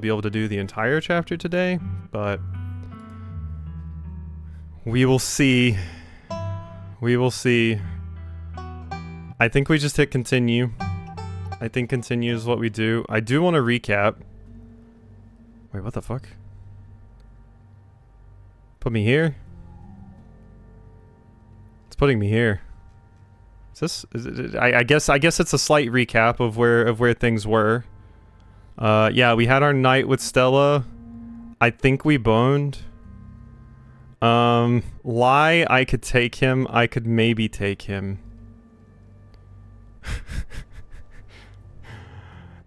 be able to do the entire chapter today, but we will see. We will see. I think we just hit continue. I think continue is what we do. I do want to recap. Wait, what the fuck? Put me here? It's putting me here. Is this? Is it, I guess it's a slight recap of where things were. Yeah, we had our night with Stella. I think we boned. Lie, I could take him. I could maybe take him.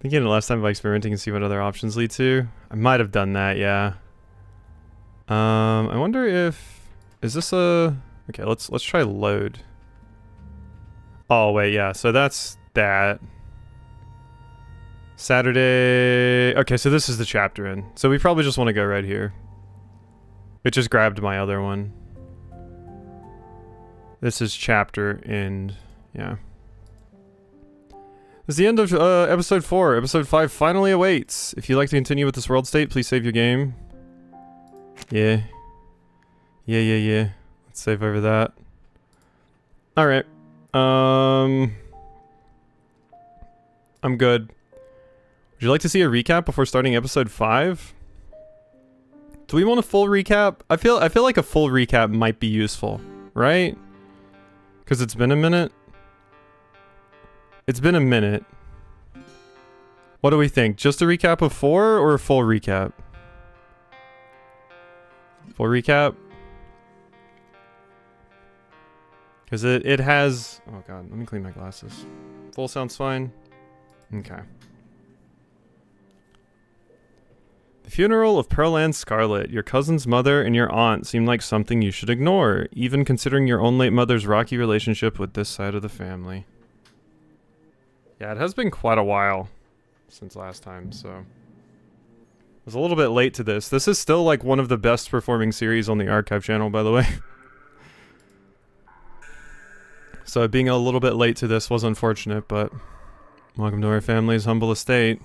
Thinking the last time by experimenting and see what other options lead to. I might have done that, yeah. I wonder if... Is this a... Okay, let's try load. Oh, wait, yeah, so that's that. Saturday... Okay, so this is the chapter in. So we probably just want to go right here. It just grabbed my other one. This is chapter end. Yeah. This is the end of episode 4. Episode 5 finally awaits. If you'd like to continue with this world state, please save your game. Yeah. Yeah. Let's save over that. Alright. I'm good. Would you like to see a recap before starting episode 5? Do we want a full recap? I feel like a full recap might be useful, right? Because it's been a minute. It's been a minute. What do we think? Just a recap of 4 or a full recap? Full recap? Because it has... Oh god, let me clean my glasses. Full sounds fine. Okay. The funeral of Pearl and Scarlet, your cousin's mother and your aunt seem like something you should ignore, even considering your own late mother's rocky relationship with this side of the family. Yeah, it has been quite a while since last time, so... I was a little bit late to this. This is still like one of the best performing series on the archive channel, by the way. So being a little bit late to this was unfortunate, but... Welcome to our family's humble estate.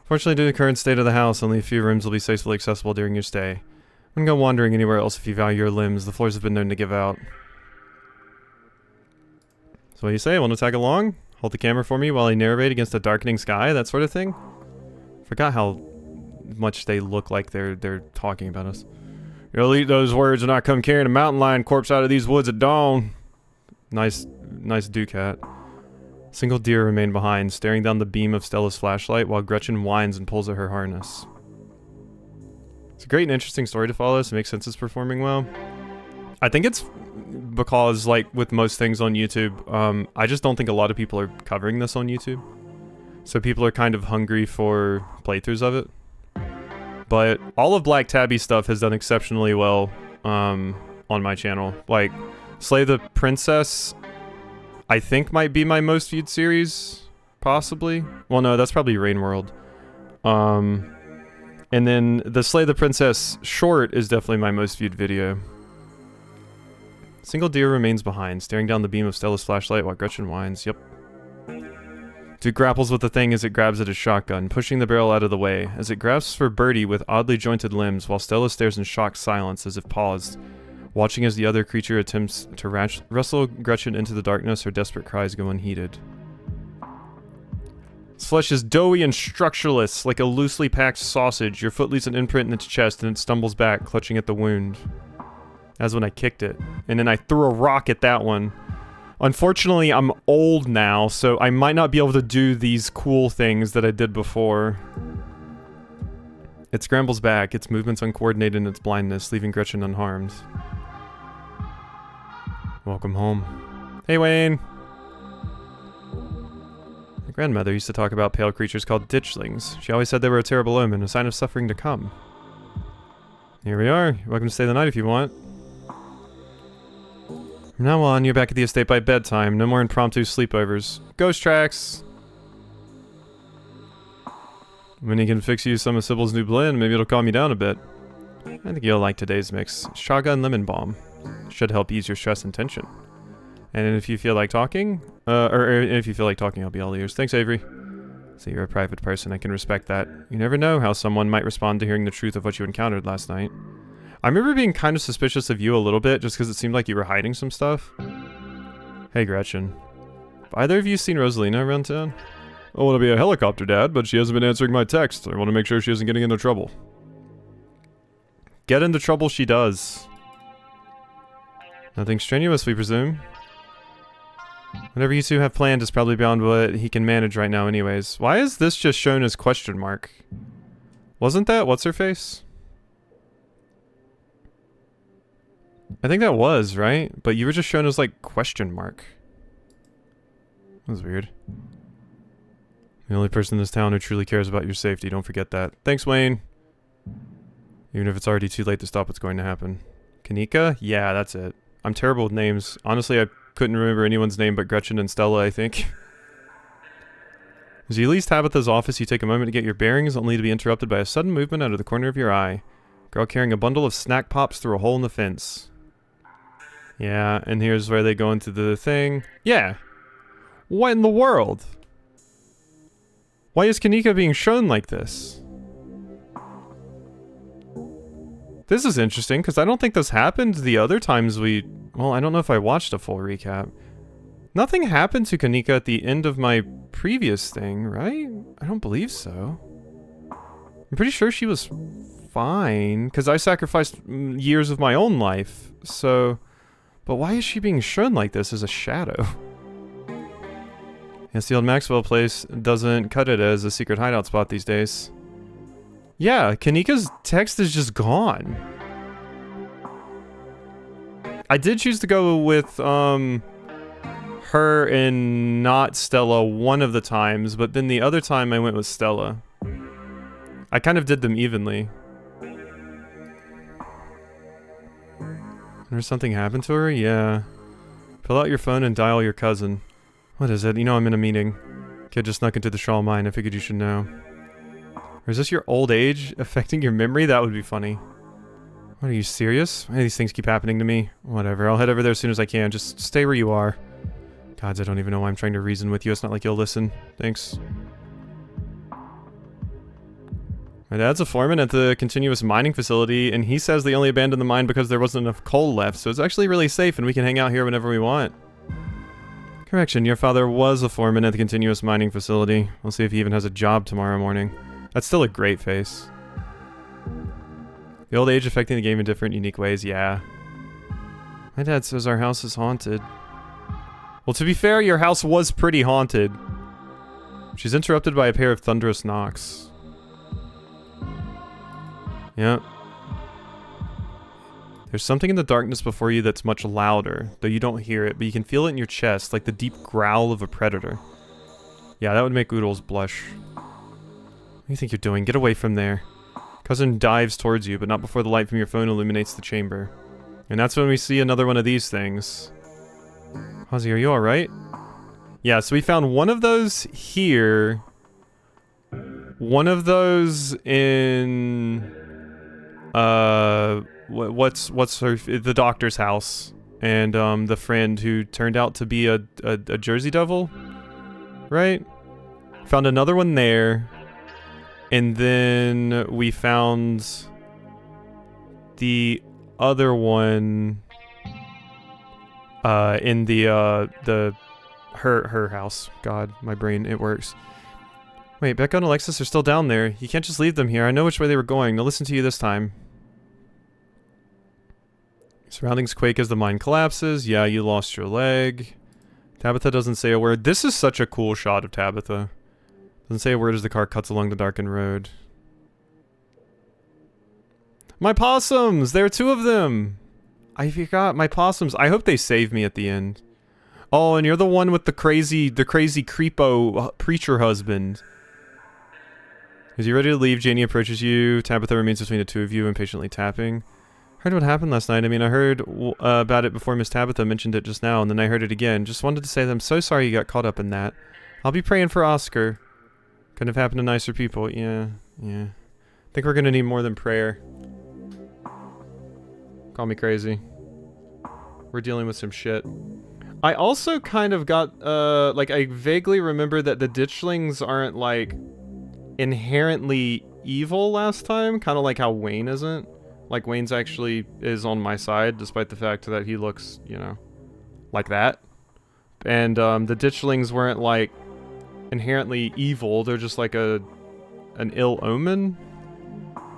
Fortunately, due to the current state of the house, only a few rooms will be safely accessible during your stay. Wouldn't go wandering anywhere else if you value your limbs. The floors have been known to give out. So what do you say? Want to tag along? Hold the camera for me while I narrate against a darkening sky, that sort of thing? Forgot how much they look like they're talking about us. You'll eat those words and I come carrying a mountain lion corpse out of these woods at dawn. Nice Ducat. Single deer remained behind, staring down the beam of Stella's flashlight while Gretchen whines and pulls at her harness. It's a great and interesting story to follow, so it makes sense it's performing well. I think it's because, like, with most things on YouTube, I just don't think a lot of people are covering this on YouTube. So people are kind of hungry for playthroughs of it. But all of Black Tabby stuff has done exceptionally well on my channel. Like, Slay the Princess, I think might be my most viewed series, possibly. Well, no, that's probably Rain World. And then the Slay the Princess short is definitely my most viewed video. Single deer remains behind, staring down the beam of Stella's flashlight while Gretchen whines. Yep. Dude grapples with the thing as it grabs at his shotgun, pushing the barrel out of the way, as it grasps for Birdie with oddly jointed limbs, while Stella stares in shocked silence as if paused, watching as the other creature attempts to wrestle Gretchen into the darkness. Her desperate cries go unheeded. Its flesh is doughy and structureless, like a loosely packed sausage. Your foot leaves an imprint in its chest and it stumbles back, clutching at the wound. That's when I kicked it. And then I threw a rock at that one. Unfortunately, I'm old now, so I might not be able to do these cool things that I did before. It scrambles back, its movements uncoordinated in its blindness, leaving Gretchen unharmed. Welcome home. Hey, Wayne! My grandmother used to talk about pale creatures called ditchlings. She always said they were a terrible omen, a sign of suffering to come. Here we are. You're welcome to stay the night if you want. From now on, you're back at the estate by bedtime. No more impromptu sleepovers. Ghost tracks! When he can fix you some of Sybil's new blend, maybe it'll calm you down a bit. I think you'll like today's mix. Shotgun lemon balm. Should help ease your stress and tension. And if you feel like talking, I'll be all ears. Thanks, Avery. So you're a private person. I can respect that. You never know how someone might respond to hearing the truth of what you encountered last night. I remember being kind of suspicious of you a little bit, just because it seemed like you were hiding some stuff. Hey, Gretchen. Have either of you seen Rosalina around town? I want to be a helicopter dad, but she hasn't been answering my texts. I want to make sure she isn't getting into trouble. Get into trouble she does. Nothing strenuous, we presume. Whatever you two have planned is probably beyond what he can manage right now anyways. Why is this just shown as question mark? Wasn't that what's-her-face? I think that was, right? But you were just shown as, like, question mark. That was weird. The only person in this town who truly cares about your safety, don't forget that. Thanks, Wayne. Even if it's already too late to stop what's going to happen. Kanika? Yeah, that's it. I'm terrible with names. Honestly, I couldn't remember anyone's name but Gretchen and Stella, I think. As you leave Tabitha's office, you take a moment to get your bearings, only to be interrupted by a sudden movement out of the corner of your eye. Girl carrying a bundle of snack pops through a hole in the fence. Yeah, and here's where they go into the thing. Yeah. What in the world? Why is Kanika being shown like this? This is interesting, because I don't think this happened the other times we... Well, I don't know if I watched a full recap. Nothing happened to Kanika at the end of my previous thing, right? I don't believe so. I'm pretty sure she was fine, because I sacrificed years of my own life, so... But why is she being shown like this as a shadow? Yes, the old Maxwell place doesn't cut it as a secret hideout spot these days. Yeah, Kanika's text is just gone. I did choose to go with, her and not Stella one of the times, but then the other time I went with Stella. I kind of did them evenly. There's something happened to her? Yeah. Pull out your phone and dial your cousin. What is it? You know I'm in a meeting. Kid just snuck into the Shaw mine. I figured you should know. Or is this your old age affecting your memory? That would be funny. What, are you serious? Why do these things keep happening to me? Whatever, I'll head over there as soon as I can. Just stay where you are. Gods, I don't even know why I'm trying to reason with you. It's not like you'll listen. Thanks. My dad's a foreman at the continuous mining facility, and he says they only abandoned the mine because there wasn't enough coal left, so it's actually really safe and we can hang out here whenever we want. Correction, your father was a foreman at the continuous mining facility. We'll see if he even has a job tomorrow morning. That's still a great face. The old age affecting the game in different, unique ways, yeah. My dad says our house is haunted. Well, to be fair, your house was pretty haunted. She's interrupted by a pair of thunderous knocks. Yep. There's something in the darkness before you that's much louder, though you don't hear it, but you can feel it in your chest, like the deep growl of a predator. Yeah, that would make Oodles blush. What do you think you're doing? Get away from there. Cousin dives towards you, but not before the light from your phone illuminates the chamber. And that's when we see another one of these things. Ozzy, are you alright? Yeah, so we found one of those here. One of those in... what's her... the doctor's house. And, the friend who turned out to be a Jersey Devil? Right? Found another one there. And then we found the other one in the her house. God, my brain, it works. Wait, Becca and Alexis are still down there. You can't just leave them here. I know which way they were going. They'll listen to you this time. Surroundings quake as the mine collapses. Yeah, you lost your leg. Tabitha doesn't say a word. This is such a cool shot of Tabitha. Doesn't say a word as the car cuts along the darkened road. My possums! There are two of them! I forgot my possums. I hope they save me at the end. Oh, and you're the one with the crazy creepo preacher husband. As you're ready to leave, Janie approaches you. Tabitha remains between the two of you, impatiently tapping. Heard what happened last night. I mean, I heard about it before Miss Tabitha mentioned it just now, and then I heard it again. Just wanted to say that I'm so sorry you got caught up in that. I'll be praying for Oscar. Couldn't have happened to nicer people. Yeah. I think we're gonna need more than prayer. Call me crazy. We're dealing with some shit. I also kind of got, like, I vaguely remember that the ditchlings aren't, like, inherently evil last time, kind of like how Wayne isn't. Like, Wayne's actually is on my side, despite the fact that he looks, you know, like that. And, the ditchlings weren't, like, inherently evil, they're just like an ill omen?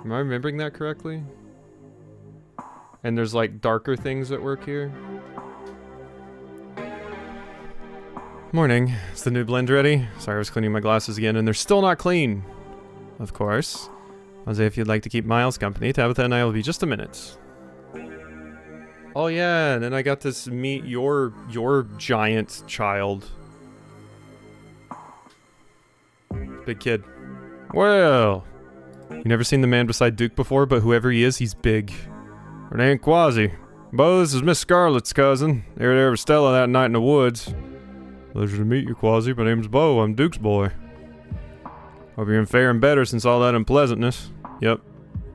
Am I remembering that correctly? And there's, like, darker things at work here? Morning. Is the new blend ready? Sorry, I was cleaning my glasses again, and they're still not clean. Of course. Jose, if you'd like to keep Miles company, Tabitha and I will be just a minute. Oh yeah, and then I got to meet your giant child. Big kid. Well, you never seen the man beside Duke before, but whoever he is, he's big. Her name Quasi. Bo, this is Miss Scarlet's cousin. They were there with Stella that night in the woods. Pleasure to meet you, Quasi. My name's Bo. I'm Duke's boy. Hope you're faring better since all that unpleasantness. Yep,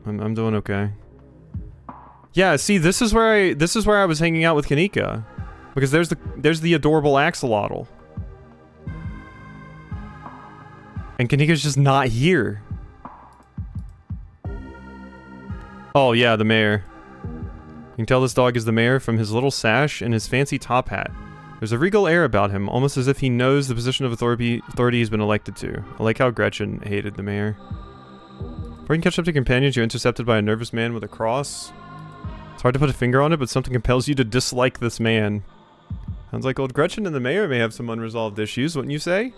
I'm doing okay. Yeah, see, this is where I was hanging out with Kanika, because there's the adorable axolotl, and Kanika's just not here. Oh yeah, the mayor. You can tell this dog is the mayor from his little sash and his fancy top hat. There's a regal air about him, almost as if he knows the position of authority he's been elected to. I like how Gretchen hated the mayor. Before you can catch up to companions, you're intercepted by a nervous man with a cross. It's hard to put a finger on it, but something compels you to dislike this man. Sounds like old Gretchen and the mayor may have some unresolved issues, wouldn't you say?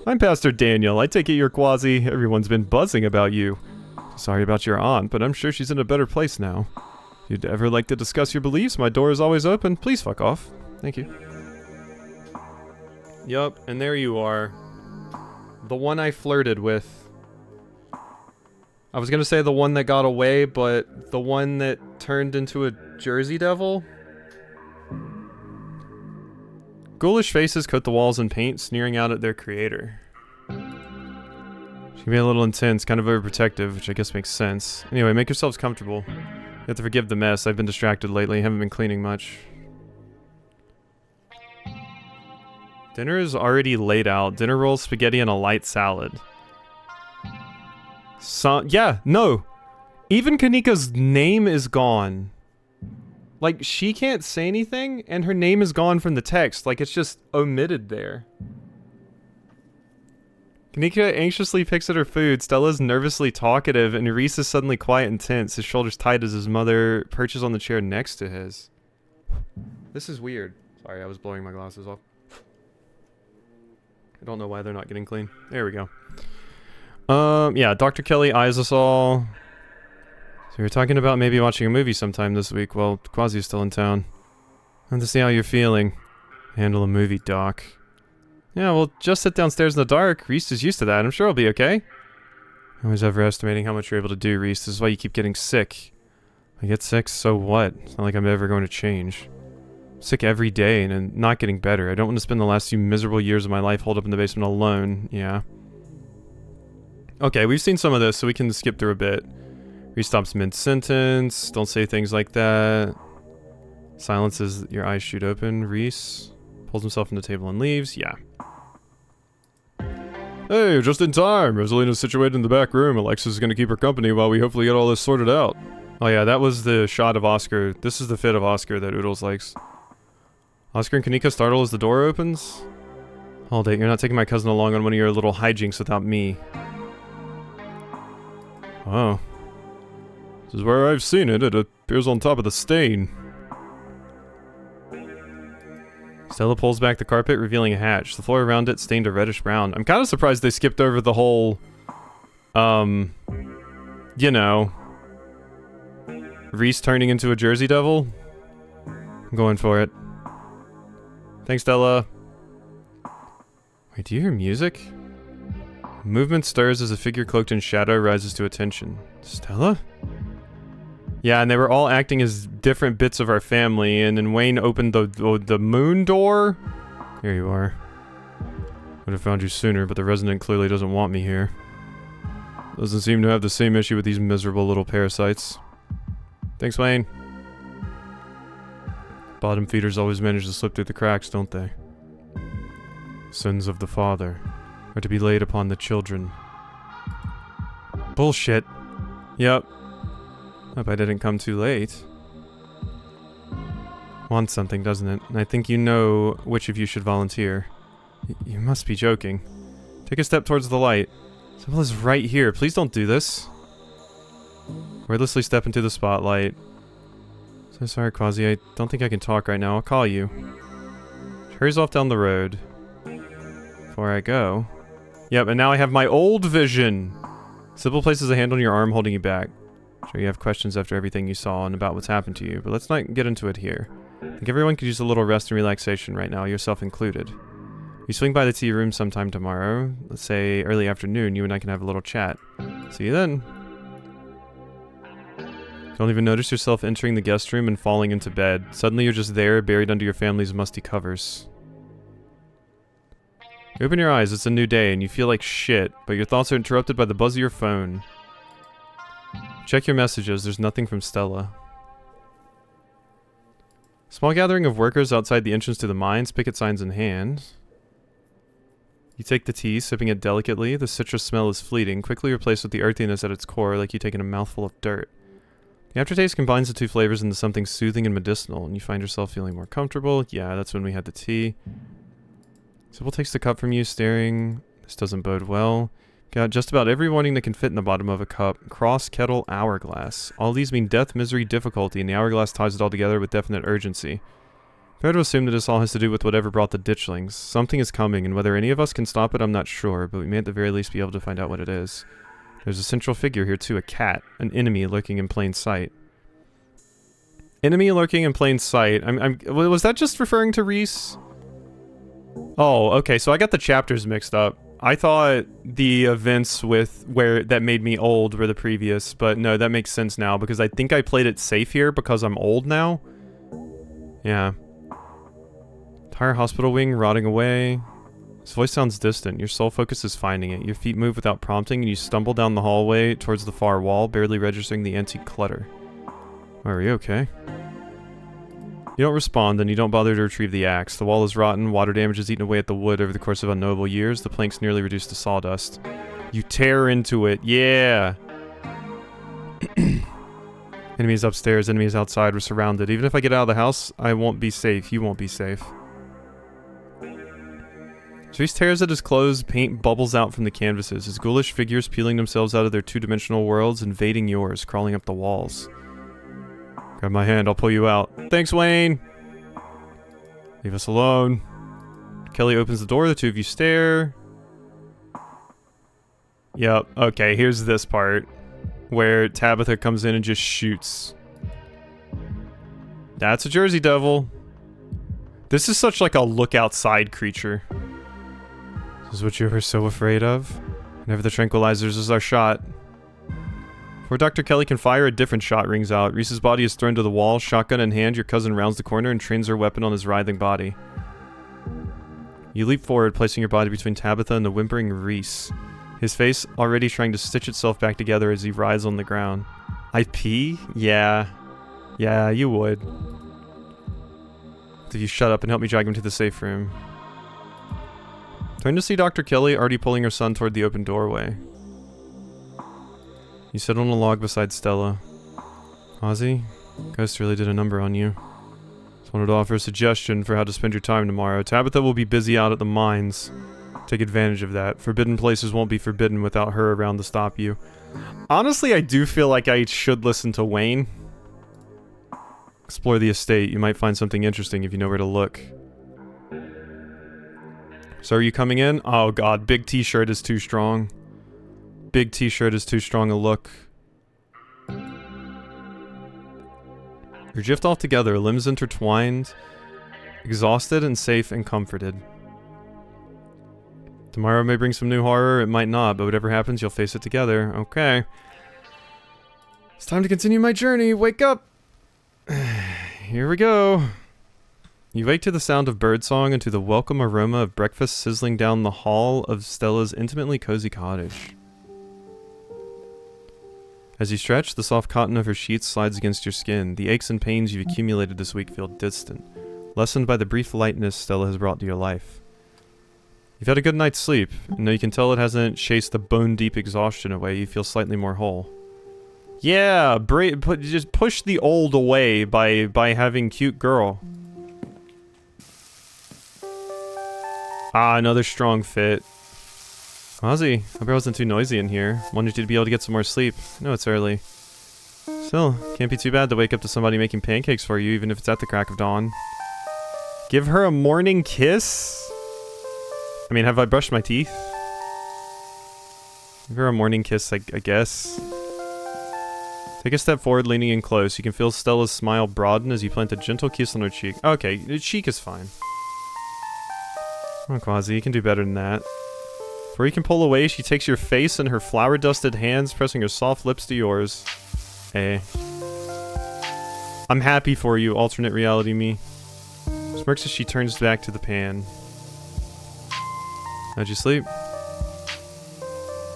I'm Pastor Daniel. I take it you're Quasi. Everyone's been buzzing about you. Sorry about your aunt, but I'm sure she's in a better place now. If you'd ever like to discuss your beliefs, my door is always open. Please fuck off. Thank you. Yup, and there you are. The one I flirted with. I was gonna say the one that got away, but the one that turned into a Jersey Devil? Ghoulish faces coat the walls in paint, sneering out at their creator. She can be a little intense, kind of overprotective, which I guess makes sense. Anyway, make yourselves comfortable. You have to forgive the mess. I've been distracted lately, haven't been cleaning much. Dinner is already laid out. Dinner rolls, spaghetti, and a light salad. Yeah, no. Even Kanika's name is gone. Like, she can't say anything, and her name is gone from the text. Like, it's just omitted there. Kanika anxiously picks at her food. Stella's nervously talkative, and Reese is suddenly quiet and tense, his shoulders tight as his mother perches on the chair next to his. This is weird. Sorry, I was blowing my glasses off. I don't know why they're not getting clean. There we go. Yeah, Dr. Kelly eyes us all. So we were talking about maybe watching a movie sometime this week. Well, Quasi's still in town. And to see how you're feeling. Handle a movie, Doc. Yeah, well, just sit downstairs in the dark. Reese is used to that. I'm sure he'll be okay. Always overestimating how much you're able to do, Reese. This is why you keep getting sick. I get sick, so what? It's not like I'm ever going to change. I'm sick every day and not getting better. I don't want to spend the last few miserable years of my life holed up in the basement alone. Yeah. Okay, we've seen some of this, so we can skip through a bit. Reese stops mid-sentence. Don't say things like that. Silences, your eyes shoot open. Reese pulls himself from the table and leaves. Yeah. Hey, just in time. Rosalina's situated in the back room. Alexis is going to keep her company while we hopefully get all this sorted out. Oh yeah, that was the shot of Oscar. This is the fit of Oscar that Oodles likes. Oscar and Kanika startle as the door opens. Hold it, you're not taking my cousin along on one of your little hijinks without me. Oh. This is where I've seen it. It appears on top of the stain. Stella pulls back the carpet, revealing a hatch. The floor around it stained a reddish brown. I'm kind of surprised they skipped over the whole, you know, Reese turning into a Jersey Devil. I'm going for it. Thanks, Stella. Wait, do you hear music? Movement stirs as a figure cloaked in shadow rises to attention. Stella? Yeah, and they were all acting as different bits of our family, and then Wayne opened the moon door. Here you are. Would have found you sooner, but the resident clearly doesn't want me here. Doesn't seem to have the same issue with these miserable little parasites. Thanks, Wayne. Bottom feeders always manage to slip through the cracks, don't they? Sins of the father are to be laid upon the children. Bullshit. Yep. Hope I didn't come too late. Wants something, doesn't it? And I think you know which of you should volunteer. You must be joking. Take a step towards the light. Sybil is right here. Please don't do this. Wordlessly step into the spotlight. So sorry, Quasi. I don't think I can talk right now. I'll call you. She hurries off down the road. Before I go. Yep, and now I have my old vision. Sybil places a hand on your arm, holding you back. Sure, you have questions after everything you saw and about what's happened to you, but let's not get into it here. I think everyone could use a little rest and relaxation right now, yourself included. You swing by the tea room sometime tomorrow, let's say early afternoon, you and I can have a little chat. See you then. Don't even notice yourself entering the guest room and falling into bed. Suddenly you're just there, buried under your family's musty covers. You open your eyes, it's a new day, and you feel like shit, but your thoughts are interrupted by the buzz of your phone. Check your messages, there's nothing from Stella. Small gathering of workers outside the entrance to the mines, picket signs in hand. You take the tea, sipping it delicately. The citrus smell is fleeting, quickly replaced with the earthiness at its core, like you've taken a mouthful of dirt. The aftertaste combines the two flavors into something soothing and medicinal, and you find yourself feeling more comfortable. Yeah, that's when we had the tea. Sybil takes the cup from you, staring. This doesn't bode well. Got just about every warning that can fit in the bottom of a cup. Cross, kettle, hourglass. All these mean death, misery, difficulty, and the hourglass ties it all together with definite urgency. Fair to assume that this all has to do with whatever brought the ditchlings. Something is coming, and whether any of us can stop it, I'm not sure, but we may at the very least be able to find out what it is. There's a central figure here too, a cat. An enemy lurking in plain sight. Enemy lurking in plain sight. Was that just referring to Reese? Oh, okay, so I got the chapters mixed up. I thought the events that made me old were the previous, but no, that makes sense now, because I think I played it safe here because I'm old now. Yeah. Entire hospital wing rotting away. His voice sounds distant. Your sole focus is finding it. Your feet move without prompting, and you stumble down the hallway towards the far wall, barely registering the antique clutter. Are you okay? You don't respond, and you don't bother to retrieve the axe. The wall is rotten, water damage has eaten away at the wood over the course of unknowable years, the planks nearly reduced to sawdust. You tear into it, yeah! Enemies upstairs, enemies outside, we're surrounded. Even if I get out of the house, I won't be safe. You won't be safe. Reese tears at his clothes, paint bubbles out from the canvases, his ghoulish figures peeling themselves out of their two-dimensional worlds, invading yours, crawling up the walls. Grab my hand, I'll pull you out. Thanks, Wayne! Leave us alone. Kelly opens the door, the two of you stare. Yep, okay, here's this part. Where Tabitha comes in and just shoots. That's a Jersey Devil. This is such like a look outside creature. This is what you were so afraid of? Whenever the tranquilizers is our shot. Before Dr. Kelly can fire, a different shot rings out. Reese's body is thrown to the wall, shotgun in hand, your cousin rounds the corner and trains her weapon on his writhing body. You leap forward, placing your body between Tabitha and the whimpering Reese. His face already trying to stitch itself back together as he writhes on the ground. I pee? Yeah. Yeah, you would. If you shut up and help me drag him to the safe room. Turn to see Dr. Kelly already pulling her son toward the open doorway. You sit on a log beside Stella. Ozzy, Ghost really did a number on you. Just wanted to offer a suggestion for how to spend your time tomorrow. Tabitha will be busy out at the mines. Take advantage of that. Forbidden places won't be forbidden without her around to stop you. Honestly, I do feel like I should listen to Wayne. Explore the estate. You might find something interesting if you know where to look. So are you coming in? Oh god, big t-shirt is too strong. Big t-shirt is too strong a look. You drift off together, limbs intertwined, exhausted and safe and comforted. Tomorrow may bring some new horror, it might not, but whatever happens, you'll face it together. Okay. It's time to continue my journey. Wake up! Here we go. You wake to the sound of birdsong and to the welcome aroma of breakfast sizzling down the hall of Stella's intimately cozy cottage. As you stretch, the soft cotton of her sheets slides against your skin. The aches and pains you've accumulated this week feel distant, lessened by the brief lightness Stella has brought to your life. You've had a good night's sleep, and though you can tell it hasn't chased the bone-deep exhaustion away, you feel slightly more whole. Yeah, just push the old away by having cute girl. Ah, another strong fit. Ozzy, hope I wasn't too noisy in here. Wanted you to be able to get some more sleep. I know it's early. Still, can't be too bad to wake up to somebody making pancakes for you, even if it's at the crack of dawn. Give her a morning kiss? I mean, have I brushed my teeth? Give her a morning kiss, I guess. Take a step forward, leaning in close. You can feel Stella's smile broaden as you plant a gentle kiss on her cheek. Okay, the cheek is fine. Come on, Quasi, you can do better than that. Before you can pull away, she takes your face in her flour-dusted hands, pressing her soft lips to yours. Hey. I'm happy for you, alternate reality me. Smirks as she turns back to the pan. How'd you sleep?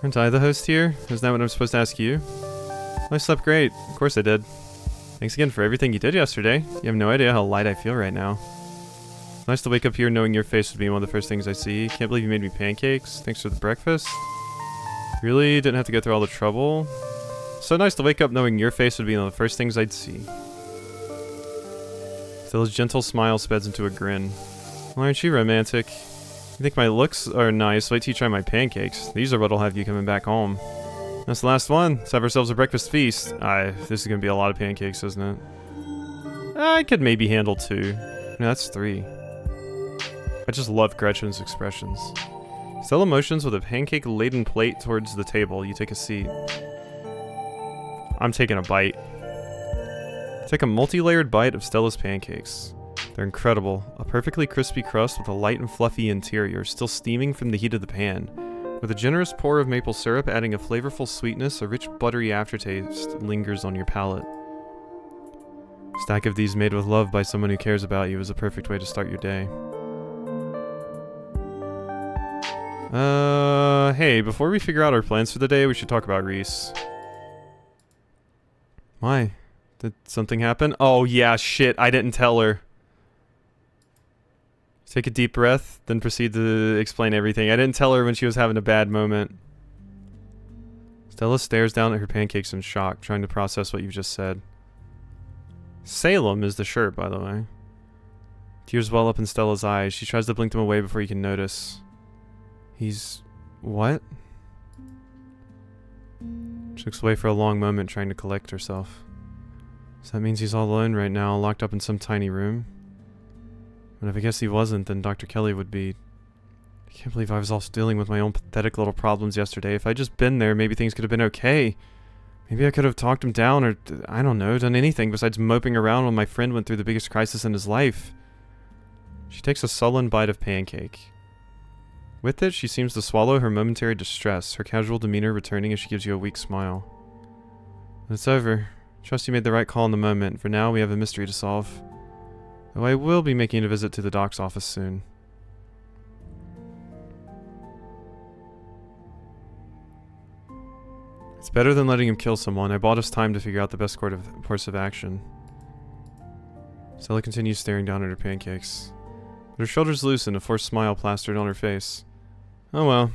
Aren't I the host here? Isn't that what I'm supposed to ask you? I slept great. Of course I did. Thanks again for everything you did yesterday. You have no idea how light I feel right now. Nice to wake up here knowing your face would be one of the first things I see. Can't believe you made me pancakes. Thanks for the breakfast. Really didn't have to go through all the trouble. So nice to wake up knowing your face would be one of the first things I'd see. Stella's gentle smile spreads into a grin. Well, aren't you romantic? You think my looks are nice? Wait till you try my pancakes. These are what'll have you coming back home. That's the last one. Let's have ourselves a breakfast feast. This is gonna be a lot of pancakes, isn't it? I could maybe handle 2. No, that's 3. I just love Gretchen's expressions. Stella motions with a pancake-laden plate towards the table. You take a seat. I'm taking a bite. Take a multi-layered bite of Stella's pancakes. They're incredible. A perfectly crispy crust with a light and fluffy interior, still steaming from the heat of the pan. With a generous pour of maple syrup adding a flavorful sweetness, a rich buttery aftertaste lingers on your palate. A stack of these made with love by someone who cares about you is a perfect way to start your day. Hey, before we figure out our plans for the day, we should talk about Reese. Why? Did something happen? Oh yeah, shit, I didn't tell her. Take a deep breath, then proceed to explain everything. I didn't tell her when she was having a bad moment. Stella stares down at her pancakes in shock, trying to process what you've just said. Salem is the shirt, by the way. Tears well up in Stella's eyes. She tries to blink them away before you can notice. He's... what? She looks away for a long moment, trying to collect herself. So that means he's all alone right now, locked up in some tiny room? And if I guess he wasn't, then Dr. Kelly would be... I can't believe I was also dealing with my own pathetic little problems yesterday. If I'd just been there, maybe things could have been okay. Maybe I could have talked him down or, I don't know, done anything besides moping around when my friend went through the biggest crisis in his life. She takes a sullen bite of pancake. With it, she seems to swallow her momentary distress, her casual demeanor returning as she gives you a weak smile. It's over. Trust you made the right call in the moment. For now, we have a mystery to solve. Though I will be making a visit to the doc's office soon. It's better than letting him kill someone. I bought us time to figure out the best course of action. Stella continues staring down at her pancakes. But her shoulders loosen, a forced smile plastered on her face. Oh well.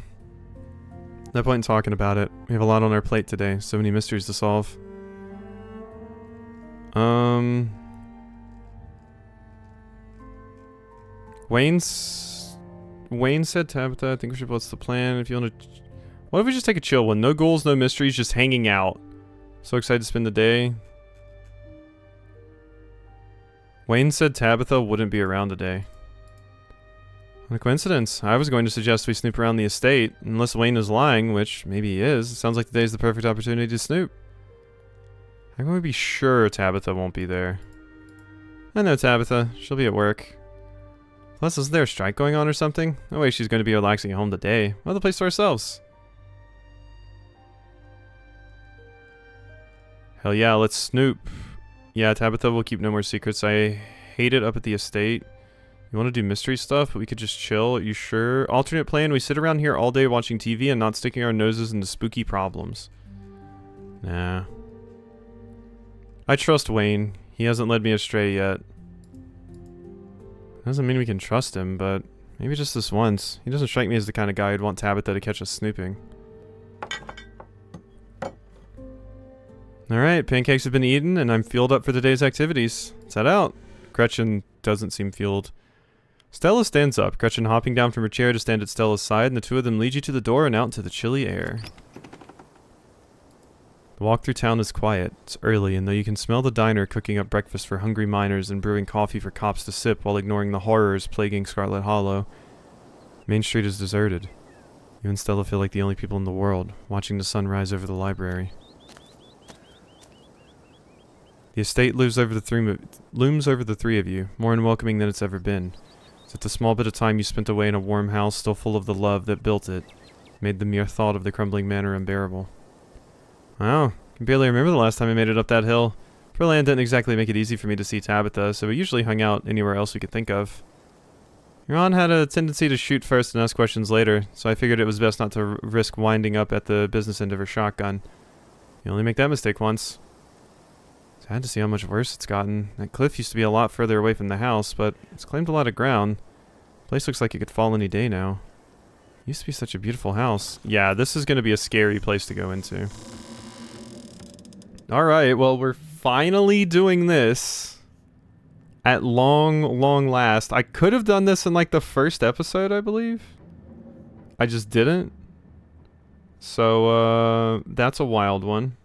No point in talking about it. We have a lot on our plate today, so many mysteries to solve. Wayne said, Tabitha, I think we should, what's the plan? If you want to... What if we just take a chill one? No goals, no mysteries, just hanging out. So excited to spend the day. Wayne said Tabitha wouldn't be around today. What a coincidence. I was going to suggest we snoop around the estate. Unless Wayne is lying, which maybe he is. It sounds like today's the perfect opportunity to snoop. How can we be sure Tabitha won't be there? I know Tabitha. She'll be at work. Plus, isn't there a strike going on or something? No way she's going to be relaxing at home today. We'll have the place to ourselves. Hell yeah, let's snoop. Yeah, Tabitha will keep no more secrets. I hate it up at the estate. You want to do mystery stuff, but we could just chill. Are you sure? Alternate plan, we sit around here all day watching TV and not sticking our noses into spooky problems. Nah. I trust Wayne. He hasn't led me astray yet. Doesn't mean we can trust him, but maybe just this once. He doesn't strike me as the kind of guy who'd want Tabitha to catch us snooping. Alright, pancakes have been eaten, and I'm fueled up for the day's activities. Let's head out. Gretchen doesn't seem fueled. Stella stands up, Gretchen hopping down from her chair to stand at Stella's side, and the two of them lead you to the door and out into the chilly air. The walk through town is quiet. It's early, and though you can smell the diner cooking up breakfast for hungry miners and brewing coffee for cops to sip while ignoring the horrors plaguing Scarlet Hollow, Main Street is deserted. You and Stella feel like the only people in the world, watching the sun rise over the library. The estate looms over the three of you, more unwelcoming than it's ever been. That the small bit of time you spent away in a warm house still full of the love that built it made the mere thought of the crumbling manor unbearable. Wow, I can barely remember the last time I made it up that hill. Pearland didn't exactly make it easy for me to see Tabitha, so we usually hung out anywhere else we could think of. Your aunt had a tendency to shoot first and ask questions later, so I figured it was best not to risk winding up at the business end of her shotgun. You only make that mistake once. Sad to see how much worse it's gotten. That cliff used to be a lot further away from the house, but it's claimed a lot of ground. The place looks like it could fall any day now. It used to be such a beautiful house. Yeah, this is going to be a scary place to go into. Alright, well, we're finally doing this. At long last. I could have done this in, like, the first episode, I believe. I just didn't. So, that's a wild one.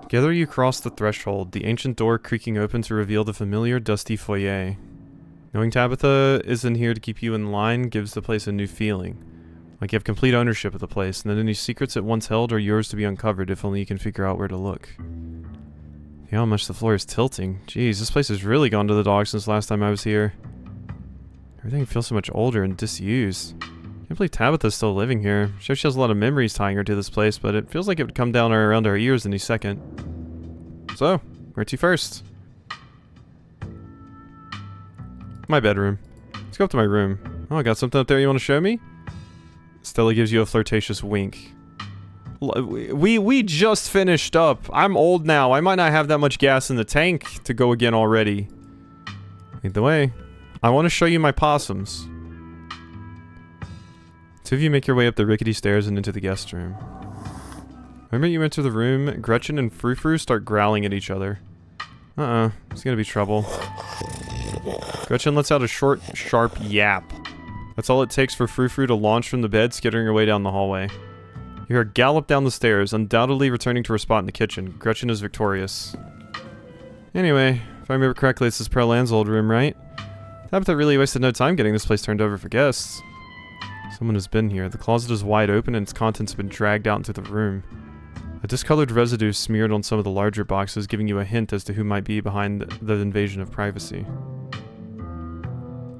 Together you cross the threshold, the ancient door creaking open to reveal the familiar dusty foyer. Knowing Tabitha isn't here to keep you in line gives the place a new feeling. Like you have complete ownership of the place, and that any secrets it once held are yours to be uncovered if only you can figure out where to look. See how much the floor is tilting. Jeez, this place has really gone to the dogs since last time I was here. Everything feels so much older and disused. Can't believe Tabitha's still living here. Sure, she has a lot of memories tying her to this place, but it feels like it would come down around our ears any second. So, where to first? My bedroom. Let's go up to my room. Oh, I got something up there you want to show me? Stella gives you a flirtatious wink. We just finished up. I'm old now. I might not have that much gas in the tank to go again already. Lead the way. I want to show you my possums. Two of you make your way up the rickety stairs and into the guest room. The moment you enter the room, Gretchen and Frou-Frou start growling at each other. It's gonna be trouble. Gretchen lets out a short, sharp yap. That's all it takes for Frou-Frou to launch from the bed, skittering her way down the hallway. You hear her gallop down the stairs, undoubtedly returning to her spot in the kitchen. Gretchen is victorious. Anyway, if I remember correctly, this is Pearland's old room, right? Tabitha really wasted no time getting this place turned over for guests. Someone has been here. The closet is wide open and its contents have been dragged out into the room. A discolored residue smeared on some of the larger boxes, giving you a hint as to who might be behind the invasion of privacy.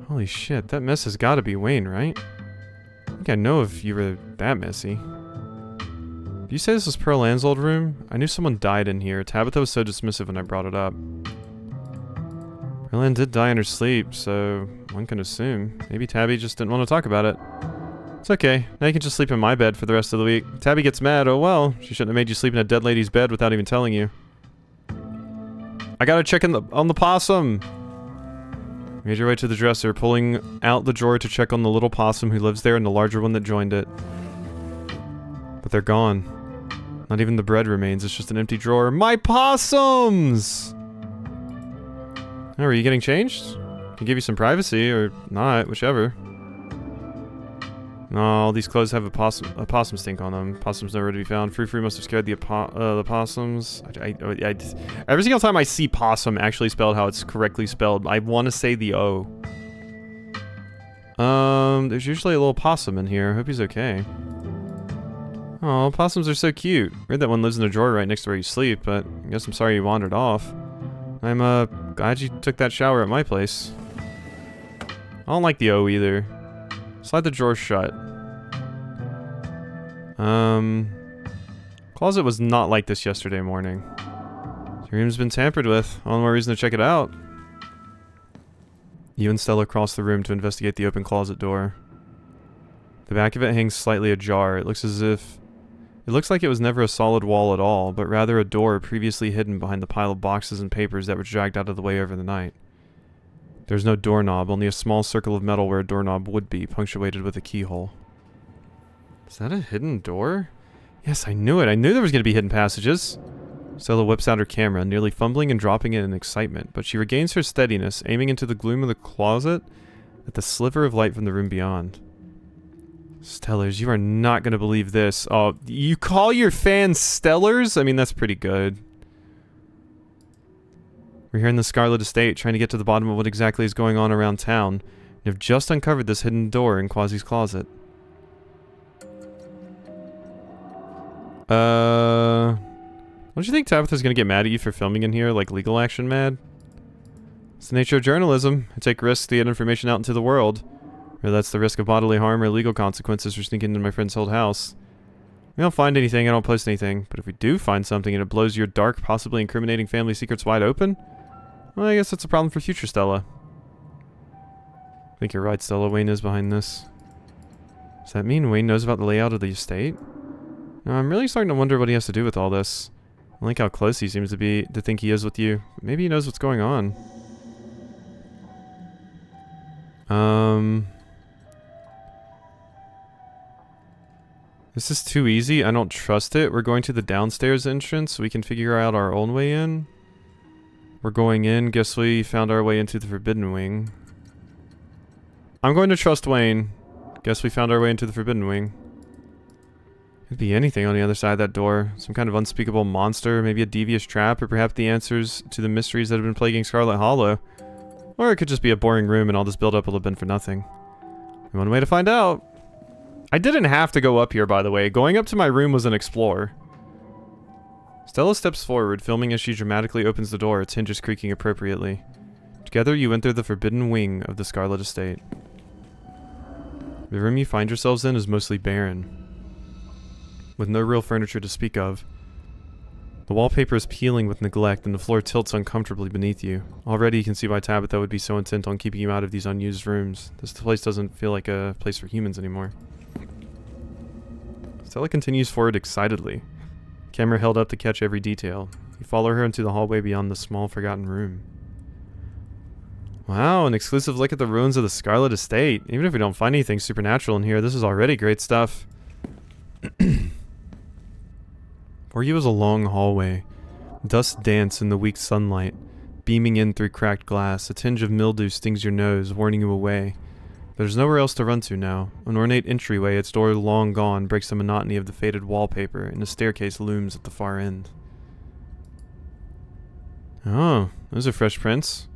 Holy shit, that mess has gotta be Wayne, right? I think I know if you were that messy. Did you say this was Pearland's old room? I knew someone died in here. Tabitha was so dismissive when I brought it up. Pearland did die in her sleep, so one can assume. Maybe Tabby just didn't want to talk about it. It's okay. Now you can just sleep in my bed for the rest of the week. Tabby gets mad. Oh well. She shouldn't have made you sleep in a dead lady's bed without even telling you. I gotta check on the possum. You made your way to the dresser, pulling out the drawer to check on the little possum who lives there and the larger one that joined it. But they're gone. Not even the bread remains. It's just an empty drawer. My possums! Oh, are you getting changed? Can give you some privacy, or not, whichever. No, all these clothes have a possum stink on them. Possums nowhere to be found. Frou-Frou must have scared the possums. Every single time I see possum actually spelled how it's correctly spelled, I want to say the O. There's usually a little possum in here. I hope he's okay. Oh, possums are so cute. Weird that one lives in a drawer right next to where you sleep, but I guess I'm sorry you wandered off. I'm, glad you took that shower at my place. I don't like the O either. Slide the drawer shut. Closet was not like this yesterday morning. Your room's been tampered with. All the more reason to check it out. You and Stella cross the room to investigate the open closet door. The back of it hangs slightly ajar. It looks as if It looks like it was never a solid wall at all, but rather a door previously hidden behind the pile of boxes and papers that were dragged out of the way over the night. There's no doorknob, only a small circle of metal where a doorknob would be, punctuated with a keyhole. Is that a hidden door? Yes, I knew it. I knew there was going to be hidden passages. Stella whips out her camera, nearly fumbling and dropping it in excitement, but she regains her steadiness, aiming into the gloom of the closet at the sliver of light from the room beyond. Stellars, you are not going to believe this. Oh, you call your fans Stellars? I mean, that's pretty good. We're here in the Scarlet estate, trying to get to the bottom of what exactly is going on around town, and have just uncovered this hidden door in Quasi's closet. Don't you think Tabitha's gonna get mad at you for filming in here, like legal action mad? It's the nature of journalism. I take risks to get information out into the world. Whether that's the risk of bodily harm or legal consequences for sneaking into my friend's old house. We don't find anything, I don't post anything, but if we do find something and it blows your dark, possibly incriminating family secrets wide open, well, I guess that's a problem for future Stella. I think you're right, Stella. Wayne is behind this. Does that mean Wayne knows about the layout of the estate? No, I'm really starting to wonder what he has to do with all this. I like how close he seems to think he is with you. Maybe he knows what's going on. This is too easy. I don't trust it. We're going to the downstairs entrance so we can figure out our own way in. We're going in. Guess we found our way into the Forbidden Wing. I'm going to trust Wayne. Guess we found our way into the Forbidden Wing. Could be anything on the other side of that door. Some kind of unspeakable monster, maybe a devious trap, or perhaps the answers to the mysteries that have been plaguing Scarlet Hollow. Or it could just be a boring room and all this build-up will have been for nothing. And one way to find out. I didn't have to go up here, by the way. Going up to my room was an explore. Stella steps forward, filming as she dramatically opens the door, its hinges creaking appropriately. Together, you enter the Forbidden Wing of the Scarlet Estate. The room you find yourselves in is mostly barren, with no real furniture to speak of. The wallpaper is peeling with neglect, and the floor tilts uncomfortably beneath you. Already you can see why Tabitha would be so intent on keeping you out of these unused rooms. This place doesn't feel like a place for humans anymore. Stella continues forward excitedly, camera held up to catch every detail. You follow her into the hallway beyond the small, forgotten room. Wow, an exclusive look at the ruins of the Scarlet Estate. Even if we don't find anything supernatural in here, this is already great stuff. For you is a long hallway. Dust dance in the weak sunlight, beaming in through cracked glass. A tinge of mildew stings your nose, warning you away. There's nowhere else to run to now. An ornate entryway, its door long gone, breaks the monotony of the faded wallpaper, and a staircase looms at the far end. Oh, those are fresh prints.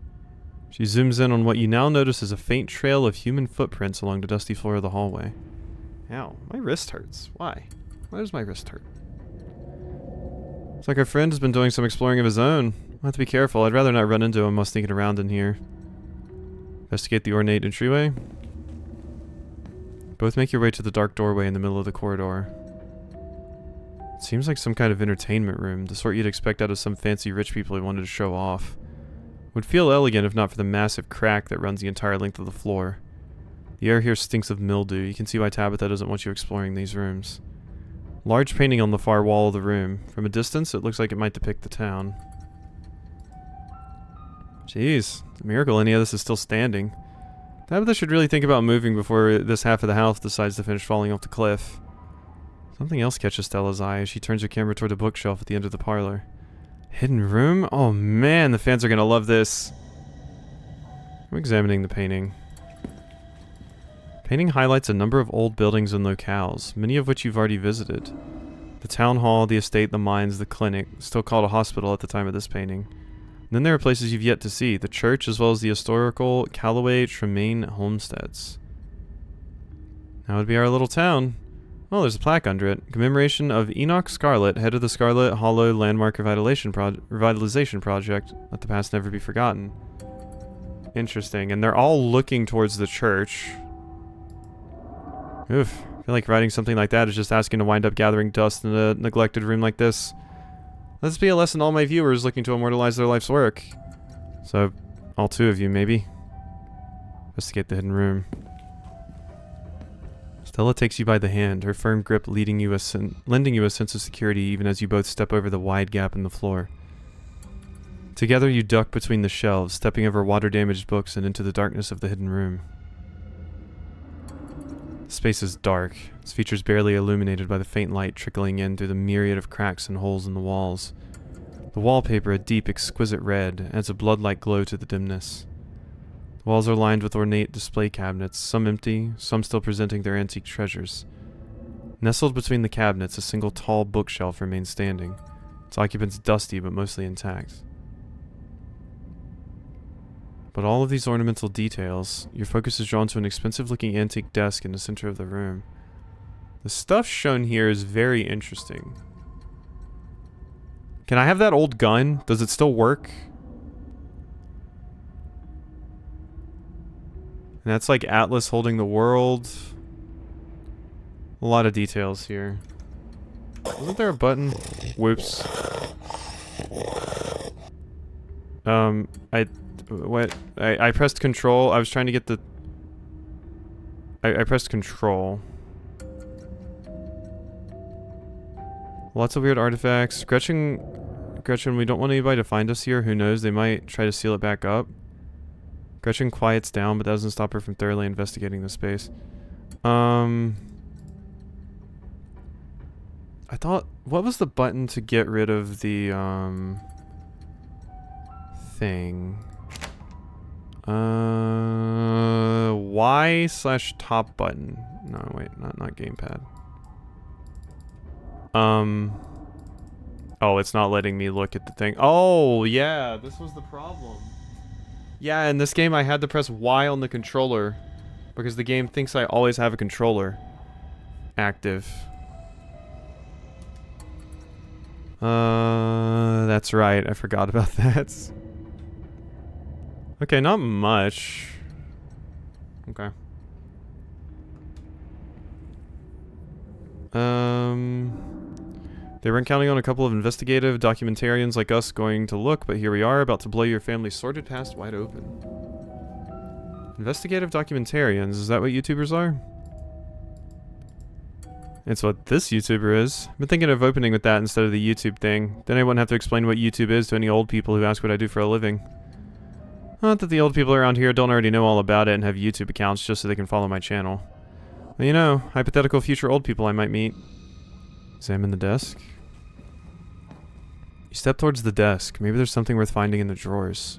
She zooms in on what you now notice is a faint trail of human footprints along the dusty floor of the hallway. Ow, my wrist hurts. Why? Why does my wrist hurt? It's like our friend has been doing some exploring of his own. I'll have to be careful. I'd rather not run into him while sneaking around in here. Investigate the ornate entryway. Both make your way to the dark doorway in the middle of the corridor. It seems like some kind of entertainment room, the sort you'd expect out of some fancy rich people who wanted to show off. Would feel elegant if not for the massive crack that runs the entire length of the floor. The air here stinks of mildew. You can see why Tabitha doesn't want you exploring these rooms. Large painting on the far wall of the room. From a distance, it looks like it might depict the town. Jeez, it's a miracle any of this is still standing. Tabitha should really think about moving before this half of the house decides to finish falling off the cliff. Something else catches Stella's eye as she turns her camera toward a bookshelf at the end of the parlor. Hidden room? Oh man, the fans are gonna love this. I'm examining the painting. Painting highlights a number of old buildings and locales, many of which you've already visited. The town hall, the estate, the mines, the clinic, still called a hospital at the time of this painting. And then there are places you've yet to see, the church as well as the historical Callaway Tremaine homesteads. That would be our little town. Oh, there's a plaque under it. Commemoration of Enoch Scarlet, head of the Scarlet Hollow Landmark Revitalization Project. Let the past never be forgotten. Interesting. And they're all looking towards the church. Oof. I feel like writing something like that is just asking to wind up gathering dust in a neglected room like this. Let's be a lesson to all my viewers looking to immortalize their life's work. So, all two of you, maybe. Investigate the hidden room. Stella takes you by the hand, her firm grip lending you a sense of security even as you both step over the wide gap in the floor. Together you duck between the shelves, stepping over water-damaged books and into the darkness of the hidden room. The space is dark, its features barely illuminated by the faint light trickling in through the myriad of cracks and holes in the walls. The wallpaper, a deep, exquisite red, adds a blood-like glow to the dimness. The walls are lined with ornate display cabinets, some empty, some still presenting their antique treasures. Nestled between the cabinets, a single tall bookshelf remains standing, its occupants dusty but mostly intact. But all of these ornamental details, your focus is drawn to an expensive-looking antique desk in the center of the room. The stuff shown here is very interesting. Can I have that old gun? Does it still work? And that's like Atlas holding the world. A lot of details here. Wasn't there a button? Whoops. I pressed control. I was trying to get the... I pressed control. Lots of weird artifacts. Gretchen, we don't want anybody to find us here. Who knows? They might try to seal it back up. Gretchen quiets down, but that doesn't stop her from thoroughly investigating the space. I thought... What was the button to get rid of the, thing? Y/top button. No, wait, not gamepad. Oh, it's not letting me look at the thing. Oh, yeah, this was the problem. Yeah, in this game I had to press Y on the controller because the game thinks I always have a controller active. That's right, I forgot about that. Okay, not much. Okay. They weren't counting on a couple of investigative documentarians like us going to look, but here we are, about to blow your family's sordid past wide open. Investigative documentarians, is that what YouTubers are? It's what this YouTuber is. I've been thinking of opening with that instead of the YouTube thing. Then I wouldn't have to explain what YouTube is to any old people who ask what I do for a living. Not that the old people around here don't already know all about it and have YouTube accounts just so they can follow my channel. But you know, hypothetical future old people I might meet. Examine the desk. You step towards the desk. Maybe there's something worth finding in the drawers.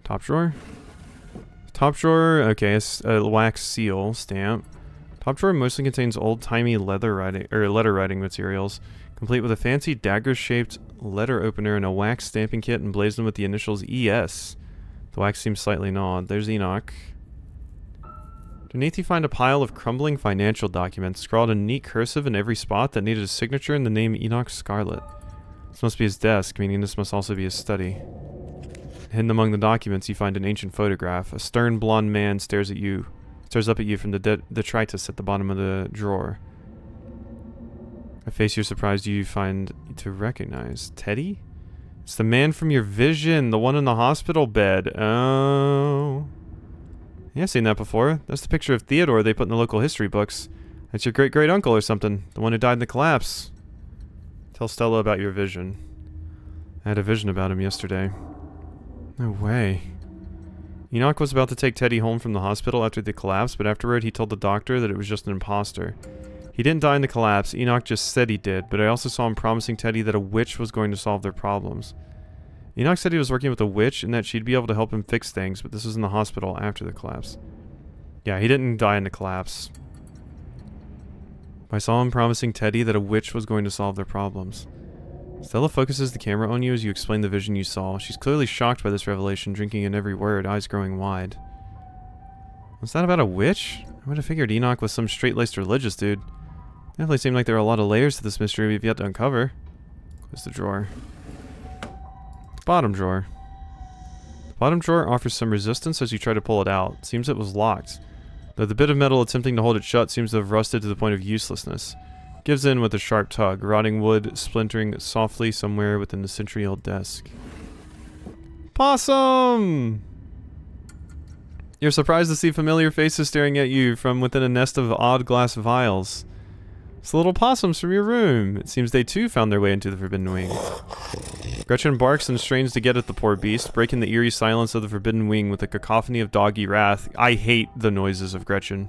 Top drawer? Top drawer, okay, a wax seal, stamp. Top drawer mostly contains old-timey letter writing materials, complete with a fancy dagger-shaped letter opener and a wax stamping kit emblazoned with the initials ES. The wax seems slightly gnawed. There's Enoch. Underneath you find a pile of crumbling financial documents, scrawled in neat cursive in every spot that needed a signature and the name Enoch Scarlet. This must be his desk, meaning this must also be his study. Hidden among the documents you find an ancient photograph. A stern blonde man stares up at you from the detritus at the bottom of the drawer. A face you're surprised you find to recognize. Teddy? It's the man from your vision, the one in the hospital bed. Oh. Yeah, I've seen that before. That's the picture of Theodore they put in the local history books. That's your great-great-uncle or something. The one who died in the collapse. Tell Stella about your vision. I had a vision about him yesterday. No way. Enoch was about to take Teddy home from the hospital after the collapse, but afterward he told the doctor that it was just an imposter. He didn't die in the collapse, Enoch just said he did, but I also saw him promising Teddy that a witch was going to solve their problems. Enoch said he was working with a witch and that she'd be able to help him fix things, but this was in the hospital after the collapse. Yeah, he didn't die in the collapse. I saw him promising Teddy that a witch was going to solve their problems. Stella focuses the camera on you as you explain the vision you saw. She's clearly shocked by this revelation, drinking in every word, eyes growing wide. Was that about a witch? I would have figured Enoch was some straight-laced religious dude. Definitely seemed like there are a lot of layers to this mystery we've yet to uncover. Close the drawer. Bottom drawer. The bottom drawer offers some resistance as you try to pull it out. Seems it was locked, though the bit of metal attempting to hold it shut seems to have rusted to the point of uselessness. Gives in with a sharp tug, rotting wood splintering softly somewhere within the century-old desk. Possum! You're surprised to see familiar faces staring at you from within a nest of odd glass vials. It's the little possums from your room. It seems they too found their way into the Forbidden Wing. Gretchen barks and strains to get at the poor beast, breaking the eerie silence of the Forbidden Wing with a cacophony of doggy wrath. I hate the noises of Gretchen.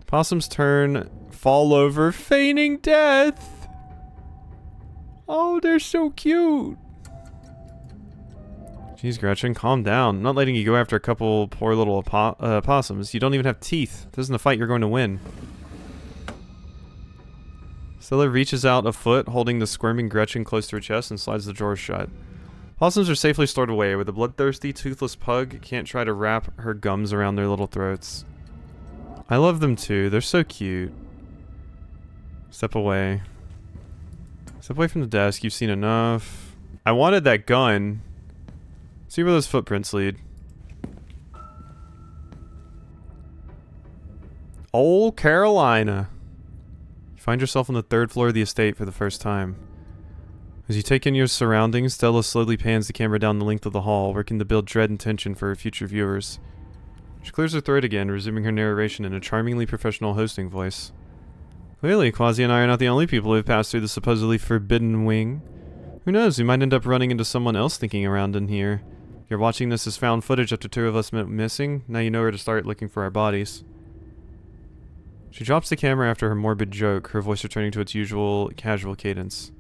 Possums turn, fall over, feigning death. Oh, they're so cute. Jeez, Gretchen, calm down. I'm not letting you go after a couple poor little possums. You don't even have teeth. This isn't a fight you're going to win. Stella reaches out a foot, holding the squirming Gretchen close to her chest, and slides the drawer shut. Possums are safely stored away, where the bloodthirsty, toothless pug can't try to wrap her gums around their little throats. I love them too. They're so cute. Step away. Step away from the desk. You've seen enough. I wanted that gun. See where those footprints lead. Old Carolina. You find yourself on the 3rd floor of the estate for the first time. As you take in your surroundings, Stella slowly pans the camera down the length of the hall, working to build dread and tension for her future viewers. She clears her throat again, resuming her narration in a charmingly professional hosting voice. Clearly, Quasi and I are not the only people who have passed through the supposedly Forbidden Wing. Who knows, we might end up running into someone else thinking around in here. You're watching this as found footage after 2 of us went missing. Now you know where to start looking for our bodies. She drops the camera after her morbid joke, her voice returning to its usual casual cadence.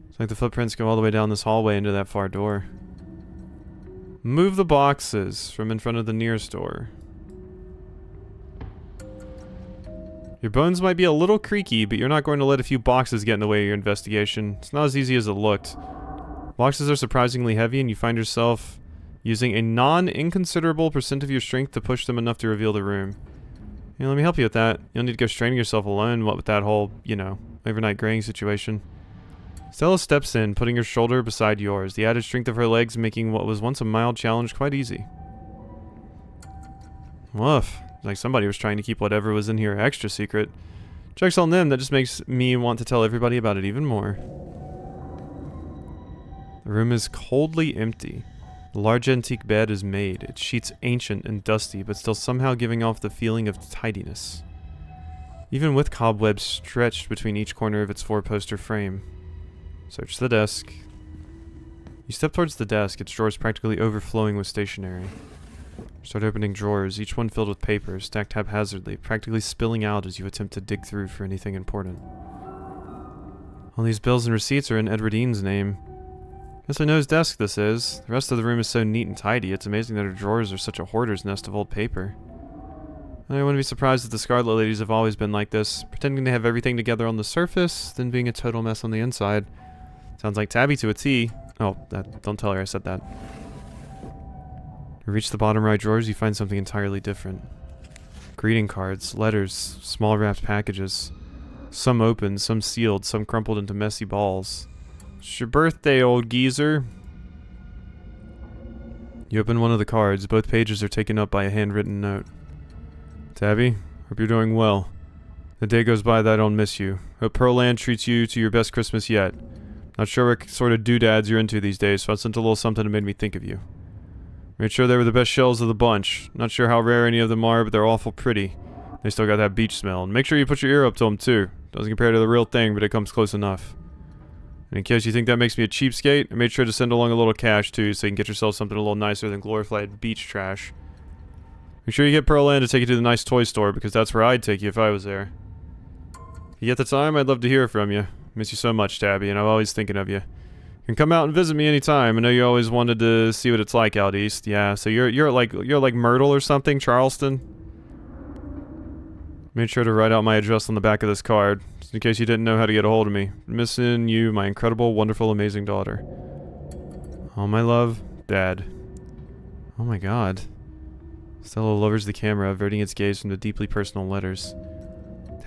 It's like the footprints go all the way down this hallway into that far door. Move the boxes from in front of the nearest door. Your bones might be a little creaky, but you're not going to let a few boxes get in the way of your investigation. It's not as easy as it looked. Boxes are surprisingly heavy, and you find yourself using a non-inconsiderable percent of your strength to push them enough to reveal the room. Yeah, let me help you with that. You'll need to go straining yourself alone, what with that whole, you know, overnight graying situation. Stella steps in, putting her shoulder beside yours, the added strength of her legs making what was once a mild challenge quite easy. Woof. Like somebody was trying to keep whatever was in here extra secret. Joke's on them, that just makes me want to tell everybody about it even more. The room is coldly empty. The large antique bed is made, its sheets ancient and dusty, but still somehow giving off the feeling of tidiness. Even with cobwebs stretched between each corner of its 4-poster frame. Search the desk. You step towards the desk, its drawers practically overflowing with stationery. Start opening drawers, each one filled with papers, stacked haphazardly, practically spilling out as you attempt to dig through for anything important. All these bills and receipts are in Edward Eanes' name. Guess I know whose desk this is. The rest of the room is so neat and tidy, it's amazing that her drawers are such a hoarder's nest of old paper. I wouldn't be surprised if the Scarlet ladies have always been like this, pretending to have everything together on the surface, then being a total mess on the inside. Sounds like Tabby to a T. Oh, don't tell her I said that. You reach the bottom right drawers, you find something entirely different. Greeting cards, letters, small wrapped packages. Some open, some sealed, some crumpled into messy balls. It's your birthday, old geezer. You open one of the cards. Both pages are taken up by a handwritten note. Tabby, hope you're doing well. The day goes by that I don't miss you. Hope Pearland treats you to your best Christmas yet. Not sure what sort of doodads you're into these days, so I sent a little something that made me think of you. Made sure they were the best shells of the bunch. Not sure how rare any of them are, but they're awful pretty. They still got that beach smell. And make sure you put your ear up to them too. Doesn't compare to the real thing, but it comes close enough. And in case you think that makes me a cheapskate, I made sure to send along a little cash too, so you can get yourself something a little nicer than glorified beach trash. Make sure you get Pearland to take you to the nice toy store, because that's where I'd take you if I was there. If you get the time, I'd love to hear from you. Miss you so much, Tabby, and I'm always thinking of you. You can come out and visit me anytime. I know you always wanted to see what it's like out east. Yeah, so you're like Myrtle or something, Charleston. Made sure to write out my address on the back of this card, just in case you didn't know how to get a hold of me. Missing you, my incredible, wonderful, amazing daughter. All my love, Dad. Oh my God. Stella lowers the camera, averting its gaze from the deeply personal letters.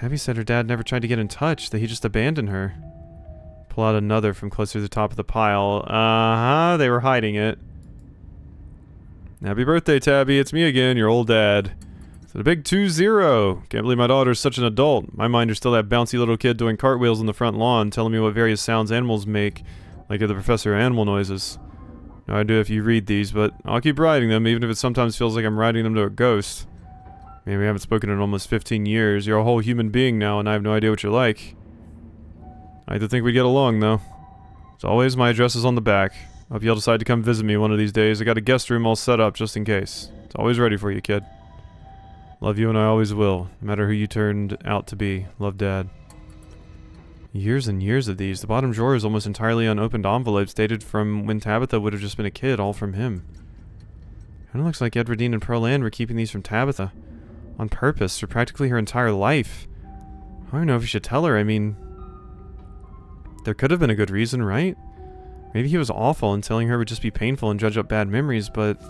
Tabby said her dad never tried to get in touch, that he just abandoned her. Pull out another from closer to the top of the pile. Uh-huh, they were hiding it. Happy birthday, Tabby. It's me again, your old dad. It's a big 2-0. Can't believe my daughter's such an adult. My mind is still that bouncy little kid doing cartwheels on the front lawn, telling me what various sounds animals make, like the professor of animal noises. No idea if you read these, but I'll keep writing them, even if it sometimes feels like I'm writing them to a ghost. Maybe we haven't spoken in almost 15 years. You're a whole human being now, and I have no idea what you're like. I like to think we'd get along, though. As always, my address is on the back. Hope you'll decide to come visit me one of these days. I got a guest room all set up, just in case. It's always ready for you, kid. Love you, and I always will, no matter who you turned out to be. Love, Dad. Years and years of these. The bottom drawer is almost entirely unopened envelopes dated from when Tabitha would have just been a kid, all from him. Kinda looks like Edwardine and Pearl Ann were keeping these from Tabitha. On purpose, for practically her entire life. I don't even know if you should tell her, I mean... There could have been a good reason, right? Maybe he was awful and telling her would just be painful and dredge up bad memories, but...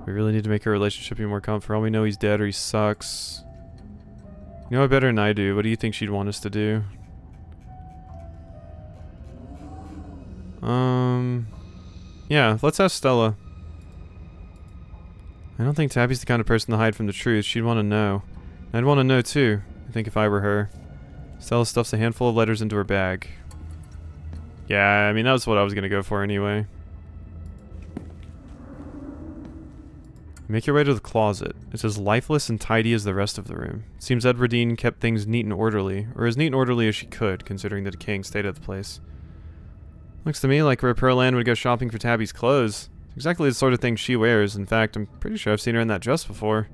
We really need to make our relationship be more calm. For all we know, he's dead or he sucks. You know it better than I do. What do you think she'd want us to do? Yeah, let's ask Stella. I don't think Tabby's the kind of person to hide from the truth. She'd want to know. I'd want to know too, I think, if I were her. Stella stuffs a handful of letters into her bag. Yeah, I mean, that was what I was going to go for anyway. Make your way to the closet. It's as lifeless and tidy as the rest of the room. It seems Edwardine kept things neat and orderly, or as neat and orderly as she could, considering the decaying state of the place. Looks to me like where Pearl Ann would go shopping for Tabby's clothes. It's exactly the sort of thing she wears. In fact, I'm pretty sure I've seen her in that dress before.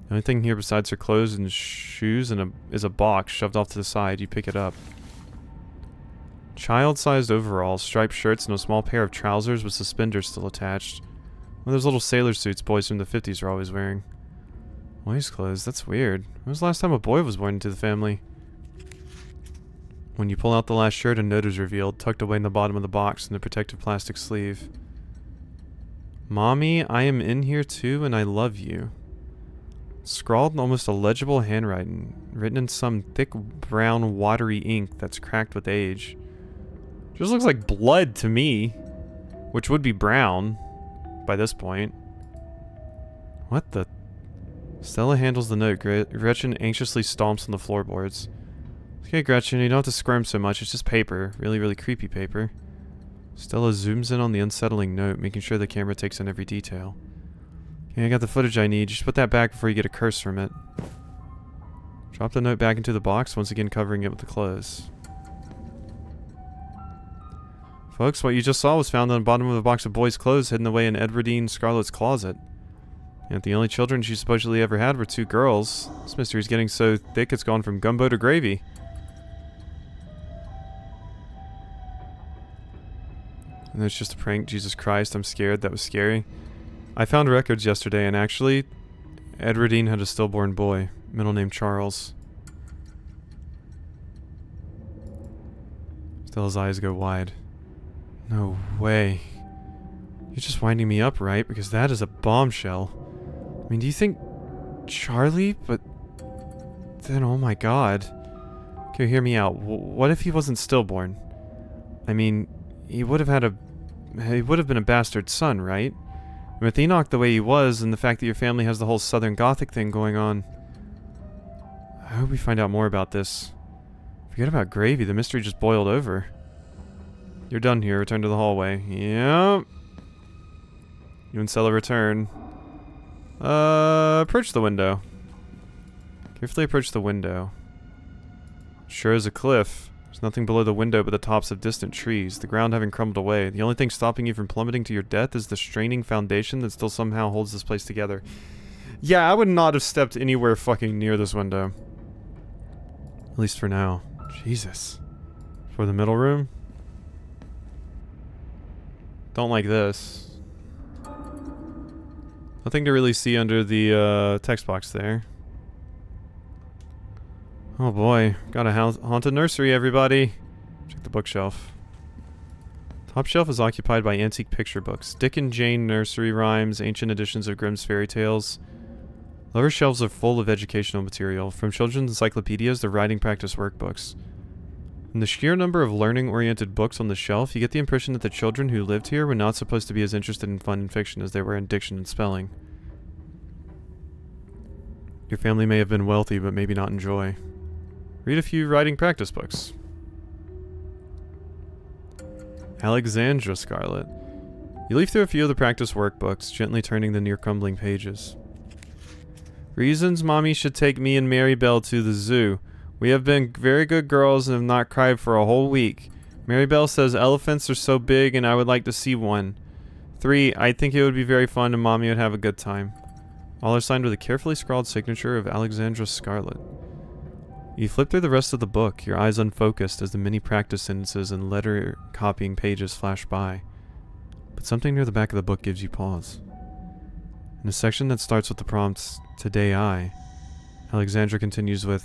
The only thing here besides her clothes and shoes is a box shoved off to the side. You pick it up. Child-sized overalls, striped shirts, and a small pair of trousers with suspenders still attached. One of those little sailor suits boys from the 50s are always wearing. Boys' clothes? That's weird. When was the last time a boy was born into the family? When you pull out the last shirt, a note is revealed, tucked away in the bottom of the box in the protective plastic sleeve. Mommy, I am in here too, and I love you. Scrawled in almost illegible handwriting, written in some thick brown watery ink that's cracked with age. Just looks like blood to me, which would be brown by this point. What the? Stella handles the note. Gretchen anxiously stomps on the floorboards. Okay, Gretchen, you don't have to squirm so much. It's just paper. Really, really creepy paper. Stella zooms in on the unsettling note, making sure the camera takes in every detail. Okay, I got the footage I need. Just put that back before you get a curse from it. Drop the note back into the box, once again covering it with the clothes. Folks, what you just saw was found on the bottom of a box of boys' clothes hidden away in Edwardine Scarlet's closet. And the only children she supposedly ever had were 2 girls. This mystery's getting so thick it's gone from gumbo to gravy. And it's just a prank. Jesus Christ, I'm scared. That was scary. I found records yesterday, and actually, Edwardine had a stillborn boy, middle name Charles. Stella's eyes go wide. No way. You're just winding me up, right? Because that is a bombshell. I mean, do you think Charlie? But then, oh my god. Okay, hear me out. What if he wasn't stillborn? I mean, he would have been a bastard son, right? And with Enoch the way he was, and the fact that your family has the whole Southern Gothic thing going on, I hope we find out more about this. Forget about gravy. The mystery just boiled over. You're done here. Return to the hallway. Yep. You and Stella return. Approach the window. Carefully approach the window. Sure is a cliff. There's nothing below the window but the tops of distant trees, the ground having crumbled away. The only thing stopping you from plummeting to your death is the straining foundation that still somehow holds this place together. Yeah, I would not have stepped anywhere fucking near this window. At least for now. Jesus. For the middle room? Don't like this. Nothing to really see under the text box there. Oh boy, got a haunted nursery, everybody. Check the bookshelf. Top shelf is occupied by antique picture books. Dick and Jane nursery rhymes, ancient editions of Grimm's fairy tales. Lower shelves are full of educational material, from children's encyclopedias to writing practice workbooks. In the sheer number of learning-oriented books on the shelf, you get the impression that the children who lived here were not supposed to be as interested in fun and fiction as they were in diction and spelling. Your family may have been wealthy, but maybe not in joy. Read a few writing practice books. Alexandra Scarlet. You leaf through a few of the practice workbooks, gently turning the near-crumbling pages. Reasons Mommy should take me and Mary Bell to the zoo. We have been very good girls and have not cried for a whole week. Mary Bell says elephants are so big and I would like to see one. 3. I think it would be very fun and Mommy would have a good time. All are signed with a carefully scrawled signature of Alexandra Scarlet. You flip through the rest of the book, your eyes unfocused as the many practice sentences and letter copying pages flash by. But something near the back of the book gives you pause. In a section that starts with the prompts, "Today I," Alexandra continues with,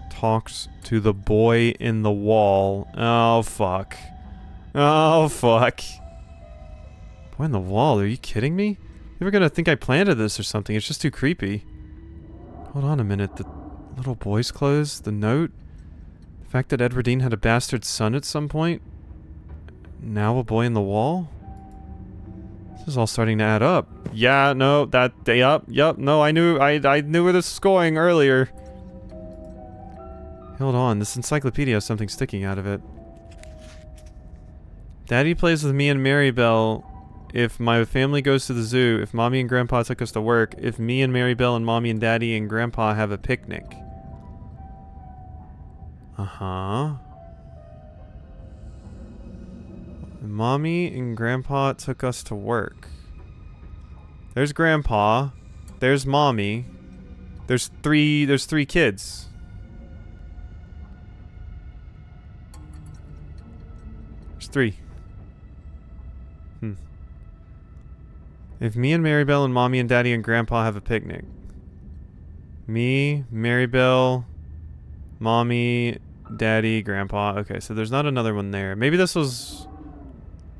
"Talks to the boy in the wall." Oh, fuck. Oh, fuck. Boy in the wall, are you kidding me? You're gonna think I planted this or something, it's just too creepy. Hold on a minute, the little boy's clothes, the note, the fact that Edwardine had a bastard son at some point, now a boy in the wall? This is all starting to add up. Yeah, no, yup, no, I knew where this was going earlier. Hold on, this encyclopedia has something sticking out of it. Daddy plays with me and Mary Bell. If my family goes to the zoo, if Mommy and Grandpa took us to work, if me and Mary Bell and Mommy and Daddy and Grandpa have a picnic. Uh-huh. Mommy and Grandpa took us to work. There's Grandpa. There's Mommy. There's three kids. There's 3. If me and Mary Bell and Mommy and Daddy and Grandpa have a picnic. Me, Mary Bell, Mommy, Daddy, Grandpa. Okay, so there's not another one there. Maybe this was...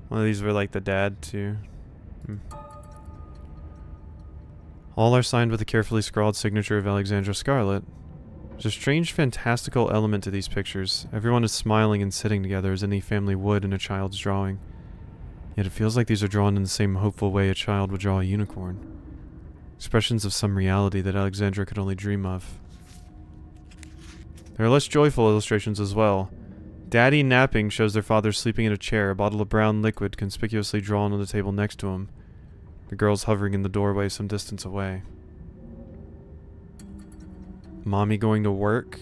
one of these were like the dad, too. All are signed with a carefully scrawled signature of Alexandra Scarlet. There's a strange fantastical element to these pictures. Everyone is smiling and sitting together as any family would in a child's drawing. Yet it feels like these are drawn in the same hopeful way a child would draw a unicorn. Expressions of some reality that Alexandra could only dream of. There are less joyful illustrations as well. Daddy napping shows their father sleeping in a chair, a bottle of brown liquid conspicuously drawn on the table next to him. The girls hovering in the doorway some distance away. Mommy going to work?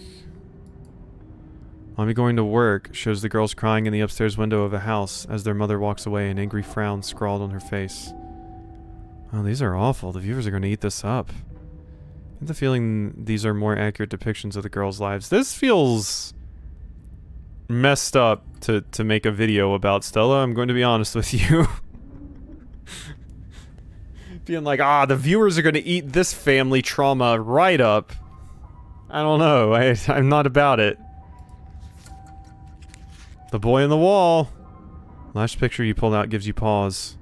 Mommy going to work shows the girls crying in the upstairs window of a house as their mother walks away, an angry frown scrawled on her face. Oh, these are awful. The viewers are going to eat this up. I get the feeling these are more accurate depictions of the girls' lives. This feels messed up to make a video about, Stella. I'm going to be honest with you. Being like, the viewers are going to eat this family trauma right up. I don't know. I'm not about it. The boy in the wall. Last picture you pulled out gives you pause.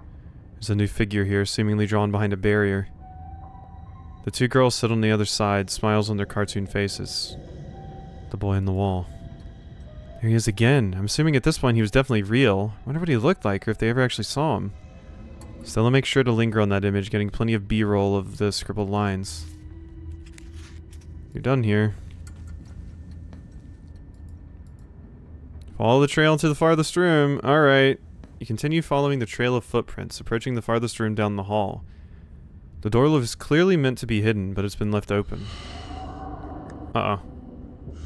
There's a new figure here, seemingly drawn behind a barrier. The 2 girls sit on the other side, smiles on their cartoon faces. The boy in the wall. There he is again. I'm assuming at this point he was definitely real. I wonder what he looked like, or if they ever actually saw him. Stella makes sure to linger on that image, getting plenty of B-roll of the scribbled lines. You're done here. Follow the trail to the farthest room. Alright. You continue following the trail of footprints, approaching the farthest room down the hall. The door was clearly meant to be hidden, but it's been left open. Uh-oh.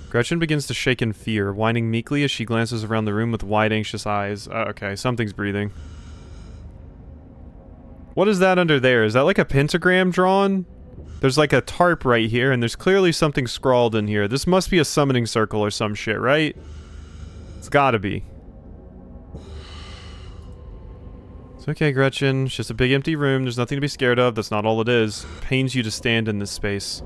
Gretchen begins to shake in fear, whining meekly as she glances around the room with wide, anxious eyes. Okay, something's breathing. What is that under there? Is that like a pentagram drawn? There's like a tarp right here, and there's clearly something scrawled in here. This must be a summoning circle or some shit, right? It's gotta be. It's okay, Gretchen. It's just a big empty room. There's nothing to be scared of. That's not all it is. It pains you to stand in this space.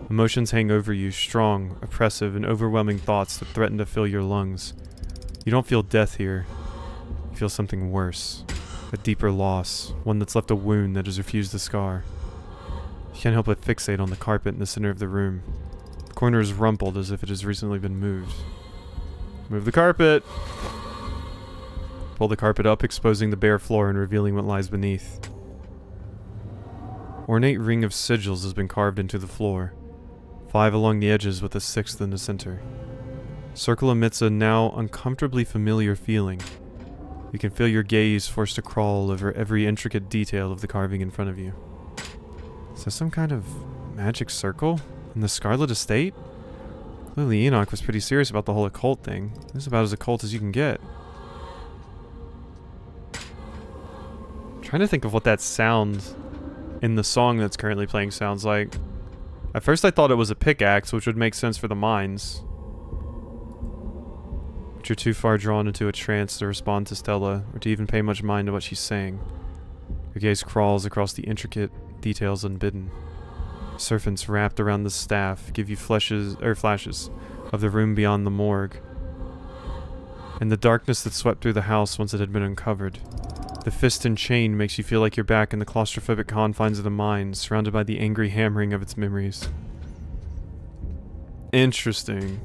Emotions hang over you, strong, oppressive, and overwhelming thoughts that threaten to fill your lungs. You don't feel death here. You feel something worse. A deeper loss. One that's left a wound that has refused to scar. You can't help but fixate on the carpet in the center of the room. The corner is rumpled as if it has recently been moved. Move the carpet! Pull the carpet up, exposing the bare floor and revealing what lies beneath. Ornate ring of sigils has been carved into the floor. 5 along the edges with a 6th in the center. Circle emits a now uncomfortably familiar feeling. You can feel your gaze forced to crawl over every intricate detail of the carving in front of you. Is this some kind of magic circle in the Scarlet estate? Clearly Enoch was pretty serious about the whole occult thing. This is about as occult as you can get. I'm trying to think of what that sound in the song that's currently playing sounds like. At first I thought it was a pickaxe, which would make sense for the mines. But you're too far drawn into a trance to respond to Stella, or to even pay much mind to what she's saying. Your gaze crawls across the intricate details unbidden. Serpents wrapped around the staff give you flashes of the room beyond the morgue, and the darkness that swept through the house once it had been uncovered. The fist and chain makes you feel like you're back in the claustrophobic confines of the mind, surrounded by the angry hammering of its memories. Interesting.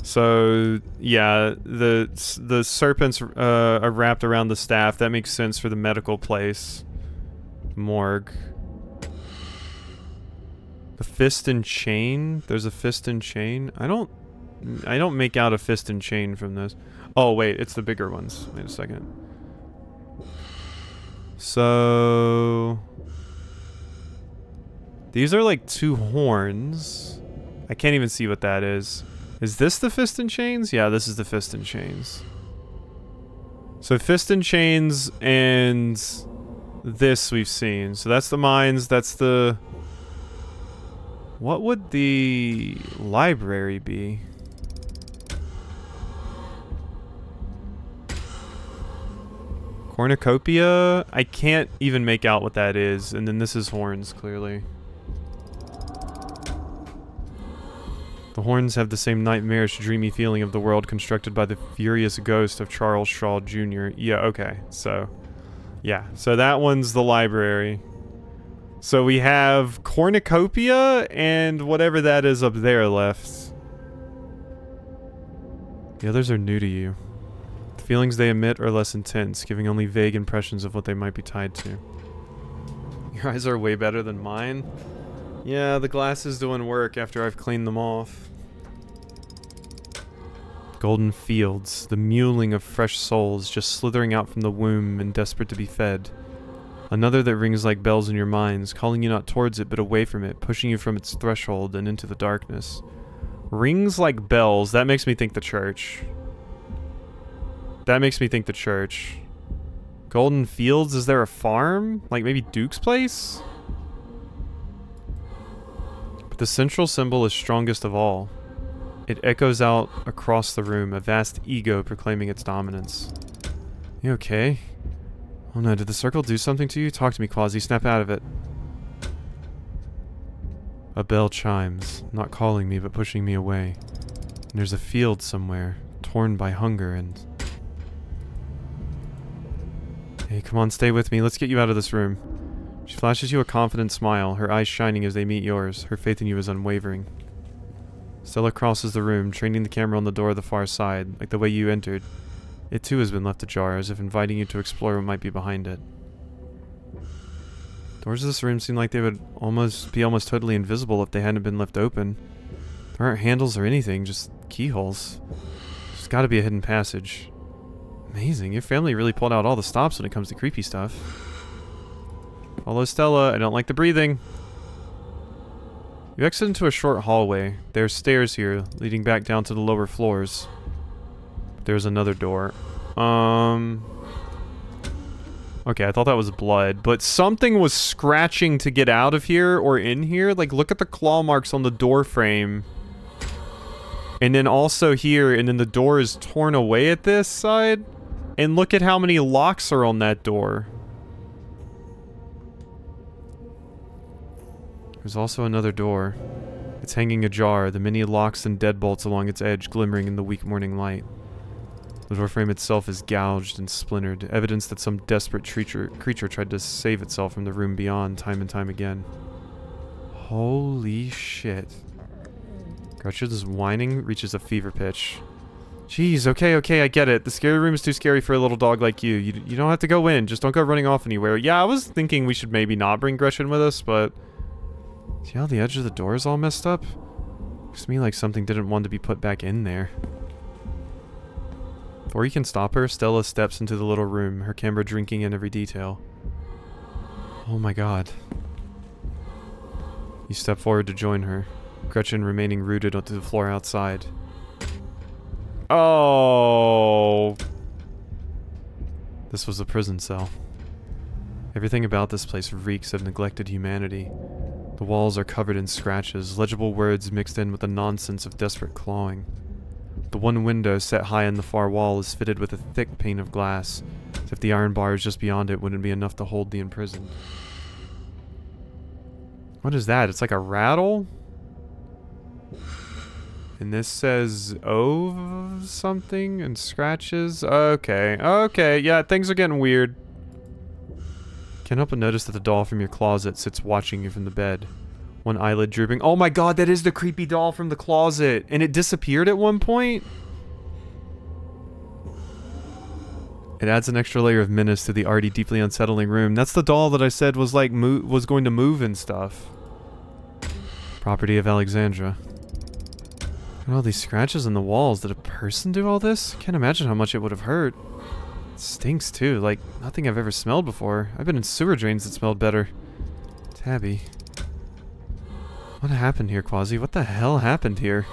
So, yeah, the serpents are wrapped around the staff. That makes sense for the medical place. Morgue. The fist and chain? There's a fist and chain? I don't make out a fist and chain from this. Oh, wait, it's the bigger ones. Wait a second. So... these are like 2 horns. I can't even see what that is. Is this the fist and chains? Yeah, this is the fist and chains. So fist and chains and this we've seen. So that's the mines, that's the... what would the library be? Cornucopia? I can't even make out what that is. And then this is horns, clearly. The horns have the same nightmarish, dreamy feeling of the world constructed by the furious ghost of Charles Shaw Jr. Yeah, okay. So, yeah. So that one's the library. So we have Cornucopia and whatever that is up there left. The others are new to you. The feelings they emit are less intense, giving only vague impressions of what they might be tied to. Your eyes are way better than mine. Yeah, the glass is doing work after I've cleaned them off. Golden fields, the mewling of fresh souls just slithering out from the womb and desperate to be fed. Another that rings like bells in your minds, calling you not towards it but away from it, pushing you from its threshold and into the darkness. Rings like bells, that makes me think the church. That makes me think the church. Golden fields, is there a farm? Like maybe Duke's place? But the central symbol is strongest of all. It echoes out across the room, a vast ego proclaiming its dominance. You okay? Oh no, did the circle do something to you? Talk to me, Quasi. Snap out of it. A bell chimes, not calling me but pushing me away. And there's a field somewhere, torn by hunger and... Hey, come on, stay with me. Let's get you out of this room. She flashes you a confident smile, her eyes shining as they meet yours. Her faith in you is unwavering. Stella crosses the room, training the camera on the door of the far side, like the way you entered. It too has been left ajar, as if inviting you to explore what might be behind it. Doors of this room seem like they would be almost totally invisible if they hadn't been left open. There aren't handles or anything, just keyholes. There's gotta be a hidden passage. Amazing, your family really pulled out all the stops when it comes to creepy stuff. Follow Stella, I don't like the breathing. You exit into a short hallway. There are stairs here, leading back down to the lower floors. There's another door. Okay, I thought that was blood, but something was scratching to get out of here or in here. Like, look at the claw marks on the door frame. And then also here, and then the door is torn away at this side. And look at how many locks are on that door. There's also another door. It's hanging ajar, the many locks and deadbolts along its edge glimmering in the weak morning light. The doorframe itself is gouged and splintered, evidence that some desperate creature tried to save itself from the room beyond time and time again. Holy shit. Gretchen's whining reaches a fever pitch. Jeez, okay, I get it. The scary room is too scary for a little dog like you. You don't have to go in, just don't go running off anywhere. Yeah, I was thinking we should maybe not bring Gretchen with us, but... See how the edge of the door is all messed up? Looks to me like something didn't want to be put back in there. Before you can stop her, Stella steps into the little room, her camera drinking in every detail. Oh my god. You step forward to join her, Gretchen remaining rooted onto the floor outside. Oh! This was a prison cell. Everything about this place reeks of neglected humanity. The walls are covered in scratches, legible words mixed in with the nonsense of desperate clawing. The one window set high in the far wall is fitted with a thick pane of glass, as if the iron bars just beyond it wouldn't be enough to hold the imprisoned. What is that? It's like a rattle? And this says "oh" something and scratches. Okay, okay, yeah, things are getting weird. Can't help but notice that the doll from your closet sits watching you from the bed. One eyelid drooping. Oh my god, that is the creepy doll from the closet! And it disappeared at one point? It adds an extra layer of menace to the already deeply unsettling room. That's the doll that I said was like was going to move and stuff. Property of Alexandra. And all these scratches on the walls. Did a person do all this? Can't imagine how much it would have hurt. It stinks too, like nothing I've ever smelled before. I've been in sewer drains that smelled better. Tabby. What happened here, Quasi? What the hell happened here?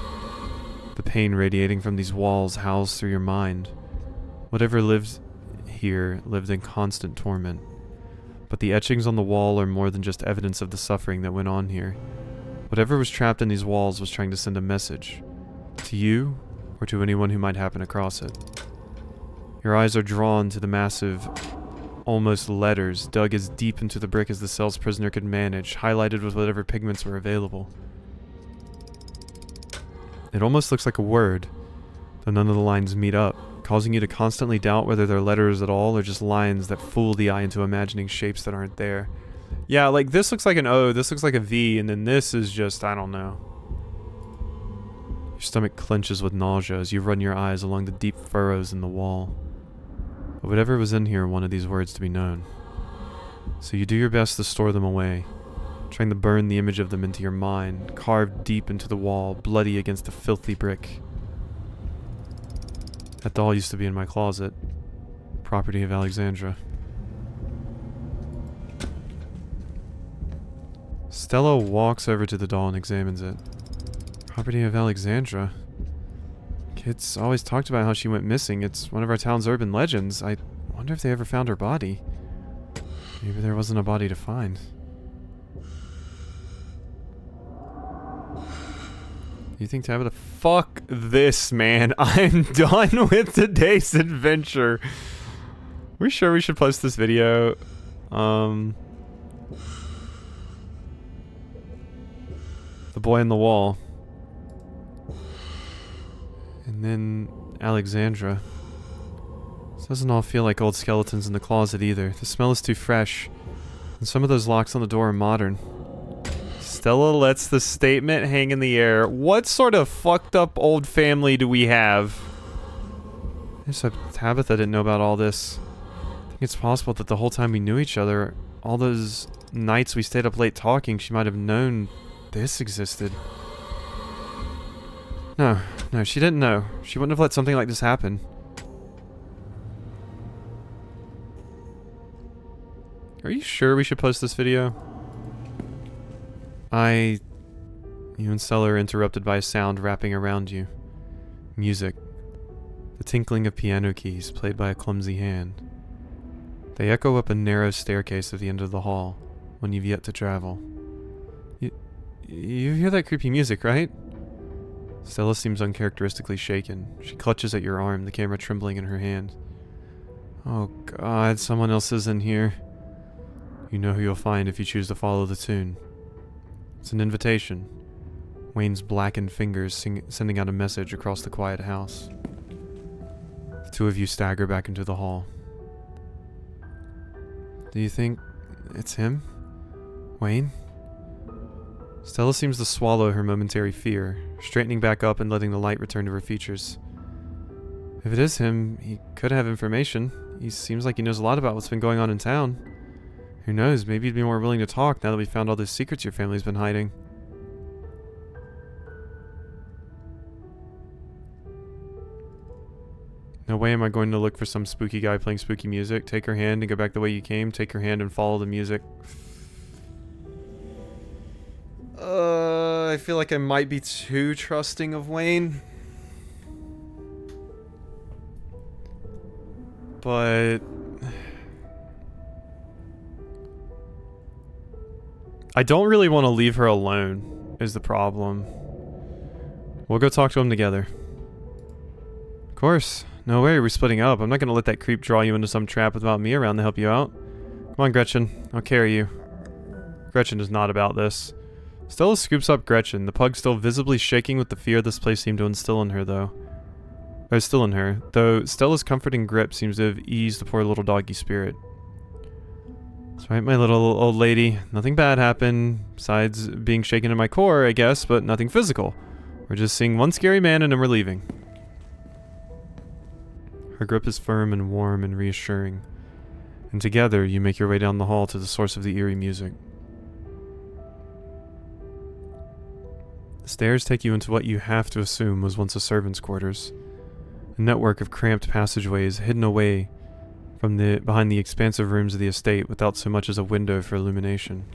The pain radiating from these walls howls through your mind. Whatever lived here lived in constant torment. But the etchings on the wall are more than just evidence of the suffering that went on here. Whatever was trapped in these walls was trying to send a message. To you, or to anyone who might happen across it. Your eyes are drawn to the massive, almost letters, dug as deep into the brick as the cell's prisoner could manage, highlighted with whatever pigments were available. It almost looks like a word, though none of the lines meet up, causing you to constantly doubt whether they're letters at all or just lines that fool the eye into imagining shapes that aren't there. Yeah, like this looks like an O, this looks like a V, and then this is just, I don't know. Your stomach clenches with nausea as you run your eyes along the deep furrows in the wall. But whatever was in here wanted these words to be known. So you do your best to store them away, trying to burn the image of them into your mind, carved deep into the wall, bloody against a filthy brick. That doll used to be in my closet. Property of Alexandra. Stella walks over to the doll and examines it. Property of Alexandra. Kids always talked about how she went missing. It's one of our town's urban legends. I wonder if they ever found her body. Maybe there wasn't a body to find. You think Tabitha? Fuck this, man. I'm done with today's adventure. We sure we should post this video? The boy in the wall. And then Alexandra. This doesn't all feel like old skeletons in the closet either. The smell is too fresh. And some of those locks on the door are modern. Stella lets the statement hang in the air. What sort of fucked up old family do we have? I just hope Tabitha didn't know about all this. I think it's possible that the whole time we knew each other, all those nights we stayed up late talking, she might have known this existed. No, she didn't know. She wouldn't have let something like this happen. Are you sure we should post this video? You and Stella are interrupted by a sound wrapping around you. Music. The tinkling of piano keys played by a clumsy hand. They echo up a narrow staircase at the end of the hall, one you've yet to travel. You hear that creepy music, right? Stella seems uncharacteristically shaken. She clutches at your arm, the camera trembling in her hand. Oh god, someone else is in here. You know who you'll find if you choose to follow the tune. It's an invitation. Wayne's blackened fingers sending out a message across the quiet house. The two of you stagger back into the hall. Do you think it's him? Wayne? Stella seems to swallow her momentary fear, straightening back up and letting the light return to her features. If it is him, he could have information. He seems like he knows a lot about what's been going on in town. Who knows, maybe you'd be more willing to talk now that we found all those secrets your family's been hiding. No way am I going to look for some spooky guy playing spooky music. Take her hand and go back the way you came. Take her hand and follow the music. I feel like I might be too trusting of Wayne. But I don't really want to leave her alone, is the problem. We'll go talk to him together. Of course. No way, we're splitting up. I'm not going to let that creep draw you into some trap without me around to help you out. Come on, Gretchen. I'll carry you. Gretchen is not about this. Stella scoops up Gretchen, the pug still visibly shaking with the fear this place seemed to instill in her, though. Or still in her, though Stella's comforting grip seems to have eased the poor little doggy spirit. That's right, my little old lady. Nothing bad happened, besides being shaken in my core, I guess, but nothing physical. We're just seeing one scary man and then we're leaving. Her grip is firm and warm and reassuring. And together, you make your way down the hall to the source of the eerie music. The stairs take you into what you have to assume was once a servant's quarters. A network of cramped passageways hidden away from behind the expansive rooms of the estate without so much as a window for illumination.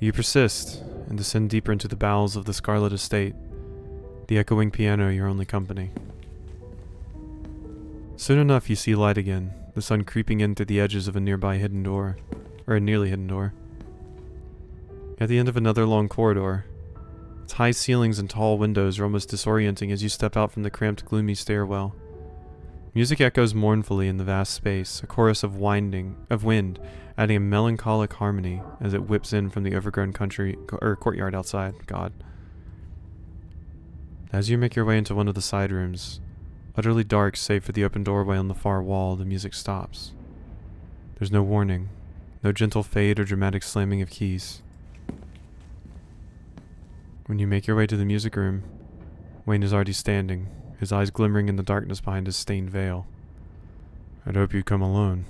You persist and descend deeper into the bowels of the Scarlet estate, the echoing piano your only company. Soon enough you see light again, the sun creeping in through the edges of a nearby hidden door, or a nearly hidden door. At the end of another long corridor, its high ceilings and tall windows are almost disorienting as you step out from the cramped, gloomy stairwell. Music echoes mournfully in the vast space, a chorus of wind, adding a melancholic harmony as it whips in from the overgrown courtyard outside. God. As you make your way into one of the side rooms, utterly dark save for the open doorway on the far wall, the music stops. There's no warning, no gentle fade or dramatic slamming of keys. When you make your way to the music room, Wayne is already standing, his eyes glimmering in the darkness behind his stained veil. I'd hope you'd come alone.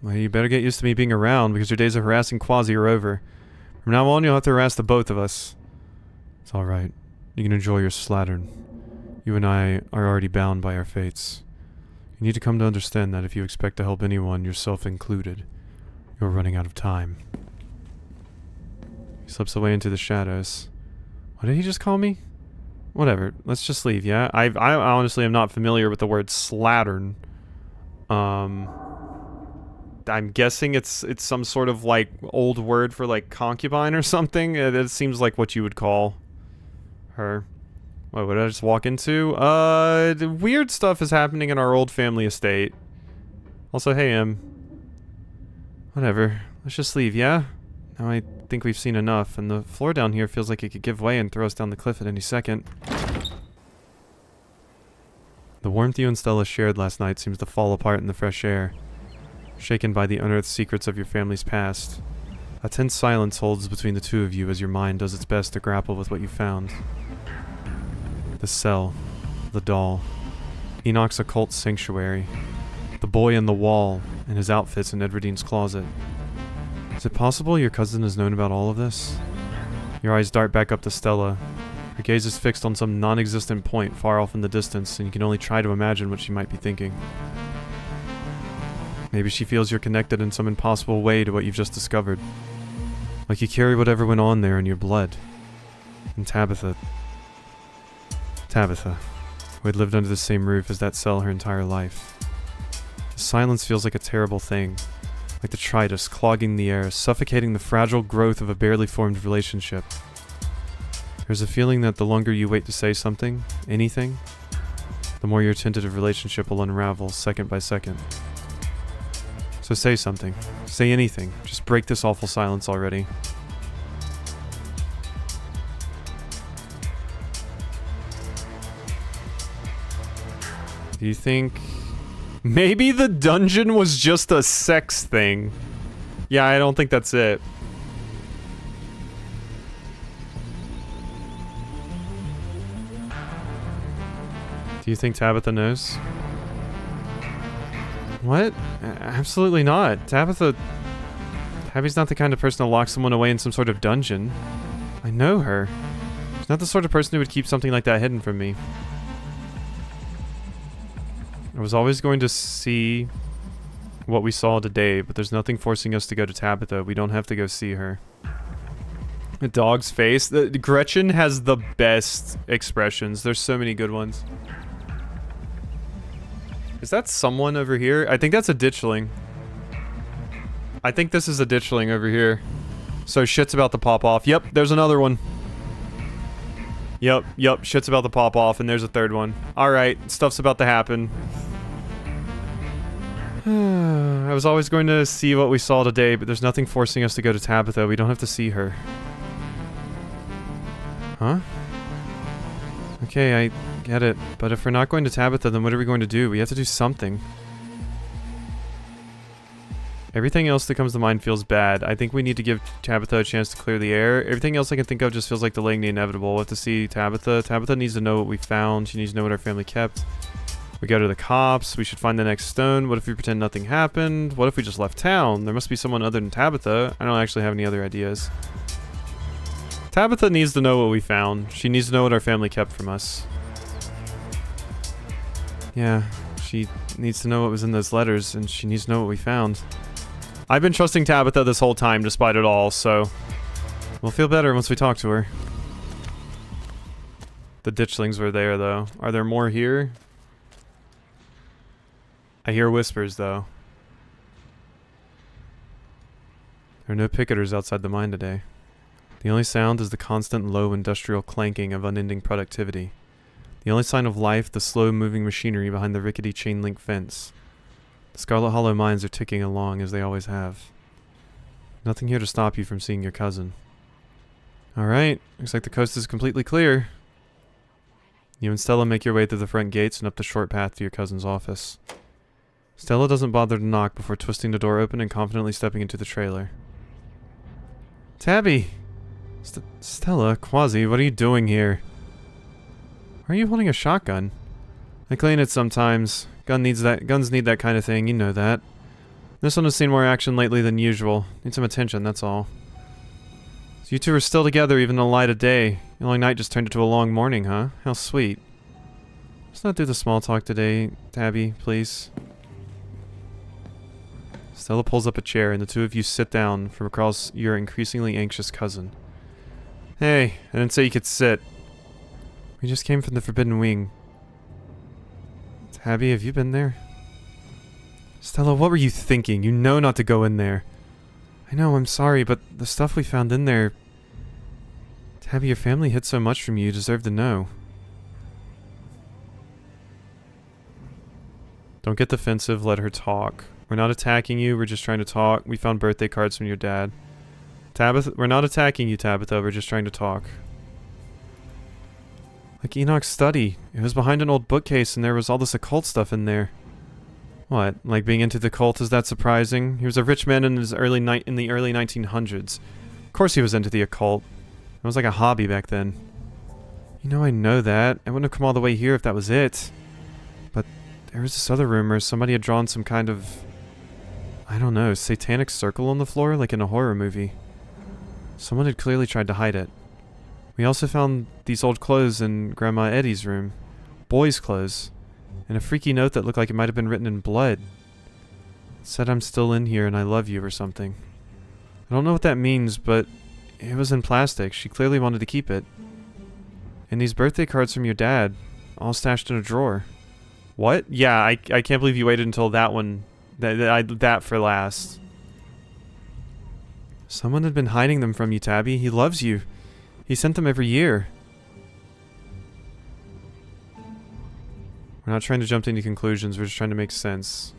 Well, you better get used to me being around, because your days of harassing Quasi are over. From now on, you'll have to harass the both of us. It's alright. You can enjoy your slattern. You and I are already bound by our fates. You need to come to understand that if you expect to help anyone, yourself included, you're running out of time. He slips away into the shadows. What did he just call me? Whatever. Let's just leave, yeah? I honestly am not familiar with the word slattern. I'm guessing it's some sort of, like, old word for, like, concubine or something. It seems like what you would call her. What did I just walk into? Weird stuff is happening in our old family estate. Also, hey, whatever. Let's just leave, yeah? Now I think we've seen enough, and the floor down here feels like it could give way and throw us down the cliff at any second. The warmth you and Stella shared last night seems to fall apart in the fresh air, shaken by the unearthed secrets of your family's past. A tense silence holds between the two of you as your mind does its best to grapple with what you found. The cell, the doll, Enoch's occult sanctuary, the boy in the wall, and his outfits in Edwardine's closet. Is it possible your cousin has known about all of this? Your eyes dart back up to Stella. Her gaze is fixed on some non-existent point far off in the distance, and you can only try to imagine what she might be thinking. Maybe she feels you're connected in some impossible way to what you've just discovered. Like you carry whatever went on there in your blood. And Tabitha, who had lived under the same roof as that cell her entire life. The silence feels like a terrible thing. Like detritus clogging the air, suffocating the fragile growth of a barely formed relationship. There's a feeling that the longer you wait to say something, anything, the more your tentative relationship will unravel second by second. So say something. Say anything. Just break this awful silence already. Do you think... maybe the dungeon was just a sex thing? Yeah, I don't think that's it. Do you think Tabitha knows? What? Absolutely not. Tabitha Tabby's not the kind of person to lock someone away in some sort of dungeon. I know her. She's not the sort of person who would keep something like that hidden from me. I was always going to see what we saw today, but there's nothing forcing us to go to Tabitha. We don't have to go see her. The dog's face. Gretchen has the best expressions. There's so many good ones. Is that someone over here? I think that's a ditchling. I think this is a ditchling over here. So shit's about to pop off. Yep, there's another one. Yep, shit's about to pop off, and there's a third one. Alright, stuff's about to happen. I was always going to see what we saw today, but there's nothing forcing us to go to Tabitha. We don't have to see her. Huh? Okay, I get it. But if we're not going to Tabitha, then what are we going to do? We have to do something. Everything else that comes to mind feels bad. I think we need to give Tabitha a chance to clear the air. Everything else I can think of just feels like delaying the inevitable. We'll have to see Tabitha. Tabitha needs to know what we found. She needs to know what our family kept. We go to the cops. We should find the next stone. What if we pretend nothing happened? What if we just left town? There must be someone other than Tabitha. I don't actually have any other ideas. Tabitha needs to know what we found. She needs to know what our family kept from us. Yeah, she needs to know what was in those letters, and she needs to know what we found. I've been trusting Tabitha this whole time, despite it all, so we'll feel better once we talk to her. The ditchlings were there, though. Are there more here? I hear whispers, though. There are no picketers outside the mine today. The only sound is the constant low industrial clanking of unending productivity. The only sign of life, the slow-moving machinery behind the rickety chain-link fence. The Scarlet Hollow mines are ticking along, as they always have. Nothing here to stop you from seeing your cousin. Alright, looks like the coast is completely clear. You and Stella make your way through the front gates and up the short path to your cousin's office. Stella doesn't bother to knock before twisting the door open and confidently stepping into the trailer. Tabby! Stella, Quasi, what are you doing here? Why are you holding a shotgun? I clean it sometimes. Guns need that kind of thing, you know that. This one has seen more action lately than usual. Need some attention, that's all. So you two are still together even in the light of day. The long night just turned into a long morning, huh? How sweet. Let's not do the small talk today, Tabby, please. Stella pulls up a chair and the two of you sit down from across your increasingly anxious cousin. Hey, I didn't say you could sit. We just came from the Forbidden Wing. Tabby, have you been there? Stella, what were you thinking? You know not to go in there. I know, I'm sorry, but the stuff we found in there... Tabby, your family hid so much from you, you deserve to know. Don't get defensive, let her talk. We're not attacking you, we're just trying to talk. We found birthday cards from your dad. Tabitha, we're not attacking you, Tabitha, we're just trying to talk. Like Enoch's study. It was behind an old bookcase and there was all this occult stuff in there. What? Like being into the cult, is that surprising? He was a rich man in the early 1900s. Of course he was into the occult. It was like a hobby back then. You know I know that. I wouldn't have come all the way here if that was it. But there was this other rumor. Somebody had drawn some kind of... I don't know, satanic circle on the floor like in a horror movie. Someone had clearly tried to hide it. We also found these old clothes in Grandma Eddie's room. Boys' clothes. And a freaky note that looked like it might have been written in blood. It said I'm still in here and I love you or something. I don't know what that means, but it was in plastic. She clearly wanted to keep it. And these birthday cards from your dad, all stashed in a drawer. What? Yeah, I can't believe you waited until that one, that for last. Someone had been hiding them from you, Tabby. He loves you. He sent them every year. We're not trying to jump to any conclusions, we're just trying to make sense.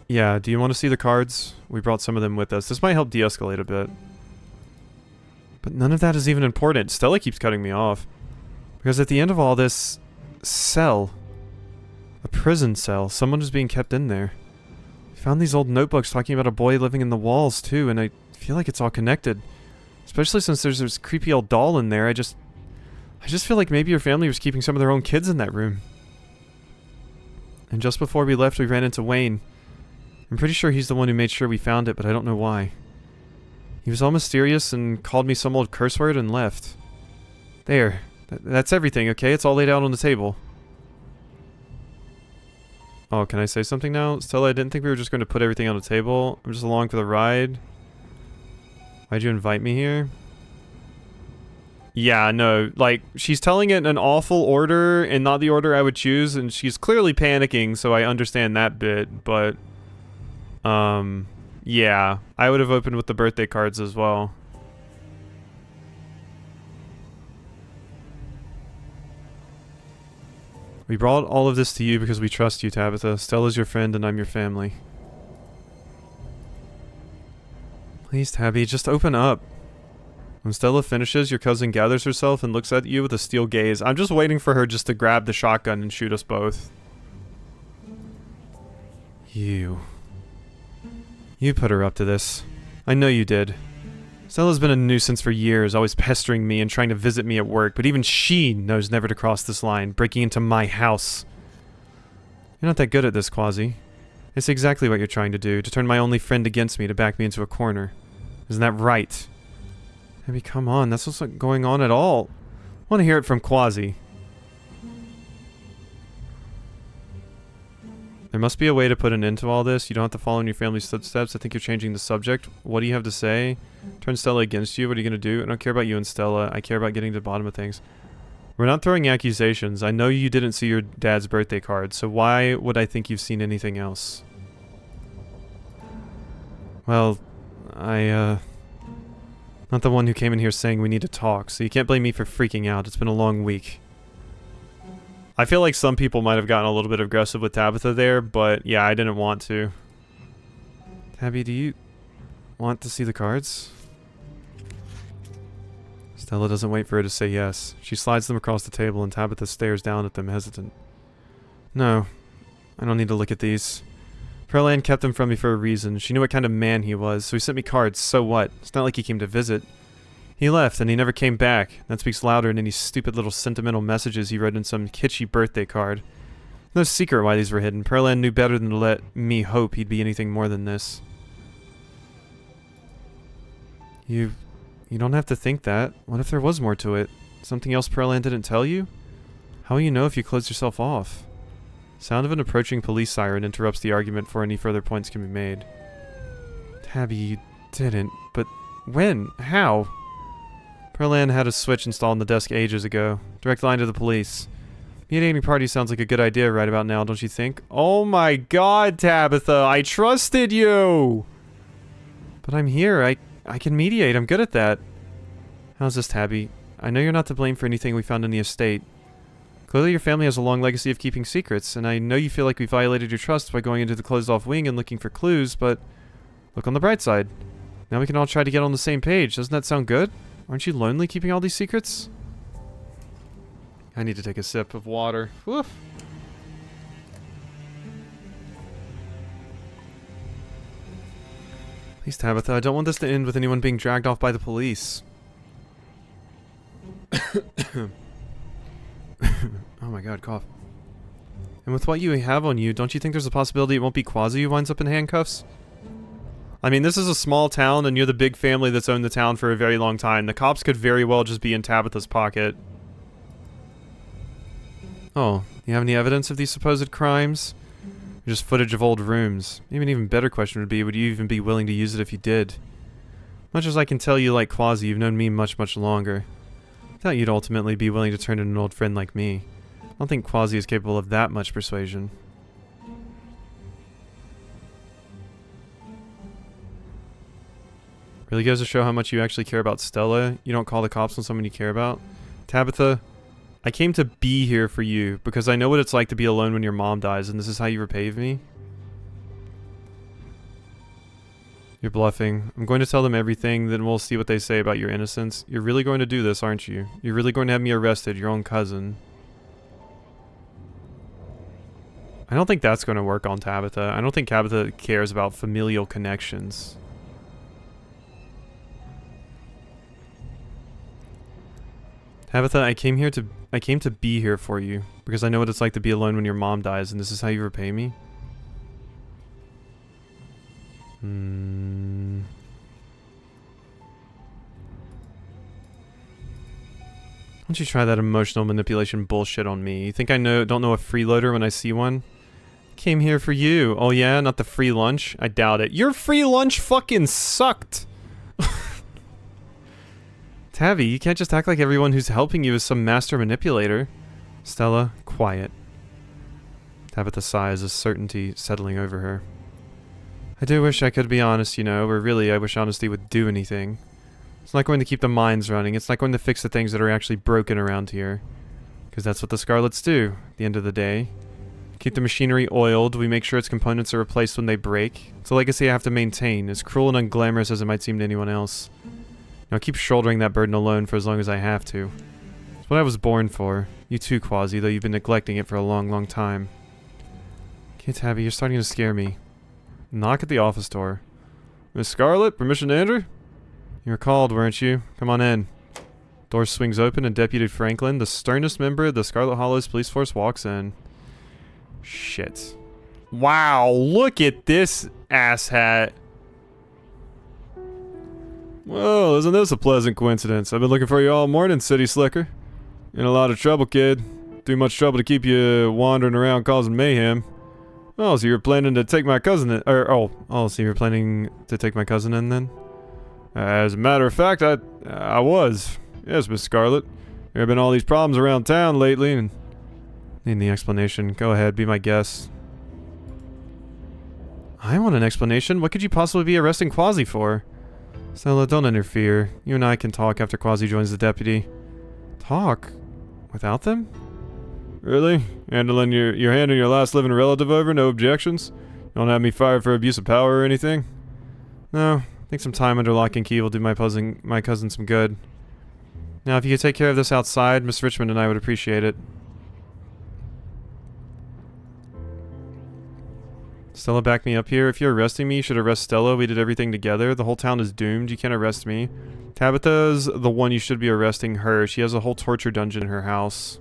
Yeah, do you want to see the cards? We brought some of them with us. This might help de-escalate a bit. But none of that is even important. Stella keeps cutting me off. Because at the end of all this... cell. A prison cell. Someone was being kept in there. Found these old notebooks talking about a boy living in the walls too, and I feel like it's all connected. Especially since there's this creepy old doll in there. I just feel like maybe your family was keeping some of their own kids in that room. And just before we left, we ran into Wayne. I'm pretty sure he's the one who made sure we found it, but I don't know why. He was all mysterious and called me some old curse word and left. There. That's everything, okay? It's all laid out on the table. Oh, can I say something now? Stella, I didn't think we were just going to put everything on the table. I'm just along for the ride. Why'd you invite me here? Yeah, no, like, she's telling it in an awful order and not the order I would choose, and she's clearly panicking, so I understand that bit, but... yeah, I would have opened with the birthday cards as well. We brought all of this to you because we trust you, Tabitha. Stella's your friend and I'm your family. Please, Tabby, just open up. When Stella finishes, your cousin gathers herself and looks at you with a steel gaze. I'm just waiting for her just to grab the shotgun and shoot us both. You put her up to this. I know you did. Stella's been a nuisance for years, always pestering me and trying to visit me at work, but even she knows never to cross this line, breaking into my house. You're not that good at this, Quasi. It's exactly what you're trying to do, to turn my only friend against me, to back me into a corner. Isn't that right? Maybe come on, that's what's not going on at all. I want to hear it from Quasi. There must be a way to put an end to all this. You don't have to follow in your family's footsteps. I think you're changing the subject. What do you have to say? Turn Stella against you? What are you going to do? I don't care about you and Stella. I care about getting to the bottom of things. We're not throwing accusations. I know you didn't see your dad's birthday card, so why would I think you've seen anything else? Well, not the one who came in here saying we need to talk, so you can't blame me for freaking out. It's been a long week. I feel like some people might have gotten a little bit aggressive with Tabitha there, but yeah, I didn't want to. Tabby, do you want to see the cards? Stella doesn't wait for her to say yes. She slides them across the table and Tabitha stares down at them, hesitant. No, I don't need to look at these. Pearl kept them from me for a reason. She knew what kind of man he was, so he sent me cards. So what? It's not like he came to visit. He left, and he never came back. That speaks louder than any stupid little sentimental messages he wrote in some kitschy birthday card. No secret why these were hidden. Pearl knew better than to let me hope he'd be anything more than this. You don't have to think that. What if there was more to it? Something else Pearl didn't tell you? How will you know if you closed yourself off? Sound of an approaching police siren interrupts the argument before any further points can be made. Tabby, you didn't. But when? How? Pearl had a switch installed on the desk ages ago. Direct line to the police. Mediating party sounds like a good idea right about now, don't you think? Oh my god, Tabitha, I trusted you! But I'm here, I can mediate, I'm good at that. How's this, Tabby? I know you're not to blame for anything we found in the estate. Clearly your family has a long legacy of keeping secrets, and I know you feel like we violated your trust by going into the closed-off wing and looking for clues, but look on the bright side. Now we can all try to get on the same page. Doesn't that sound good? Aren't you lonely keeping all these secrets? I need to take a sip of water. Woof. Please, Tabitha, I don't want this to end with anyone being dragged off by the police. Oh my god, cough. And with what you have on you, don't you think there's a possibility it won't be Quasi who winds up in handcuffs? I mean, this is a small town, and you're the big family that's owned the town for a very long time. The cops could very well just be in Tabitha's pocket. Oh, you have any evidence of these supposed crimes? Or just footage of old rooms? Maybe an even better question would be, would you even be willing to use it if you did? Much as I can tell you like Quasi, you've known me much, much longer. I thought you'd ultimately be willing to turn to an old friend like me. I don't think Quasi is capable of that much persuasion. Really goes to show how much you actually care about Stella. You don't call the cops on someone you care about. Tabitha, I came to be here for you because I know what it's like to be alone when your mom dies, and this is how you repay me? You're bluffing. I'm going to tell them everything, then we'll see what they say about your innocence. You're really going to do this, aren't you? You're really going to have me arrested, your own cousin. I don't think that's going to work on Tabitha. I don't think Tabitha cares about familial connections. Tabitha, I came to be here for you because I know what it's like to be alone when your mom dies, and this is how you repay me? Why don't you try that emotional manipulation bullshit on me? You think I don't know a freeloader when I see one? Came here for you. Oh yeah, not the free lunch? I doubt it. Your free lunch fucking sucked! Tabby, you can't just act like everyone who's helping you is some master manipulator. Stella, quiet. Tabitha sighs as certainty settling over her. I do wish I could be honest, you know, or really I wish honesty would do anything. It's not going to keep the mines running, it's not going to fix the things that are actually broken around here. Because that's what the Scarlets do, at the end of the day. Keep the machinery oiled, we make sure its components are replaced when they break. It's a legacy I have to maintain, as cruel and unglamorous as it might seem to anyone else. I'll keep shouldering that burden alone for as long as I have to. It's what I was born for. You too, Quasi, though you've been neglecting it for a long, long time. Okay, Tabby, you're starting to scare me. Knock at the office door. Miss Scarlet, permission to enter? You were called, weren't you? Come on in. Door swings open and Deputy Franklin, the sternest member of the Scarlet Hollows police force, walks in. Shit. Wow, look at this asshat. Well, isn't this a pleasant coincidence? I've been looking for you all morning, city slicker. In a lot of trouble, kid. Too much trouble to keep you wandering around causing mayhem. Oh, so you're planning to take my cousin in, so you're planning to take my cousin in then? As a matter of fact, I was. Yes, Miss Scarlet. There have been all these problems around town lately, and... Need the explanation. Go ahead, be my guest. I want an explanation. What could you possibly be arresting Quasi for? Stella, don't interfere. You and I can talk after Quasi joins the deputy. Talk? Without them? Really? You're handing your last living relative over? No objections? You don't have me fired for abuse of power or anything? No. I think some time under lock and key will do my cousin some good. Now, if you could take care of this outside, Miss Richmond and I would appreciate it. Stella, back me up here. If you're arresting me, you should arrest Stella. We did everything together. The whole town is doomed. You can't arrest me. Tabitha's the one you should be arresting her. She has a whole torture dungeon in her house.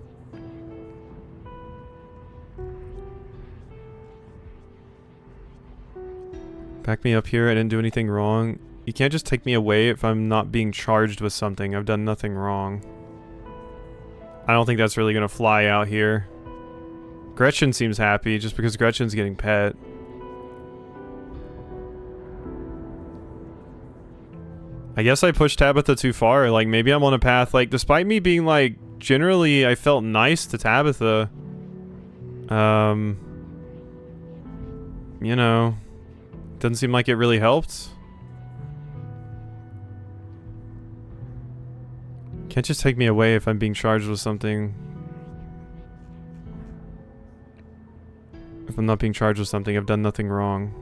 Back me up here. I didn't do anything wrong. You can't just take me away if I'm not being charged with something. I've done nothing wrong. I don't think that's really gonna fly out here. Gretchen seems happy just because Gretchen's getting pet. I guess I pushed Tabitha too far. Like, maybe I'm on a path, like, despite me being, like, generally, I felt nice to Tabitha. You know, doesn't seem like it really helped. Can't just take me away if I'm being charged with something. If I'm not being charged with something, I've done nothing wrong.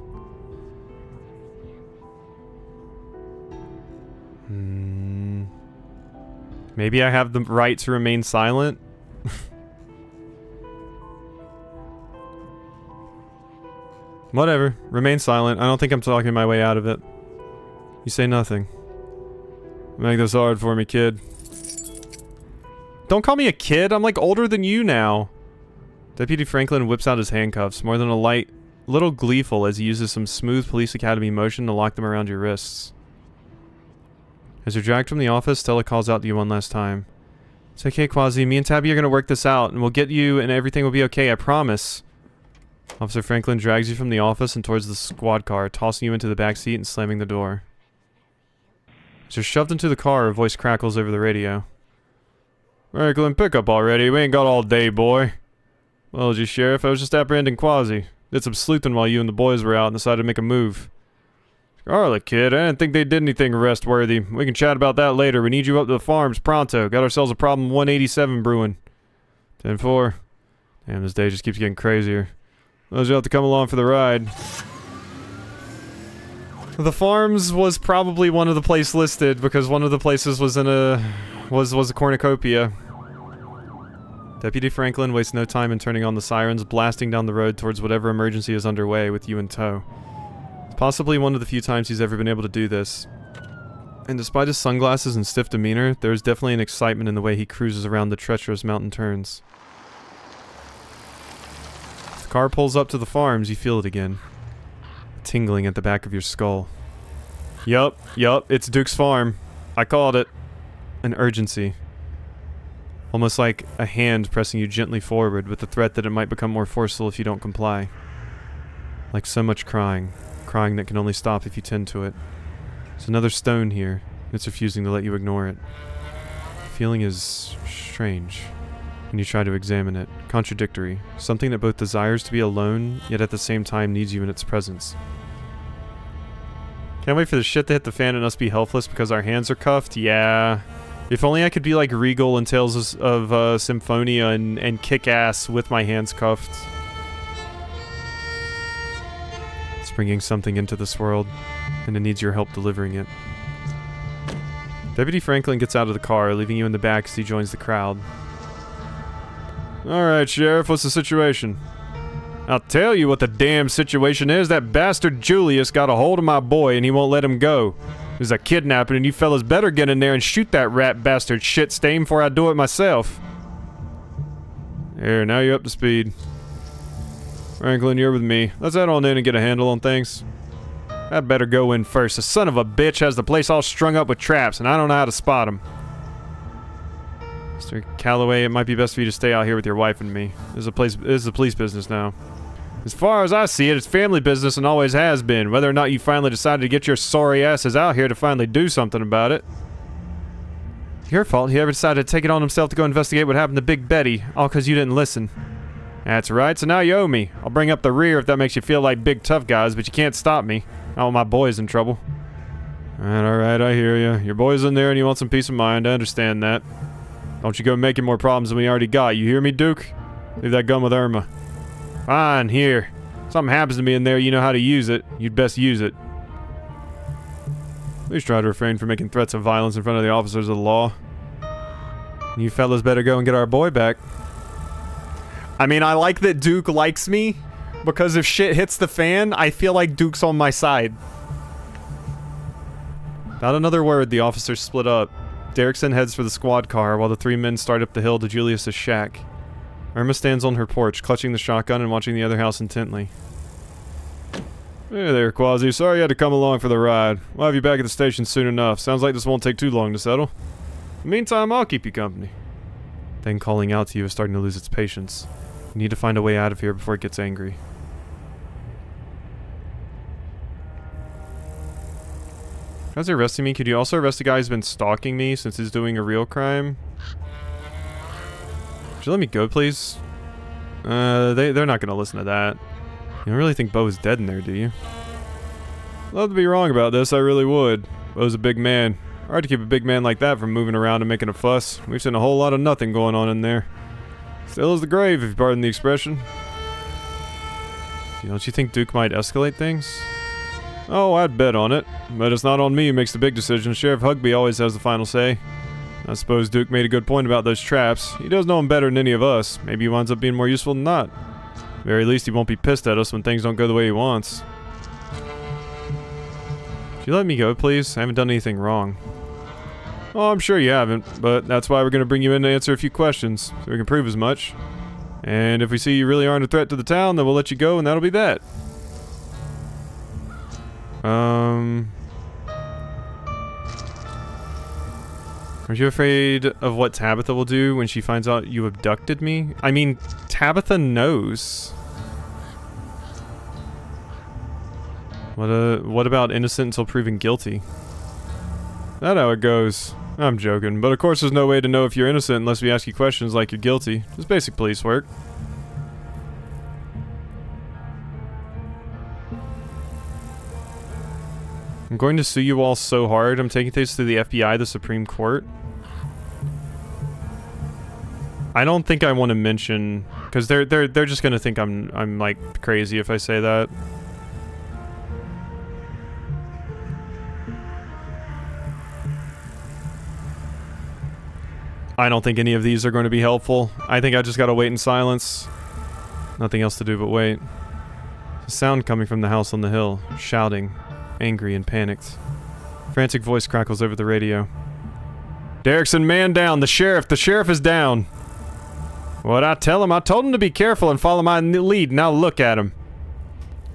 Maybe I have the right to remain silent? Whatever. Remain silent. I don't think I'm talking my way out of it. You say nothing. Make this hard for me, kid. Don't call me a kid. I'm like older than you now. Deputy Franklin whips out his handcuffs, more than a little gleeful as he uses some smooth police academy motion to lock them around your wrists. As you're dragged from the office, Stella calls out to you one last time. It's okay, Quasi. Me and Tabby are gonna work this out, and we'll get you, and everything will be okay, I promise. Officer Franklin drags you from the office and towards the squad car, tossing you into the back seat and slamming the door. As you're shoved into the car, a voice crackles over the radio. Franklin, pick up already. We ain't got all day, boy. Well, gee, Sheriff, I was just apprehending Quasi. Did some sleuthing while you and the boys were out and decided to make a move. Scarlet, kid, I didn't think they did anything arrest-worthy. We can chat about that later. We need you up to the farms pronto. Got ourselves a problem 187 brewing. 10-4. Damn, this day just keeps getting crazier. Well, you'll have to come along for the ride. The farms was probably one of the places listed because one of the places was in a... was a cornucopia. Deputy Franklin wastes no time in turning on the sirens, blasting down the road towards whatever emergency is underway with you in tow. It's possibly one of the few times he's ever been able to do this. And despite his sunglasses and stiff demeanor, there is definitely an excitement in the way he cruises around the treacherous mountain turns. As the car pulls up to the farms, you feel it again. tingling at the back of your skull. Yup, it's Duke's farm. I called it. An urgency. Almost like a hand pressing you gently forward with the threat that it might become more forceful if you don't comply. Like so much crying. Crying that can only stop if you tend to it. There's another stone here. It's refusing to let you ignore it. The feeling is strange when you try to examine it. Contradictory. Something that both desires to be alone, yet at the same time needs you in its presence. Can't wait for the shit to hit the fan and us be helpless because our hands are cuffed. Yeah. If only I could be like Regal in Tales of Symphonia and kick ass with my hands cuffed. It's bringing something into this world, and it needs your help delivering it. Deputy Franklin gets out of the car, leaving you in the back as he joins the crowd. Alright, Sheriff, what's the situation? I'll tell you what the damn situation is. That bastard Julius got a hold of my boy and he won't let him go. There's a kidnapping and you fellas better get in there and shoot that rat bastard shit stain before I do it myself. Here, now you're up to speed. Franklin, you're with me. Let's head on in and get a handle on things. I'd better go in first. The son of a bitch has the place all strung up with traps and I don't know how to spot him. Mr. Calloway, it might be best for you to stay out here with your wife and me. This is the police business now. As far as I see it, it's family business and always has been. Whether or not you finally decided to get your sorry asses out here to finally do something about it. Your fault. He ever decided to take it on himself to go investigate what happened to Big Betty, all because you didn't listen. That's right, so now you owe me. I'll bring up the rear if that makes you feel like big tough guys, but you can't stop me. Not when my boy's in trouble. Alright, I hear you. Your boy's in there and you want some peace of mind. I understand that. Don't you go making more problems than we already got. You hear me, Duke? Leave that gun with Irma. Fine, here. Something happens to me in there, you know how to use it. You'd best use it. Please try to refrain from making threats of violence in front of the officers of the law. You fellas better go and get our boy back. I mean, I like that Duke likes me, because if shit hits the fan, I feel like Duke's on my side. Without another word, the officers split up. Derrickson heads for the squad car while the three men start up the hill to Julius's shack. Irma stands on her porch, clutching the shotgun and watching the other house intently. Hey there, Quasi. Sorry you had to come along for the ride. We'll have you back at the station soon enough. Sounds like this won't take too long to settle. In the meantime, I'll keep you company. Then calling out to you is starting to lose its patience. You need to find a way out of here before it gets angry. As you're arresting me, could you also arrest the guy who's been stalking me since he's doing a real crime? Would you let me go, please? They're not gonna listen to that. You don't really think Bo is dead in there, do you? I'd love to be wrong about this, I really would. Bo's a big man. Hard to keep a big man like that from moving around and making a fuss. We've seen a whole lot of nothing going on in there. Still as the grave, if you pardon the expression. Don't you think Duke might escalate things? Oh, I'd bet on it. But it's not on me who makes the big decision. Sheriff Hugby always has the final say. I suppose Duke made a good point about those traps. He does know them better than any of us. Maybe he winds up being more useful than not. At the very least, he won't be pissed at us when things don't go the way he wants. Could you let me go, please? I haven't done anything wrong. Oh, I'm sure you haven't, but that's why we're going to bring you in to answer a few questions, so we can prove as much. And if we see you really aren't a threat to the town, then we'll let you go, and that'll be that. Aren't you afraid of what Tabitha will do when she finds out you abducted me? I mean, Tabitha knows. What about innocent until proven guilty? That's how it goes. I'm joking, but of course there's no way to know if you're innocent unless we ask you questions like you're guilty. Just basic police work. I'm going to sue you all so hard, I'm taking this to the FBI, the Supreme Court. I don't think I want to mention, because they're just gonna think I'm like crazy if I say that. I don't think any of these are going to be helpful. I think I just gotta wait in silence. Nothing else to do but wait. There's a sound coming from the house on the hill, shouting, angry and panicked. Frantic voice crackles over the radio. Derrickson, man down! The sheriff is down! What'd I tell him? I told him to be careful and follow my lead, now look at him.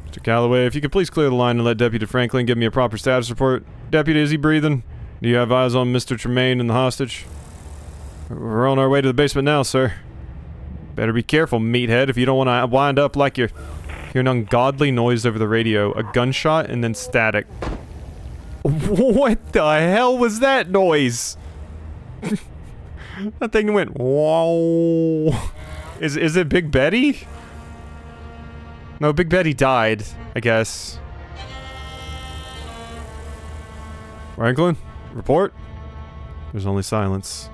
Mr. Galloway, if you could please clear the line and let Deputy Franklin give me a proper status report. Deputy, is he breathing? Do you have eyes on Mr. Tremaine and the hostage? We're on our way to the basement now, sir. Better be careful, meathead, if you don't want to wind up like you're... Hear an ungodly noise over the radio, a gunshot, and then static. What the hell was that noise? That thing went whoa. Is it Big Betty? No, Big Betty died, I guess. Franklin? Report? There's only silence.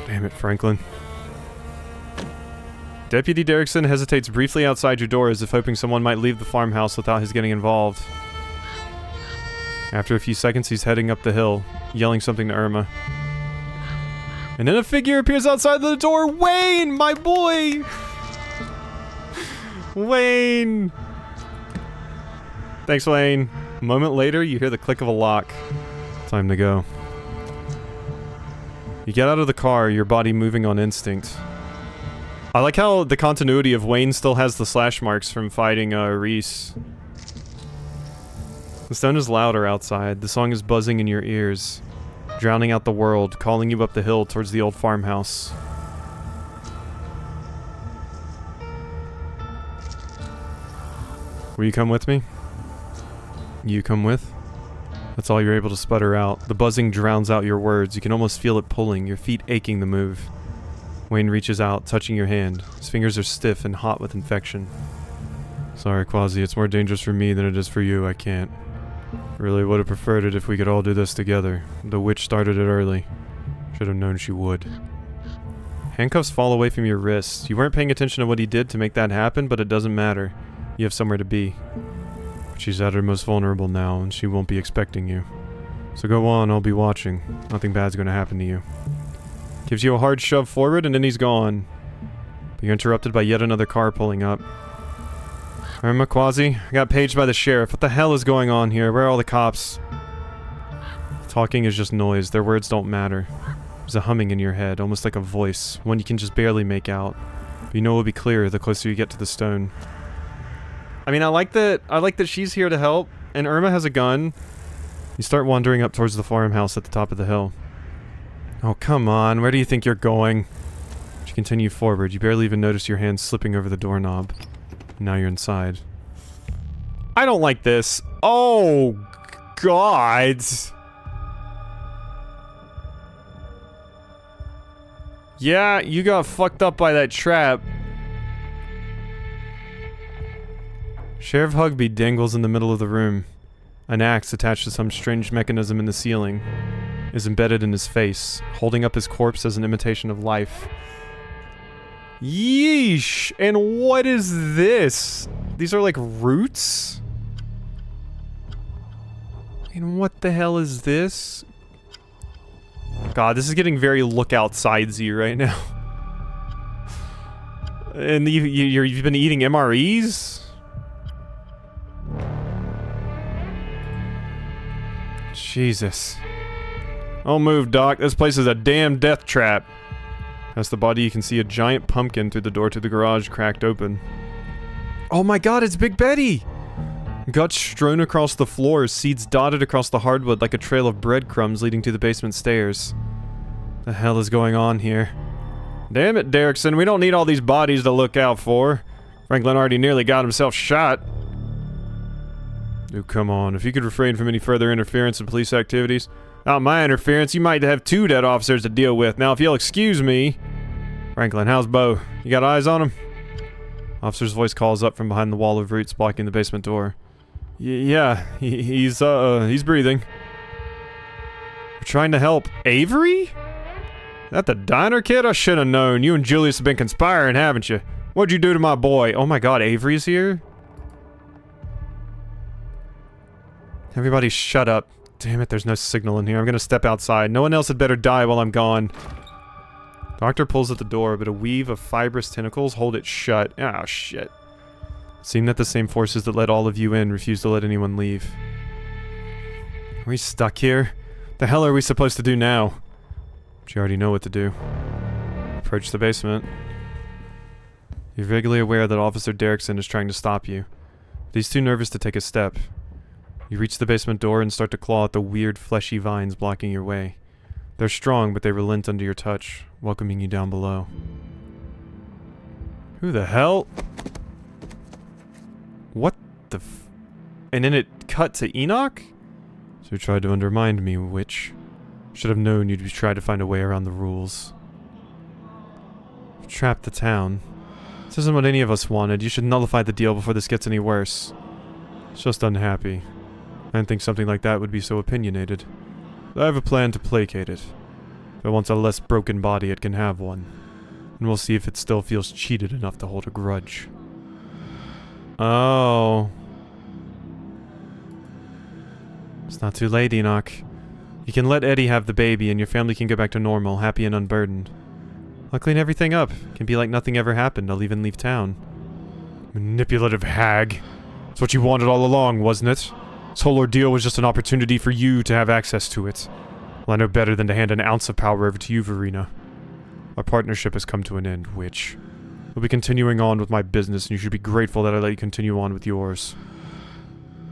Damn it, Franklin. Deputy Derrickson hesitates briefly outside your door as if hoping someone might leave the farmhouse without his getting involved. After a few seconds, he's heading up the hill, yelling something to Irma. And then a figure appears outside the door! Wayne, my boy! Wayne! Thanks, Wayne. A moment later, you hear the click of a lock. Time to go. You get out of the car, your body moving on instinct. I like how the continuity of Wayne still has the slash marks from fighting Reese. The sound is louder outside. The song is buzzing in your ears, drowning out the world, calling you up the hill towards the old farmhouse. Will you come with me? You come with? That's all you're able to sputter out. The buzzing drowns out your words. You can almost feel it pulling, your feet aching to move. Wayne reaches out, touching your hand. His fingers are stiff and hot with infection. Sorry, Quasi, it's more dangerous for me than it is for you. I can't. Really would have preferred it if we could all do this together. The witch started it early. Should have known she would. Handcuffs fall away from your wrists. You weren't paying attention to what he did to make that happen, but it doesn't matter. You have somewhere to be. She's at her most vulnerable now, and she won't be expecting you. So go on, I'll be watching. Nothing bad's gonna happen to you. Gives you a hard shove forward, and then he's gone. But you're interrupted by yet another car pulling up. Irma, Quasi, I got paged by the sheriff. What the hell is going on here? Where are all the cops? Talking is just noise. Their words don't matter. There's a humming in your head, almost like a voice, one you can just barely make out. But you know it will be clearer the closer you get to the stone. I mean, I like that she's here to help, and Irma has a gun. You start wandering up towards the farmhouse at the top of the hill. Oh, come on, where do you think you're going? As you continue forward, you barely even notice your hand slipping over the doorknob. Now you're inside. I don't like this. Oh, God. Yeah, you got fucked up by that trap. Sheriff Hugby dangles in the middle of the room. An axe attached to some strange mechanism in the ceiling is embedded in his face, holding up his corpse as an imitation of life. Yeesh! And what is this? These are like roots? And what the hell is this? God, this is getting very look outside-y right now. And you've been eating MREs? Jesus. Don't move, Doc. This place is a damn death trap. Past the body, you can see a giant pumpkin through the door to the garage cracked open. Oh my God, it's Big Betty! Guts strewn across the floor, seeds dotted across the hardwood like a trail of breadcrumbs leading to the basement stairs. The hell is going on here? Damn it, Derrickson, we don't need all these bodies to look out for. Franklin already nearly got himself shot. Oh, come on. If you could refrain from any further interference in police activities. Without my interference, you might have 2 dead officers to deal with. Now, if you'll excuse me... Franklin, how's Bo? You got eyes on him? Officer's voice calls up from behind the wall of roots blocking the basement door. Yeah, he's breathing. We're trying to help. Avery? Is that the diner kid? I should have known. You and Julius have been conspiring, haven't you? What'd you do to my boy? Oh my God, Avery's here? Everybody shut up. Damn it, there's no signal in here. I'm gonna step outside. No one else had better die while I'm gone. Doctor pulls at the door, but a weave of fibrous tentacles hold it shut. Ah, shit. Seemed that the same forces that let all of you in refused to let anyone leave. Are we stuck here? The hell are we supposed to do now? But you already know what to do. Approach the basement. You're vaguely aware that Officer Derrickson is trying to stop you. but he's too nervous to take a step. You reach the basement door and start to claw at the weird, fleshy vines blocking your way. They're strong, but they relent under your touch, welcoming you down below. Who the hell? What the f... And then it cut to Enoch? So you tried to undermine me, witch. Should have known you'd try to find a way around the rules. Trapped the town. This isn't what any of us wanted. You should nullify the deal before this gets any worse. It's just unhappy. I didn't think something like that would be so opinionated. But I have a plan to placate it. If it wants a less broken body, it can have one. And we'll see if it still feels cheated enough to hold a grudge. Oh. It's not too late, Enoch. You can let Eddie have the baby and your family can go back to normal, happy and unburdened. I'll clean everything up. It can be like nothing ever happened. I'll even leave town. Manipulative hag. It's what you wanted all along, wasn't it? This whole ordeal was just an opportunity for you to have access to it. Well, I know better than to hand an ounce of power over to you, Verena. Our partnership has come to an end, witch. We'll be continuing on with my business, and you should be grateful that I let you continue on with yours.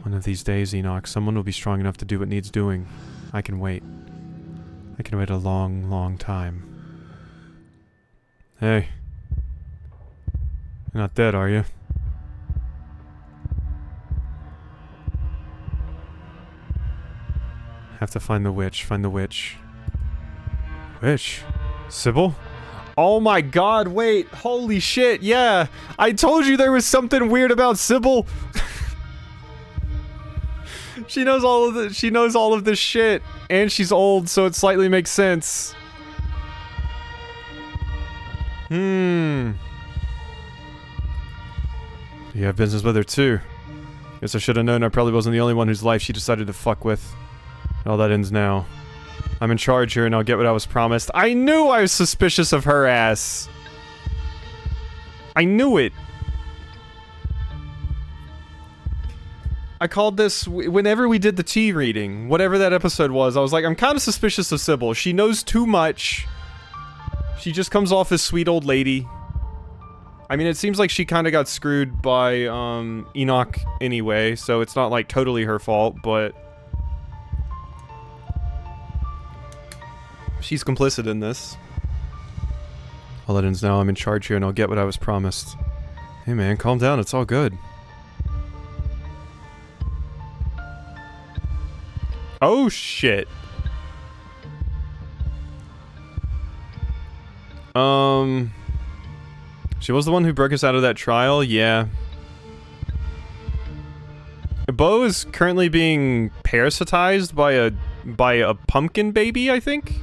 One of these days, Enoch, someone will be strong enough to do what needs doing. I can wait. I can wait a long, long time. Hey. You're not dead, are you? Have to find the witch. Find the witch. Witch? Sybil? Oh my god, wait. Holy shit, yeah. I told you there was something weird about Sybil. She knows all of this shit. And she's old, so it slightly makes sense. You have business with her too. Guess I should have known I probably wasn't the only one whose life she decided to fuck with. All that ends now. I'm in charge here and I'll get what I was promised. I knew I was suspicious of her ass. I knew it. I called this, whenever we did the tea reading, whatever that episode was, I was like, I'm kind of suspicious of Sybil. She knows too much. She just comes off as sweet old lady. I mean, it seems like she kind of got screwed by, Enoch anyway, so it's not, like, totally her fault, but... she's complicit in this. All that ends now, I'm in charge here and I'll get what I was promised. Hey man, calm down, it's all good. Oh shit. She was the one who broke us out of that trial? Yeah. Beau is currently being parasitized by a pumpkin baby, I think?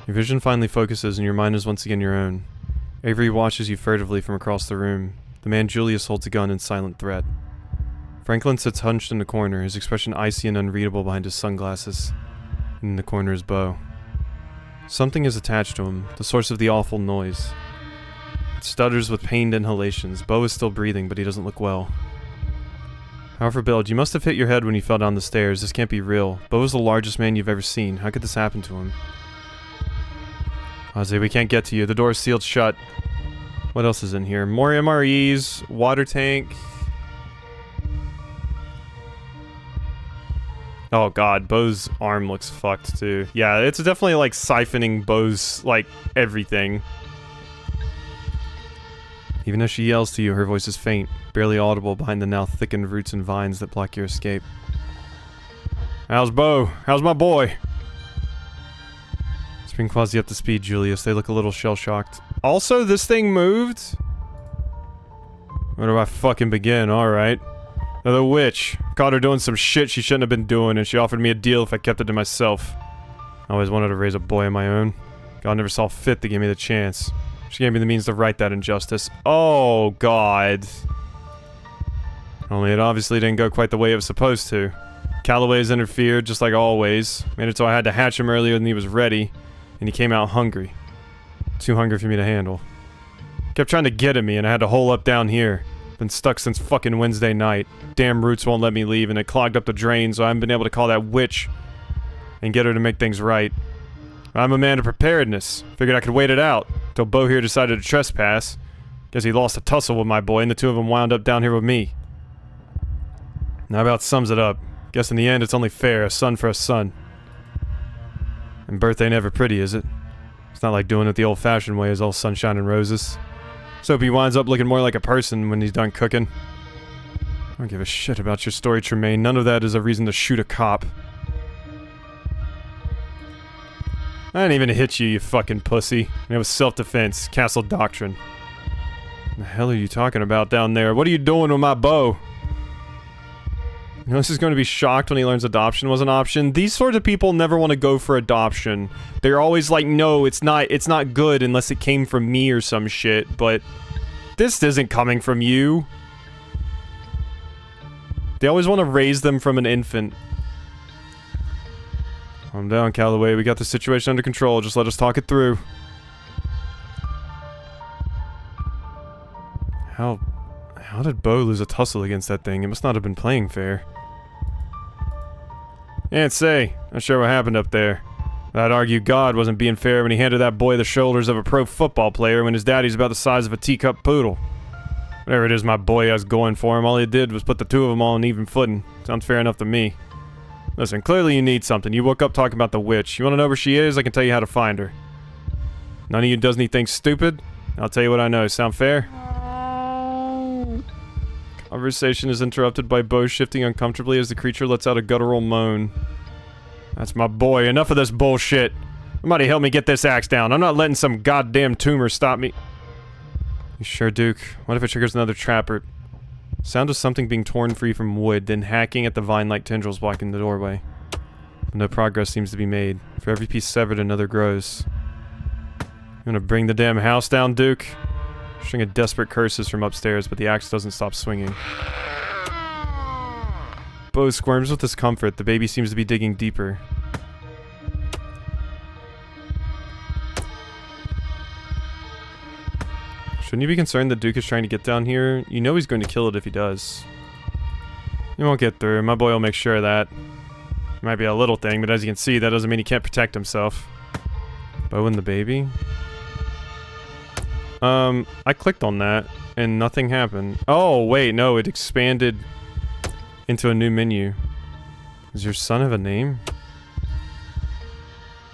Your vision finally focuses and your mind is once again your own. Avery watches you furtively from across the room. The man Julius holds a gun in silent threat. Franklin sits hunched in the corner, his expression icy and unreadable behind his sunglasses. And in the corner is Beau. Something is attached to him, the source of the awful noise. It stutters with pained inhalations. Beau is still breathing, but he doesn't look well. However, Bill, you must have hit your head when you fell down the stairs. This can't be real. Beau is the largest man you've ever seen. How could this happen to him? Ozzy, we can't get to you. The door is sealed shut. What else is in here? More MREs, water tank. Oh god, Beau's arm looks fucked too. Yeah, it's definitely like siphoning Beau's, like, everything. Even as she yells to you, her voice is faint, barely audible behind the now thickened roots and vines that block your escape. How's Beau? How's my boy? Bring Quasi up to speed, Julius. They look a little shell-shocked. Also, this thing moved? Where do I fucking begin? Alright. Now the witch. Caught her doing some shit she shouldn't have been doing, and she offered me a deal if I kept it to myself. I always wanted to raise a boy of my own. God never saw fit to give me the chance. She gave me the means to right that injustice. Oh, God. Only it obviously didn't go quite the way it was supposed to. Calloway's interfered, just like always. Made it so I had to hatch him earlier than he was ready. And he came out hungry. Too hungry for me to handle. Kept trying to get at me and I had to hole up down here. Been stuck since fucking Wednesday night. Damn roots won't let me leave and it clogged up the drain, so I haven't been able to call that witch and get her to make things right. I'm a man of preparedness. Figured I could wait it out till Beau here decided to trespass. Guess he lost a tussle with my boy, and the two of them wound up down here with me. That about sums it up. Guess in the end, it's only fair, a son for a son. And birth ain't ever pretty, is it? It's not like doing it the old-fashioned way, is all sunshine and roses. So he winds up looking more like a person when he's done cooking. I don't give a shit about your story, Tremaine. None of that is a reason to shoot a cop. I didn't even hit you, you fucking pussy. It was self-defense, castle doctrine. What the hell are you talking about down there? What are you doing with my bow? This is going to be shocked when he learns adoption was an option. These sorts of people never want to go for adoption. They're always like, no, it's not good unless it came from me or some shit, but this isn't coming from you. They always want to raise them from an infant. Calm down, Calloway. We got the situation under control. Just let us talk it through. How did Bo lose a tussle against that thing? It must not have been playing fair. Can't say. Not sure what happened up there. I'd argue God wasn't being fair when he handed that boy the shoulders of a pro football player when his daddy's about the size of a teacup poodle. Whatever it is my boy has going for him, all he did was put the two of them all on even footing. Sounds fair enough to me. Listen, clearly you need something. You woke up talking about the witch. You want to know where she is? I can tell you how to find her. None of you does anything stupid? I'll tell you what I know. Sound fair? Conversation is interrupted by Bo shifting uncomfortably as the creature lets out a guttural moan. That's my boy. Enough of this bullshit. Somebody help me get this axe down. I'm not letting some goddamn tumor stop me. You sure, Duke? What if it triggers another trap or... Sound of something being torn free from wood, then hacking at the vine-like tendrils blocking the doorway. No progress seems to be made. For every piece severed, another grows. You wanna bring the damn house down, Duke? A string of desperate curses from upstairs, but the axe doesn't stop swinging. Bo squirms with discomfort. The baby seems to be digging deeper. Shouldn't you be concerned that Duke is trying to get down here? You know he's going to kill it if he does. He won't get through. My boy will make sure of that. It might be a little thing, but as you can see, that doesn't mean he can't protect himself. Bo and the baby? I clicked on that, and nothing happened. Oh, wait, no, it expanded into a new menu. Does your son have a name?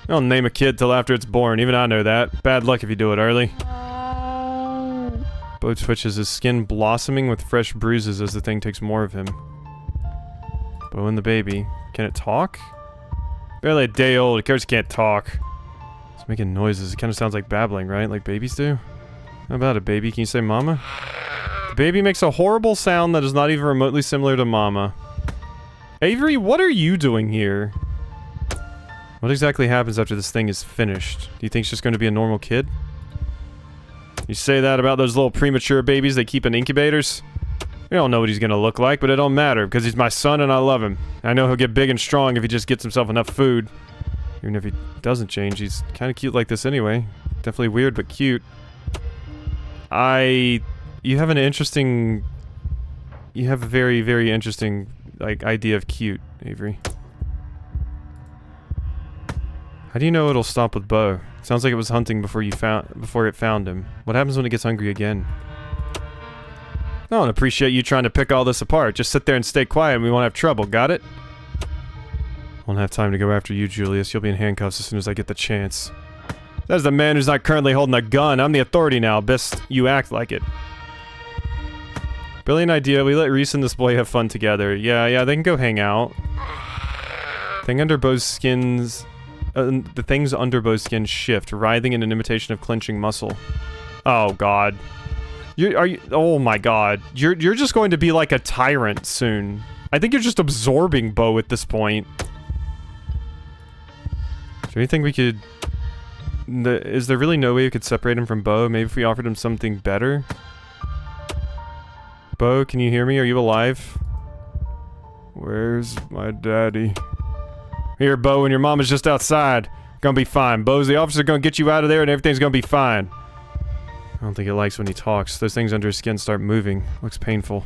Don't name a kid till after it's born, even I know that. Bad luck if you do it early. Bo twitches, his skin blossoming with fresh bruises as the thing takes more of him. Bo and the baby. Can it talk? Barely a day old, of course it can't talk. It's making noises, it kinda sounds like babbling, right? Like babies do? How about it, baby? Can you say mama? The baby makes a horrible sound that is not even remotely similar to mama. Avery, what are you doing here? What exactly happens after this thing is finished? Do you think it's just going to be a normal kid? You say that about those little premature babies they keep in incubators? We don't know what he's gonna look like, but it don't matter, because he's my son and I love him. I know he'll get big and strong if he just gets himself enough food. Even if he doesn't change, he's kinda cute like this anyway. Definitely weird, but cute. You have an interesting... You have a very, very interesting, like, idea of cute, Avery. How do you know it'll stop with Bo? Sounds like it was hunting before it found him. What happens when it gets hungry again? I don't appreciate you trying to pick all this apart. Just sit there and stay quiet and we won't have trouble, got it? Won't have time to go after you, Julius. You'll be in handcuffs as soon as I get the chance. That's the man who's not currently holding a gun. I'm the authority now. Best you act like it. Brilliant idea. We let Reese and this boy have fun together. Yeah, they can go hang out. Thing under Bo's skins... the things under Bo's skin shift, writhing in an imitation of clenching muscle. Oh god. Oh my god. You're just going to be like a tyrant soon. I think you're just absorbing Bo at this point. Is there anything we could... Is there really no way we could separate him from Bo? Maybe if we offered him something better? Bo, can you hear me? Are you alive? Where's my daddy? Here, Bo, and your mom is just outside. Gonna be fine. Bo's the officer gonna get you out of there and everything's gonna be fine. I don't think it likes when he talks. Those things under his skin start moving. Looks painful.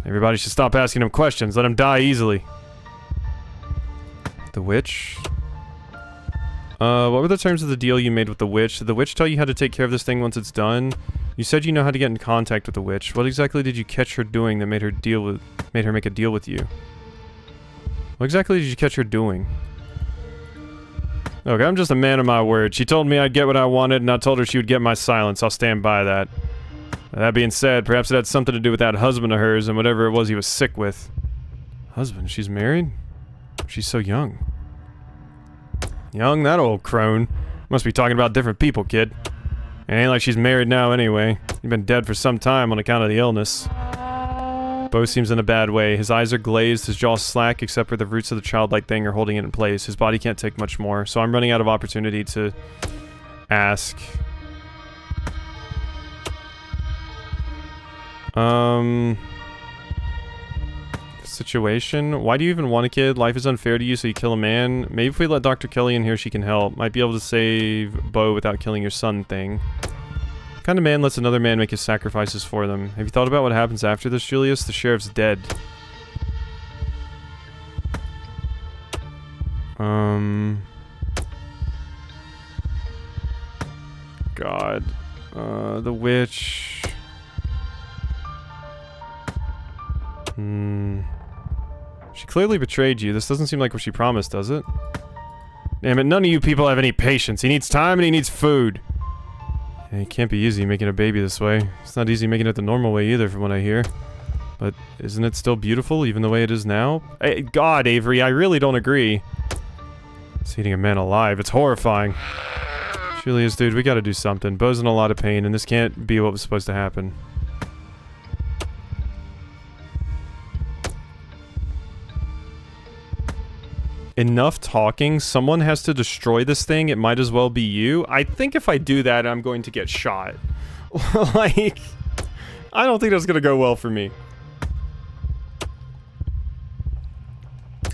Everybody should stop asking him questions. Let him die easily. The witch? What were the terms of the deal you made with the witch? Did the witch tell you how to take care of this thing once it's done? You said you know how to get in contact with the witch. What exactly did you catch her doing that made her make a deal with you? What exactly did you catch her doing? Okay, I'm just a man of my word. She told me I'd get what I wanted, and I told her she would get my silence. I'll stand by that. That being said, perhaps it had something to do with that husband of hers and whatever it was he was sick with. Husband? She's married? She's so young. Young? That old crone. Must be talking about different people, kid. It ain't like she's married now anyway. You've been dead for some time on account of the illness. Bo seems in a bad way. His eyes are glazed, his jaw slack, except where the roots of the childlike thing are holding it in place. His body can't take much more, so I'm running out of opportunity to ask. Situation? Why do you even want a kid? Life is unfair to you, so you kill a man. Maybe if we let Dr. Kelly in here, she can help. Might be able to save Bo without killing your son thing. What kind of man lets another man make his sacrifices for them? Have you thought about what happens after this, Julius? The sheriff's dead. God. The witch. She clearly betrayed you. This doesn't seem like what she promised, does it? Damn it, none of you people have any patience. He needs time and he needs food. Yeah, it can't be easy making a baby this way. It's not easy making it the normal way either, from what I hear. But isn't it still beautiful, even the way it is now? God, Avery, I really don't agree. It's eating a man alive. It's horrifying. Julius, dude, we gotta do something. Bo's in a lot of pain, and this can't be what was supposed to happen. Enough talking. Someone has to destroy this thing. It might as well be you. I think if I do that, I'm going to get shot. Like, I don't think that's gonna go well for me.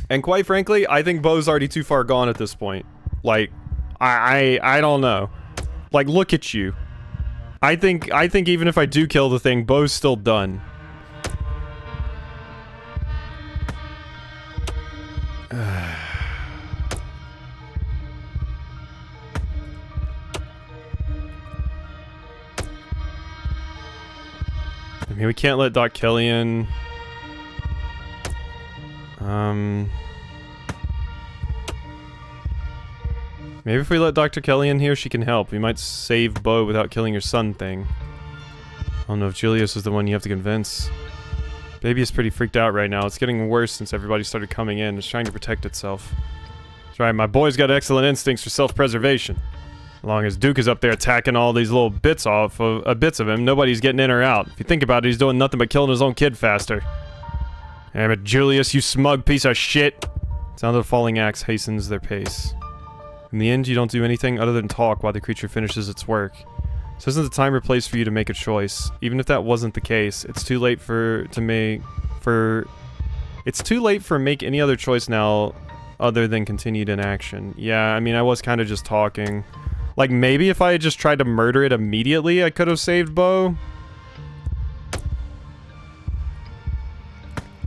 And quite frankly, I think Bo's already too far gone at this point. Like, I don't know. Like, look at you. I think even if I do kill the thing, Bo's still done. I mean, we can't let Doc Kelly in. Maybe if we let Dr. Kelly in here, she can help. We might save Bo without killing your son thing. I don't know if Julius is the one you have to convince. Baby is pretty freaked out right now. It's getting worse since everybody started coming in. It's trying to protect itself. That's right, my boy's got excellent instincts for self-preservation. As long as Duke is up there attacking all these little bits of him, nobody's getting in or out. If you think about it, he's doing nothing but killing his own kid faster. Damn it, Julius, you smug piece of shit! Sound of the falling axe hastens their pace. In the end, you don't do anything other than talk while the creature finishes its work. This isn't the time or place for you to make a choice. Even if that wasn't the case, it's too late make any other choice now other than continued inaction. Yeah, I mean, I was kind of just talking. Like, maybe if I had just tried to murder it immediately, I could have saved Bo.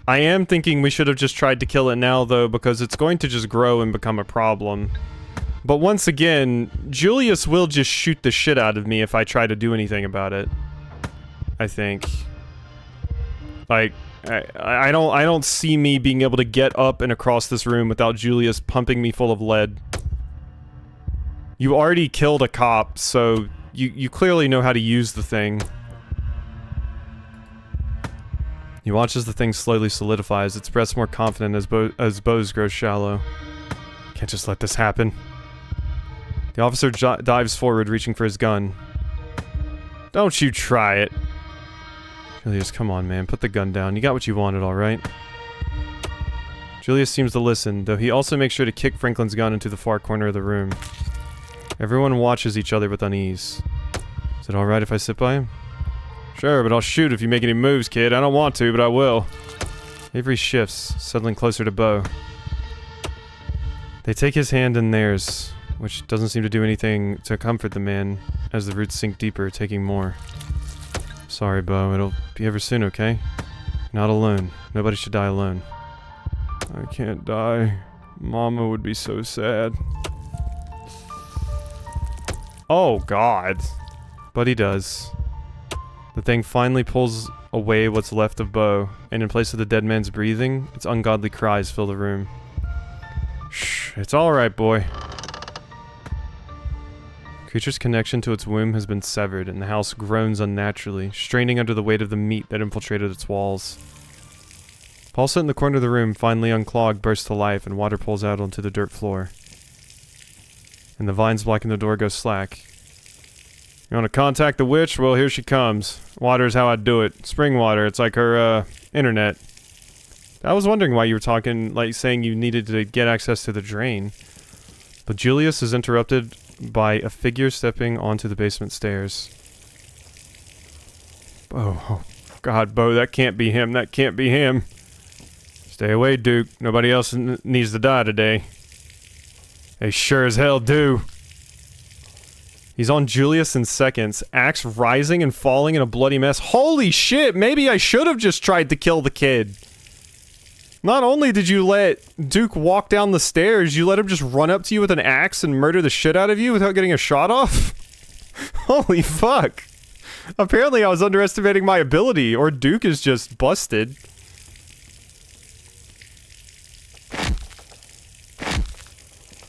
I am thinking we should have just tried to kill it now, though, because it's going to just grow and become a problem. But once again, Julius will just shoot the shit out of me if I try to do anything about it. I think. Like, I don't see me being able to get up and across this room without Julius pumping me full of lead. You already killed a cop, so you clearly know how to use the thing. You watch as the thing slowly solidifies, its breath's more confident as Bo's grows shallow. Can't just let this happen. The officer dives forward, reaching for his gun. Don't you try it. Julius, come on, man. Put the gun down. You got what you wanted, alright? Julius seems to listen, though he also makes sure to kick Franklin's gun into the far corner of the room. Everyone watches each other with unease. Is it alright if I sit by him? Sure, but I'll shoot if you make any moves, kid. I don't want to, but I will. Avery shifts, settling closer to Bo. They take his hand in theirs, which doesn't seem to do anything to comfort the man, as the roots sink deeper, taking more. Sorry, Bo. It'll be over soon, okay? Not alone. Nobody should die alone. I can't die. Mama would be so sad. Oh, God. But he does. The thing finally pulls away what's left of Bo, and in place of the dead man's breathing, its ungodly cries fill the room. Shh, it's alright, boy. Creature's connection to its womb has been severed, and the house groans unnaturally, straining under the weight of the meat that infiltrated its walls. Pulsate in the corner of the room, finally unclogged, bursts to life, and water pulls out onto the dirt floor. And the vines blocking the door go slack. You want to contact the witch? Well, here she comes. Water's how I do it. Spring water. It's like her, internet. I was wondering why you were talking, like, saying you needed to get access to the drain. But Julius is interrupted by a figure stepping onto the basement stairs. Oh, God, Bo, that can't be him. That can't be him. Stay away, Duke. Nobody else needs to die today. They sure as hell do. He's on Julius in seconds, axe rising and falling in a bloody mess. Holy shit, maybe I should have just tried to kill the kid. Not only did you let Duke walk down the stairs, you let him just run up to you with an axe and murder the shit out of you without getting a shot off? Holy fuck. Apparently I was underestimating my ability, or Duke is just busted.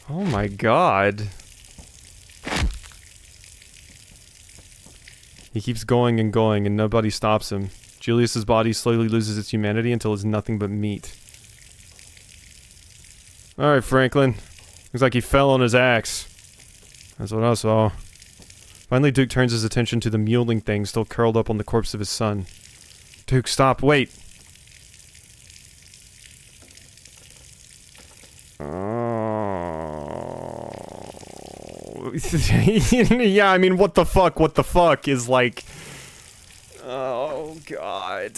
Oh my god. He keeps going and going, and nobody stops him. Julius's body slowly loses its humanity until it's nothing but meat. Alright, Franklin. Looks like he fell on his axe. That's what I saw. Finally, Duke turns his attention to the mewling thing still curled up on the corpse of his son. Duke, stop, wait! Yeah, I mean, what the fuck is like... Oh, God.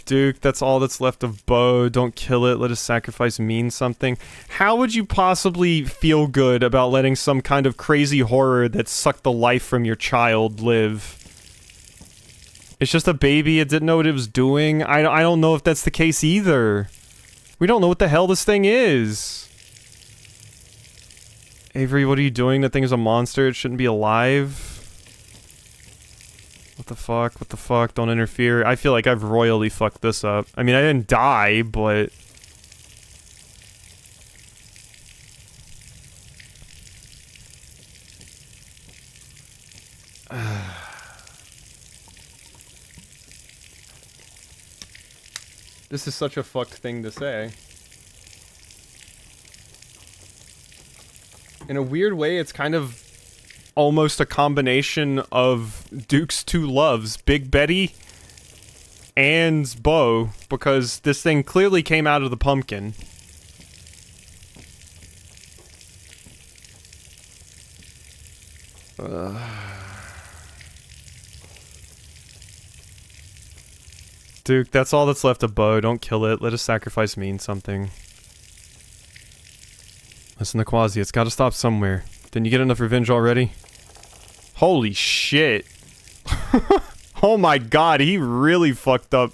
Duke, that's all that's left of Bo. Don't kill it, let his sacrifice mean something. How would you possibly feel good about letting some kind of crazy horror that sucked the life from your child live? It's just a baby, it didn't know what it was doing. I don't know if that's the case either. We don't know what the hell this thing is. Avery, what are you doing? That thing is a monster, it shouldn't be alive. What the fuck? What the fuck? Don't interfere. I feel like I've royally fucked this up. I mean, I didn't die, but... This is such a fucked thing to say. In a weird way, it's kind of almost a combination of Duke's two loves, Big Betty and Bo, because this thing clearly came out of the pumpkin. Duke, that's all that's left of Bo. Don't kill it. Let his sacrifice mean something. Listen to Quasi. It's gotta stop somewhere. Didn't you get enough revenge already? Holy shit. Oh my god, he really fucked up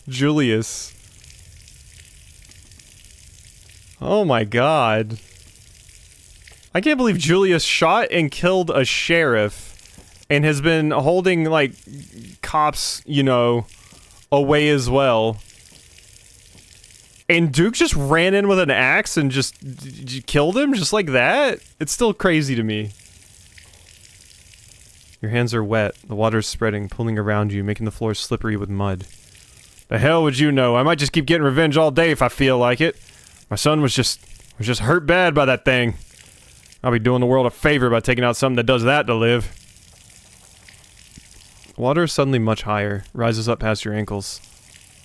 Julius. Oh my god. I can't believe Julius shot and killed a sheriff and has been holding, like, cops, you know, away as well. And Duke just ran in with an axe and just killed him just like that? It's still crazy to me. Your hands are wet. The water's spreading, pulling around you, making the floor slippery with mud. The hell would you know? I might just keep getting revenge all day if I feel like it. My son was just hurt bad by that thing. I'll be doing the world a favor by taking out something that does that to live. Water is suddenly much higher, rises up past your ankles.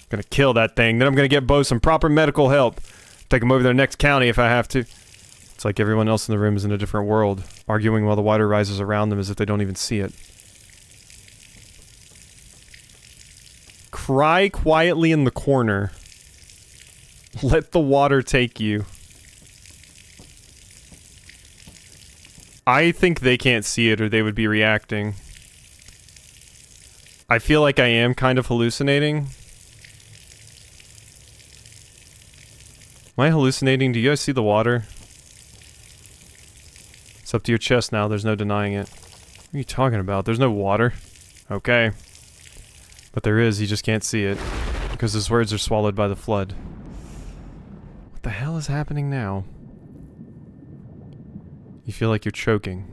Gonna kill that thing, then I'm gonna get Bo some proper medical help. Take him over to the next county if I have to. It's like everyone else in the room is in a different world, arguing while the water rises around them as if they don't even see it. Cry quietly in the corner. Let the water take you. I think they can't see it or they would be reacting. I feel like I am kind of hallucinating. Am I hallucinating? Do you guys see the water? It's up to your chest now, there's no denying it. What are you talking about? There's no water. Okay. But there is, you just can't see it. Because his words are swallowed by the flood. What the hell is happening now? You feel like you're choking.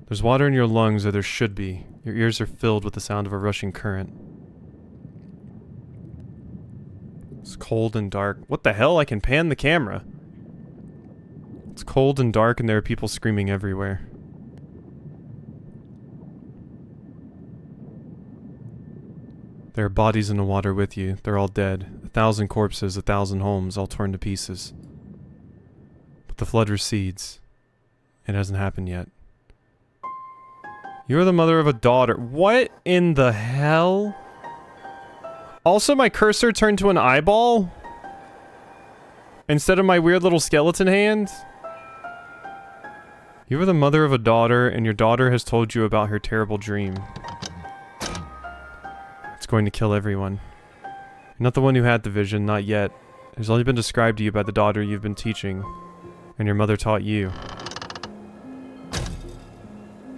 There's water in your lungs, or there should be. Your ears are filled with the sound of a rushing current. It's cold and dark. What the hell? I can pan the camera. It's cold and dark and there are people screaming everywhere. There are bodies in the water with you. They're all dead. 1,000 corpses, 1,000 homes, all torn to pieces. But the flood recedes. It hasn't happened yet. You're the mother of a daughter. What in the hell? Also, my cursor turned to an eyeball? Instead of my weird little skeleton hand? You are the mother of a daughter, and your daughter has told you about her terrible dream. It's going to kill everyone. You're not the one who had the vision, not yet. It has only been described to you by the daughter you've been teaching, and your mother taught you.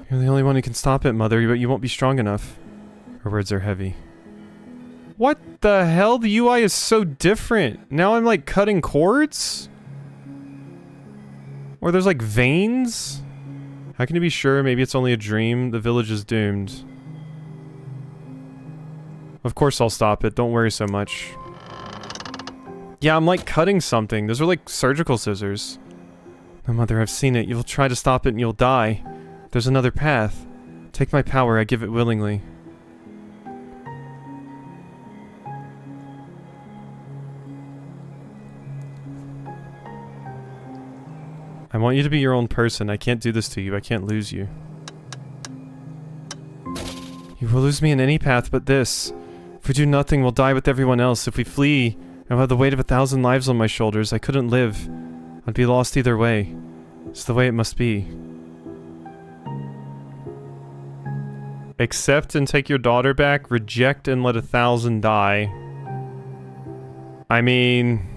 You're the only one who can stop it, Mother, but you won't be strong enough. Her words are heavy. What the hell? The UI is so different. Now I'm like cutting cords? Or there's like veins? How can you be sure? Maybe it's only a dream. The village is doomed. Of course I'll stop it. Don't worry so much. Yeah, I'm like cutting something. Those are like surgical scissors. No, Mother, I've seen it. You'll try to stop it and you'll die. There's another path. Take my power. I give it willingly. I want you to be your own person. I can't do this to you. I can't lose you. You will lose me in any path but this. If we do nothing, we'll die with everyone else. If we flee, I'll have the weight of 1,000 lives on my shoulders. I couldn't live. I'd be lost either way. It's the way it must be. Accept and take your daughter back. Reject and let 1,000 die. I mean...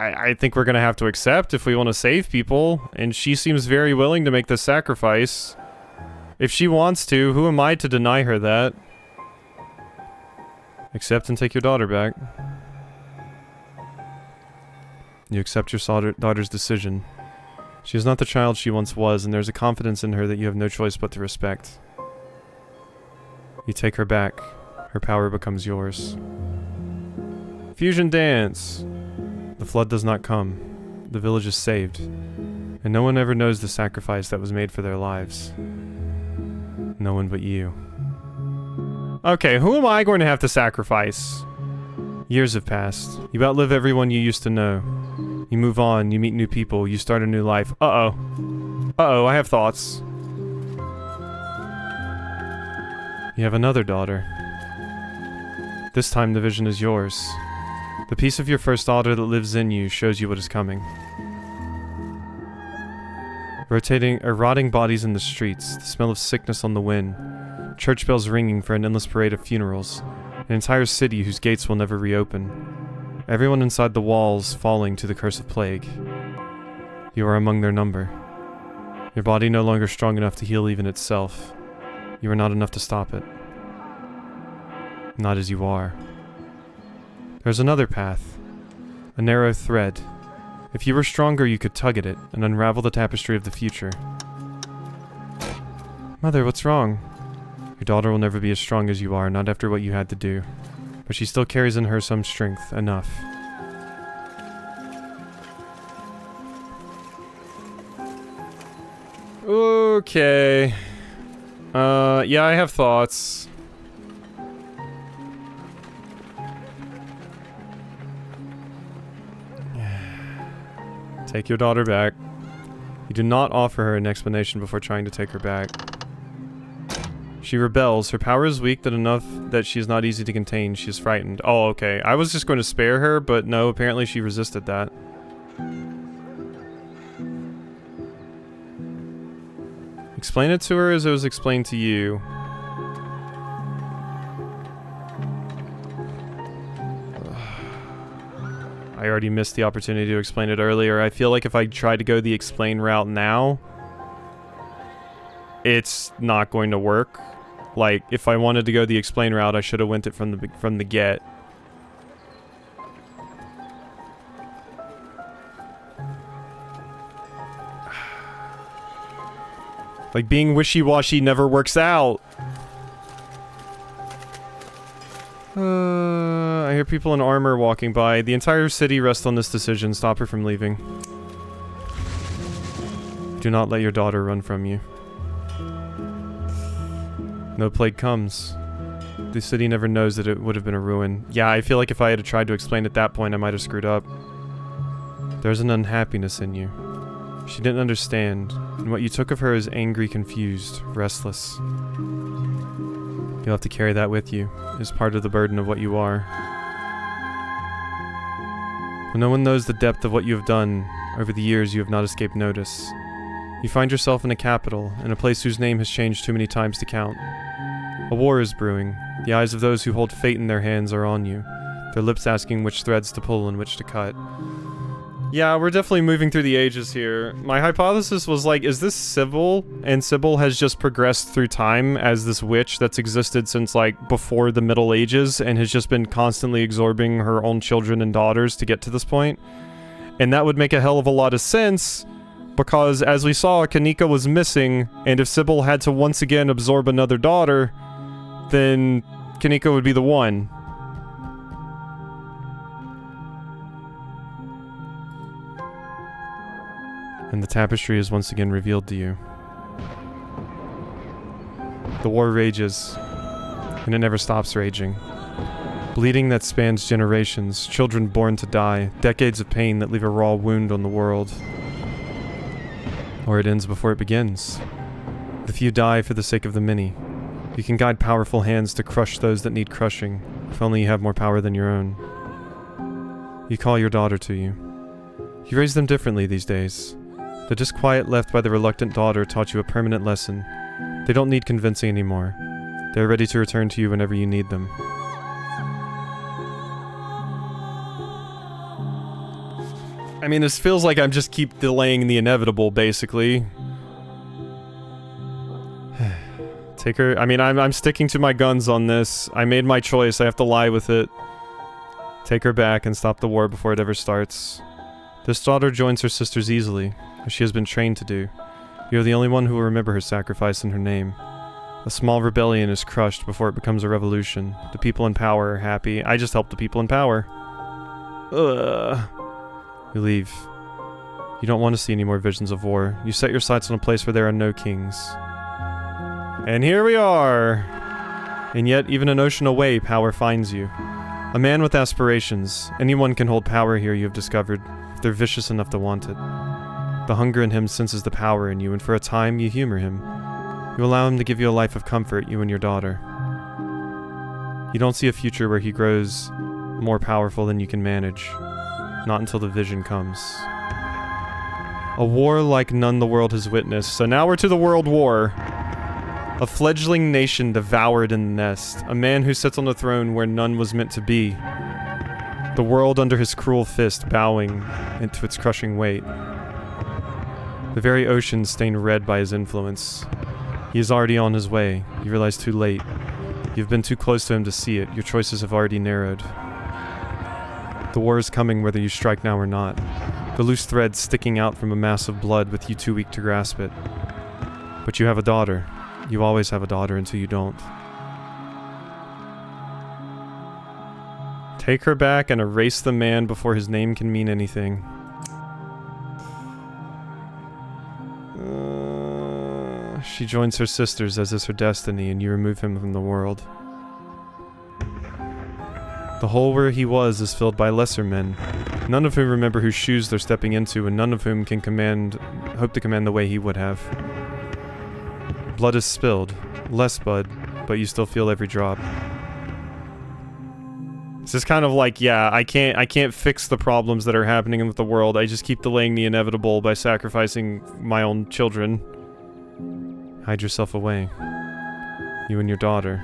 I think we're gonna have to accept if we want to save people, and she seems very willing to make the sacrifice. If she wants to, who am I to deny her that? Accept and take your daughter back. You accept your daughter's decision. She is not the child she once was, and there's a confidence in her that you have no choice but to respect. You take her back. Her power becomes yours. Fusion dance! The flood does not come. The village is saved. And no one ever knows the sacrifice that was made for their lives. No one but you. Okay, who am I going to have to sacrifice? Years have passed. You outlive everyone you used to know. You move on, you meet new people, you start a new life. Uh-oh. Uh-oh, I have thoughts. You have another daughter. This time the vision is yours. The piece of your first daughter that lives in you shows you what is coming. Rotting bodies in the streets, the smell of sickness on the wind, church bells ringing for an endless parade of funerals, an entire city whose gates will never reopen. Everyone inside the walls falling to the curse of plague. You are among their number. Your body no longer strong enough to heal even itself. You are not enough to stop it. Not as you are. There's another path. A narrow thread. If you were stronger, you could tug at it and unravel the tapestry of the future. Mother, what's wrong? Your daughter will never be as strong as you are, not after what you had to do. But she still carries in her some strength, enough. Okay. Yeah, I have thoughts. Take your daughter back. You do not offer her an explanation before trying to take her back. She rebels. Her power is weak enough that she is not easy to contain. She is frightened. Oh, okay. I was just going to spare her, but no, apparently she resisted that. Explain it to her as it was explained to you. I already missed the opportunity to explain it earlier. I feel like if I try to go the explain route now, it's not going to work. Like, if I wanted to go the explain route, I should have went it from the get. Like, being wishy-washy never works out. I hear people in armor walking by. The entire city rests on this decision. Stop her from leaving. Do not let your daughter run from you. No plague comes. The city never knows that it would have been a ruin. Yeah, I feel like if I had tried to explain at that point, I might have screwed up. There's an unhappiness in you. She didn't understand, and what you took of her is angry, confused, restless. You'll have to carry that with you, as part of the burden of what you are. When no one knows the depth of what you have done, over the years you have not escaped notice. You find yourself in a capital, in a place whose name has changed too many times to count. A war is brewing. The eyes of those who hold fate in their hands are on you, their lips asking which threads to pull and which to cut. Yeah, we're definitely moving through the ages here. My hypothesis was like, is this Sybil? And Sybil has just progressed through time as this witch that's existed since like before the Middle Ages and has just been constantly absorbing her own children and daughters to get to this point. And that would make a hell of a lot of sense because as we saw, Kanika was missing, and if Sybil had to once again absorb another daughter, then Kanika would be the one. And the tapestry is once again revealed to you. The war rages, and it never stops raging. Bleeding that spans generations, children born to die, decades of pain that leave a raw wound on the world. Or it ends before it begins. The few die for the sake of the many. You can guide powerful hands to crush those that need crushing, if only you have more power than your own. You call your daughter to you. You raise them differently these days. The disquiet left by the reluctant daughter taught you a permanent lesson. They don't need convincing anymore. They are ready to return to you whenever you need them. I mean, this feels like I'm just keep delaying the inevitable, basically. Take her... I mean, I'm sticking to my guns on this. I made my choice. I have to lie with it. Take her back and stop the war before it ever starts. This daughter joins her sisters easily, as she has been trained to do. You are the only one who will remember her sacrifice in her name. A small rebellion is crushed before it becomes a revolution. The people in power are happy. I just help the people in power. Ugh. You leave. You don't want to see any more visions of war. You set your sights on a place where there are no kings. And here we are! And yet, even an ocean away, power finds you. A man with aspirations. Anyone can hold power here, you have discovered, if they're vicious enough to want it. The hunger in him senses the power in you, and for a time, you humor him. You allow him to give you a life of comfort, you and your daughter. You don't see a future where he grows more powerful than you can manage. Not until the vision comes. A war like none the world has witnessed. So now we're to the World War. A fledgling nation devoured in the nest. A man who sits on the throne where none was meant to be. The world under his cruel fist bowing into its crushing weight. The very ocean stained red by his influence. He is already on his way. You realize too late. You've been too close to him to see it. Your choices have already narrowed. The war is coming whether you strike now or not. The loose thread sticking out from a mass of blood with you too weak to grasp it. But you have a daughter. You always have a daughter until you don't. Take her back and erase the man before his name can mean anything. She joins her sisters as is her destiny, and you remove him from the world. The hole where he was is filled by lesser men, none of whom remember whose shoes they're stepping into, and none of whom can hope to command the way he would have. Blood is spilled, less blood, but you still feel every drop. This is kind of like, yeah, I can't fix the problems that are happening with the world. I just keep delaying the inevitable by sacrificing my own children. Hide yourself away. You and your daughter.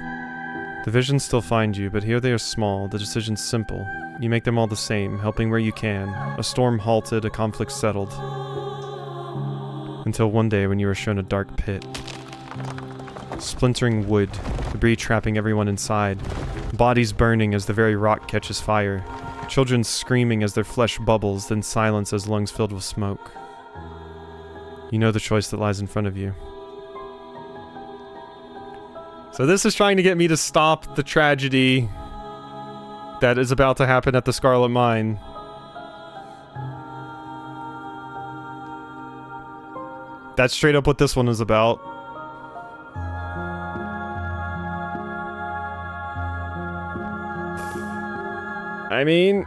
The visions still find you, but here they are small, the decision's simple. You make them all the same, helping where you can. A storm halted, a conflict settled. Until one day when you were shown a dark pit. Splintering wood, debris trapping everyone inside. Bodies burning as the very rock catches fire. Children screaming as their flesh bubbles, then silence as lungs filled with smoke. You know the choice that lies in front of you. So this is trying to get me to stop the tragedy that is about to happen at the Scarlet Mine. That's straight up what this one is about. I mean,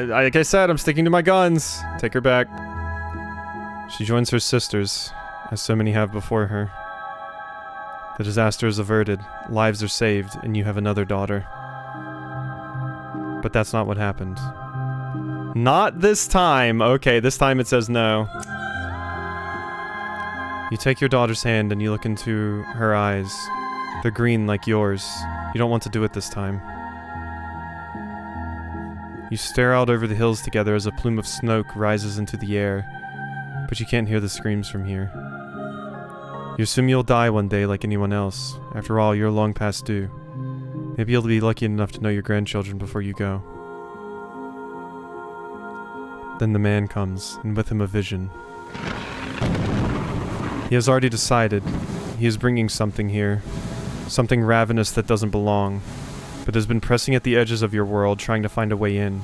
like I said, I'm sticking to my guns. Take her back. She joins her sisters, as so many have before her. The disaster is averted, lives are saved, and you have another daughter. But that's not what happened. Not this time! Okay, this time it says no. You take your daughter's hand and you look into her eyes. They're green like yours. You don't want to do it this time. You stare out over the hills together as a plume of smoke rises into the air, but you can't hear the screams from here. You assume you'll die one day like anyone else. After all, you're long past due. Maybe you'll be lucky enough to know your grandchildren before you go. Then the man comes, and with him a vision. He has already decided. He is bringing something here. Something ravenous that doesn't belong, but has been pressing at the edges of your world, trying to find a way in.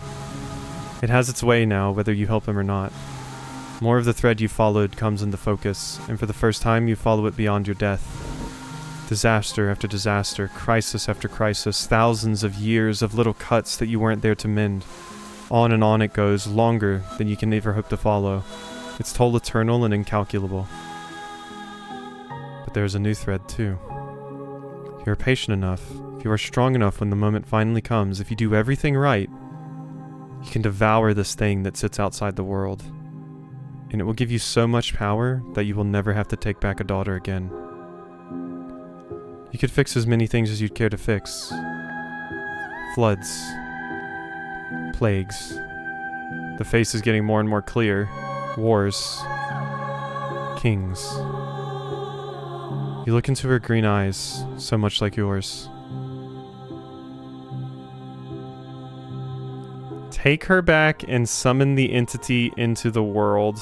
It has its way now, whether you help him or not. More of the thread you followed comes into focus, and for the first time you follow it beyond your death. Disaster after disaster, crisis after crisis, thousands of years of little cuts that you weren't there to mend. On and on it goes, longer than you can ever hope to follow. Its toll eternal and incalculable. But there is a new thread too. If you are patient enough, if you are strong enough when the moment finally comes, if you do everything right, you can devour this thing that sits outside the world. And it will give you so much power that you will never have to take back a daughter again. You could fix as many things as you'd care to fix. Floods. Plagues. The face is getting more and more clear. Wars. Kings. You look into her green eyes, so much like yours. Take her back and summon the entity into the world.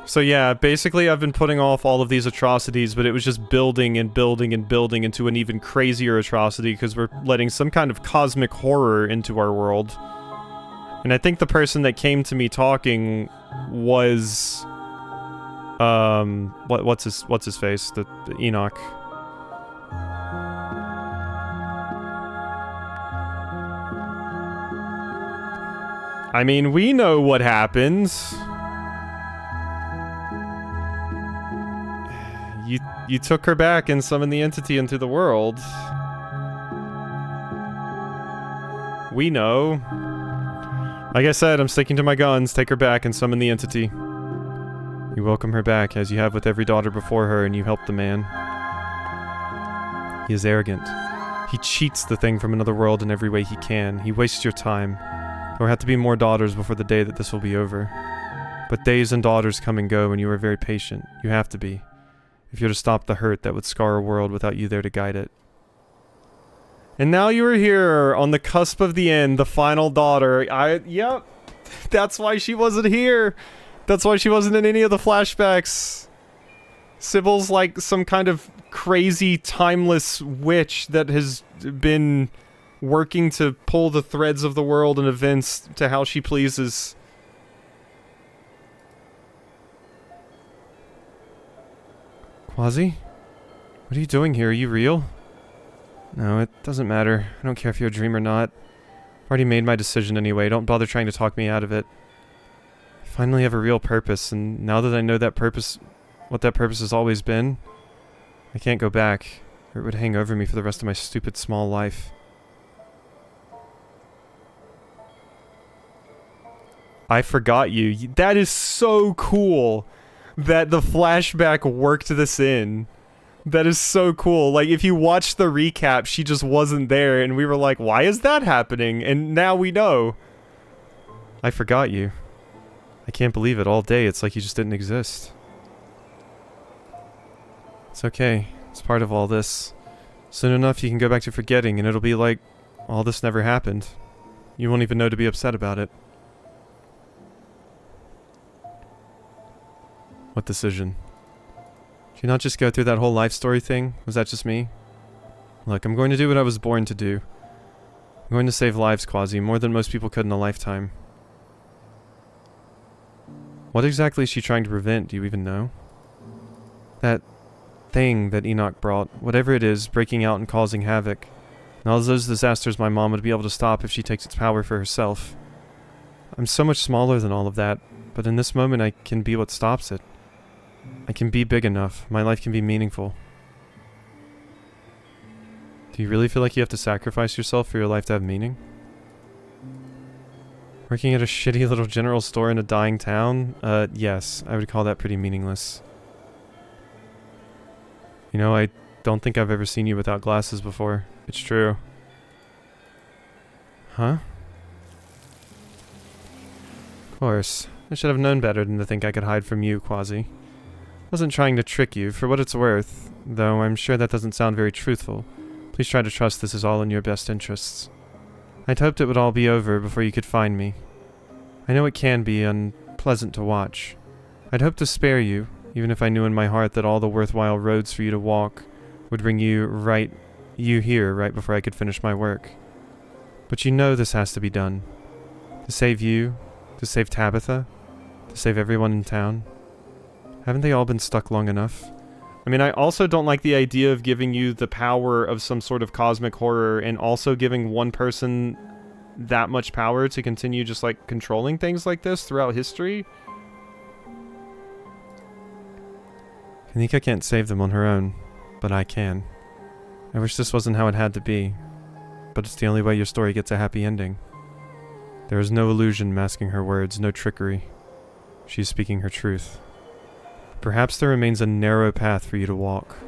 So yeah, basically I've been putting off all of these atrocities, but it was just building and building and building into an even crazier atrocity because we're letting some kind of cosmic horror into our world. And I think the person that came to me talking was... what's his face? The Enoch. I mean, we know what happens. You took her back and summoned the entity into the world. We know. Like I said, I'm sticking to my guns. Take her back and summon the entity. You welcome her back, as you have with every daughter before her, and you help the man. He is arrogant. He cheats the thing from another world in every way he can. He wastes your time. There will have to be more daughters before the day that this will be over. But days and daughters come and go, and you are very patient. You have to be. If you're to stop the hurt that would scar a world without you there to guide it. And now you are here, on the cusp of the end, the final daughter. Yep. That's why she wasn't here. That's why she wasn't in any of the flashbacks. Sybil's like some kind of crazy, timeless witch that has been working to pull the threads of the world and events to how she pleases. Quasi? What are you doing here? Are you real? No, it doesn't matter. I don't care if you're a dream or not. I've already made my decision anyway. Don't bother trying to talk me out of it. I finally have a real purpose, and now that I know that purpose, what that purpose has always been, I can't go back, or it would hang over me for the rest of my stupid small life. I forgot you. That is so cool that the flashback worked this in. That is so cool. Like, if you watch the recap, she just wasn't there, and we were like, why is that happening? And now we know. I forgot you. I can't believe it. All day, it's like you just didn't exist. It's okay. It's part of all this. Soon enough, you can go back to forgetting, and it'll be like, all this never happened. You won't even know to be upset about it. What decision? Did you not just go through that whole life story thing? Was that just me? Look, I'm going to do what I was born to do. I'm going to save lives, Quasi, more than most people could in a lifetime. What exactly is she trying to prevent? Do you even know? That thing that Enoch brought, whatever it is, breaking out and causing havoc. And all those disasters my mom would be able to stop if she takes its power for herself. I'm so much smaller than all of that, but in this moment I can be what stops it. I can be big enough. My life can be meaningful. Do you really feel like you have to sacrifice yourself for your life to have meaning? Working at a shitty little general store in a dying town? Yes, I would call that pretty meaningless. You know, I don't think I've ever seen you without glasses before. It's true. Huh? Of course. I should have known better than to think I could hide from you, Quasi. Wasn't trying to trick you, for what it's worth, though I'm sure that doesn't sound very truthful. Please try to trust this is all in your best interests. I'd hoped it would all be over before you could find me. I know it can be unpleasant to watch. I'd hoped to spare you, even if I knew in my heart that all the worthwhile roads for you to walk would bring you here right before I could finish my work. But you know this has to be done. To save you, to save Tabitha, to save everyone in town. Haven't they all been stuck long enough? I mean, I also don't like the idea of giving you the power of some sort of cosmic horror and also giving one person that much power to continue just, like, controlling things like this throughout history. Kanika can't save them on her own, but I can. I wish this wasn't how it had to be, but it's the only way your story gets a happy ending. There is no illusion masking her words, no trickery. She is speaking her truth. Perhaps there remains a narrow path for you to walk.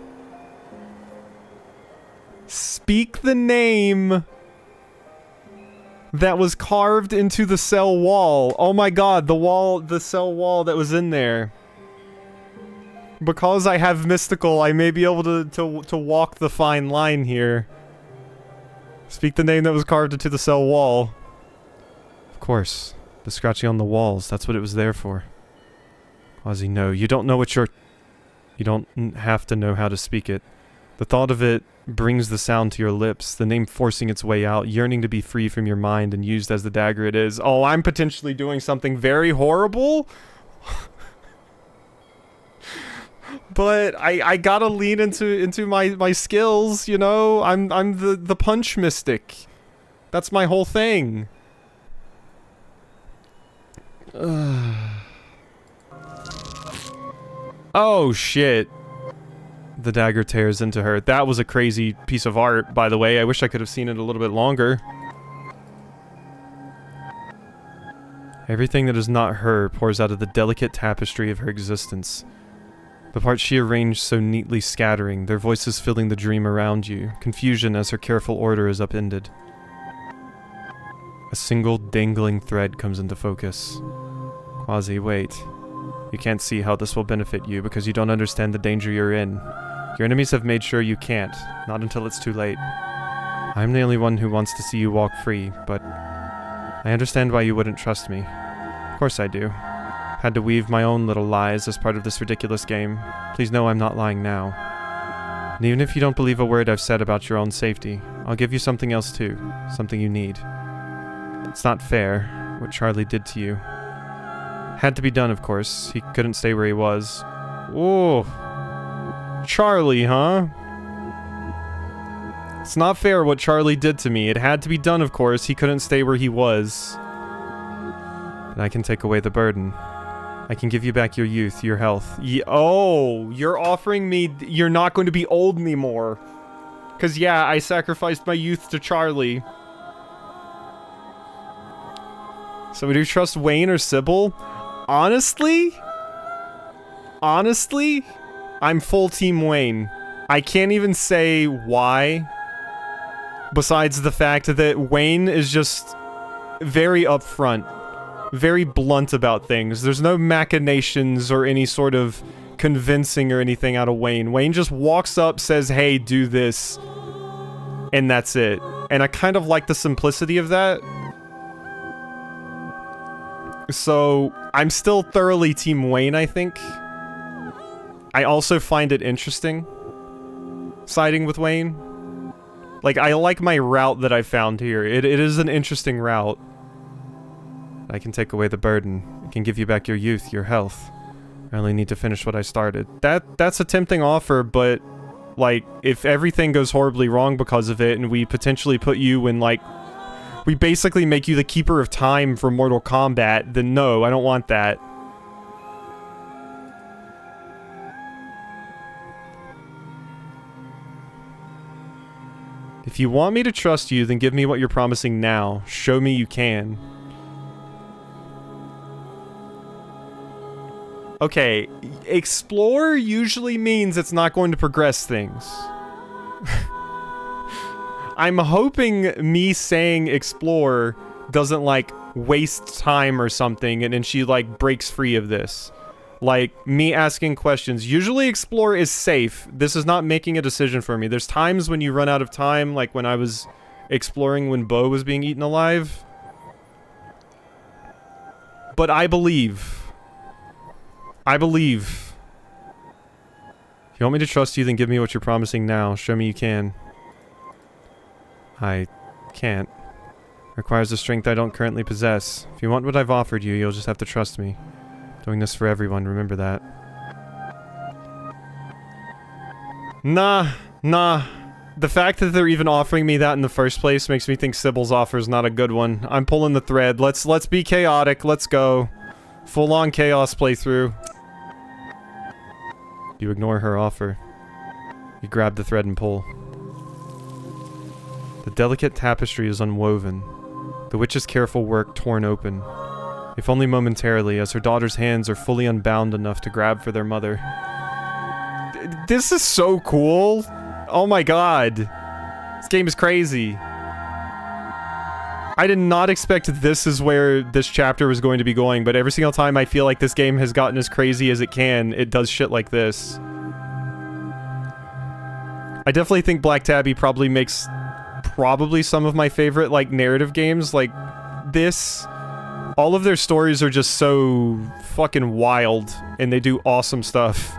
Speak the name that was carved into the cell wall. Oh my god, the cell wall that was in there. Because I have mystical, I may be able to walk the fine line here. Speak the name that was carved into the cell wall. Of course. The scratching on the walls, that's what it was there for. Ozzy, no, you don't know what you're... You don't have to know how to speak it. The thought of it brings the sound to your lips, the name forcing its way out, yearning to be free from your mind and used as the dagger it is. Oh, I'm potentially doing something very horrible? But I gotta lean into my skills, you know? I'm the punch mystic. That's my whole thing. Oh, shit. The dagger tears into her. That was a crazy piece of art, by the way. I wish I could have seen it a little bit longer. Everything that is not her pours out of the delicate tapestry of her existence. The parts she arranged so neatly scattering, their voices filling the dream around you, confusion as her careful order is upended. A single dangling thread comes into focus. Quasi, wait. You can't see how this will benefit you because you don't understand the danger you're in. Your enemies have made sure you can't, not until it's too late. I'm the only one who wants to see you walk free, but I understand why you wouldn't trust me. Of course I do. Had to weave my own little lies as part of this ridiculous game. Please know I'm not lying now. And even if you don't believe a word I've said about your own safety, I'll give you something else too. Something you need. It's not fair, what Charlie did to you. Had to be done, of course. He couldn't stay where he was. Oh, Charlie, huh? It's not fair what Charlie did to me. It had to be done, of course. He couldn't stay where he was. But I can take away the burden. I can give you back your youth, your health. Oh, you're offering me... You're not going to be old anymore. Because, yeah, I sacrificed my youth to Charlie. So would you trust Wayne or Sybil? Honestly, I'm full Team Wayne. I can't even say why, besides the fact that Wayne is just very upfront, very blunt about things. There's no machinations or any sort of convincing or anything out of Wayne. Wayne just walks up, says, hey, do this, and that's it. And I kind of like the simplicity of that. So, I'm still thoroughly Team Wayne, I think. I also find it interesting siding with Wayne. Like, I like my route that I found here. It is an interesting route. I can take away the burden. I can give you back your youth, your health. I only need to finish what I started. That's a tempting offer, but, like, if everything goes horribly wrong because of it, and we potentially put you in, like, we basically make you the keeper of time for Mortal Kombat, then no, I don't want that. If you want me to trust you, then give me what you're promising now. Show me you can. Okay, explore usually means it's not going to progress things. I'm hoping me saying explore doesn't, like, waste time or something, and then she, like, breaks free of this. Like, me asking questions. Usually explore is safe. This is not making a decision for me. There's times when you run out of time, like when I was exploring when Bo was being eaten alive. But I believe. I believe. If you want me to trust you, then give me what you're promising now. Show me you can. I can't. Requires a strength I don't currently possess. If you want what I've offered you, you'll just have to trust me. Doing this for everyone, remember that. Nah. The fact that they're even offering me that in the first place makes me think Sybil's offer is not a good one. I'm pulling the thread. Let's be chaotic. Let's go. Full-on chaos playthrough. You ignore her offer. You grab the thread and pull. The delicate tapestry is unwoven. The witch's careful work torn open. If only momentarily, as her daughter's hands are fully unbound enough to grab for their mother. This is so cool! Oh my god. This game is crazy. I did not expect this is where this chapter was going to be going, but every single time I feel like this game has gotten as crazy as it can, it does shit like this. I definitely think Black Tabby probably makes some of my favorite, like, narrative games. Like, this... all of their stories are just so fucking wild, and they do awesome stuff.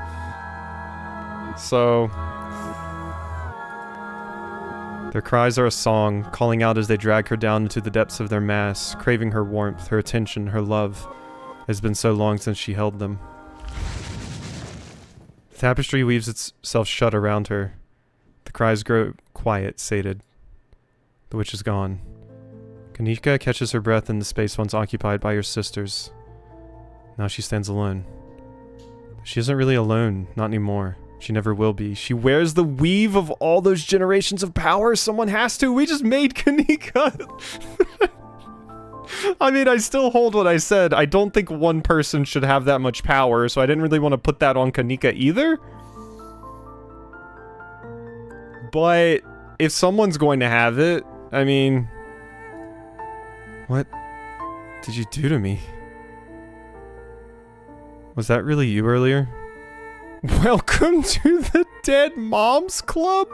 So... their cries are a song, calling out as they drag her down into the depths of their mass, craving her warmth, her attention, her love. It has been so long since she held them. The tapestry weaves itself shut around her. The cries grow quiet, sated. The witch is gone. Kanika catches her breath in the space once occupied by her sisters. Now she stands alone. She isn't really alone, not anymore. She never will be. She wears the weave of all those generations of power. Someone has to. We just made Kanika. I mean, I still hold what I said. I don't think one person should have that much power, so I didn't really want to put that on Kanika either. But if someone's going to have it, I mean... what did you do to me? Was that really you earlier? Welcome to the Dead Moms Club?